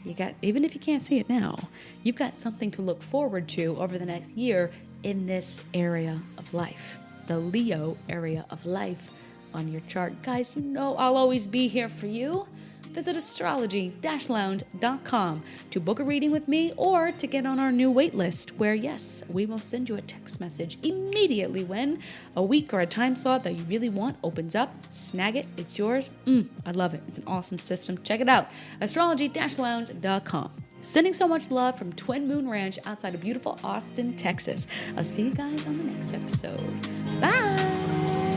you got, even if you can't see it now, you've got something to look forward to over the next year in this area of life, the Leo area of life on your chart. Guys, you know I'll always be here for you. Visit astrology-lounge.com to book a reading with me or to get on our new wait list where, yes, we will send you a text message immediately when a week or a time slot that you really want opens up. Snag it. It's yours. I love it. It's an awesome system. Check it out. astrology-lounge.com. Sending so much love from Twin Moon Ranch outside of beautiful Austin, Texas. I'll see you guys on the next episode. Bye.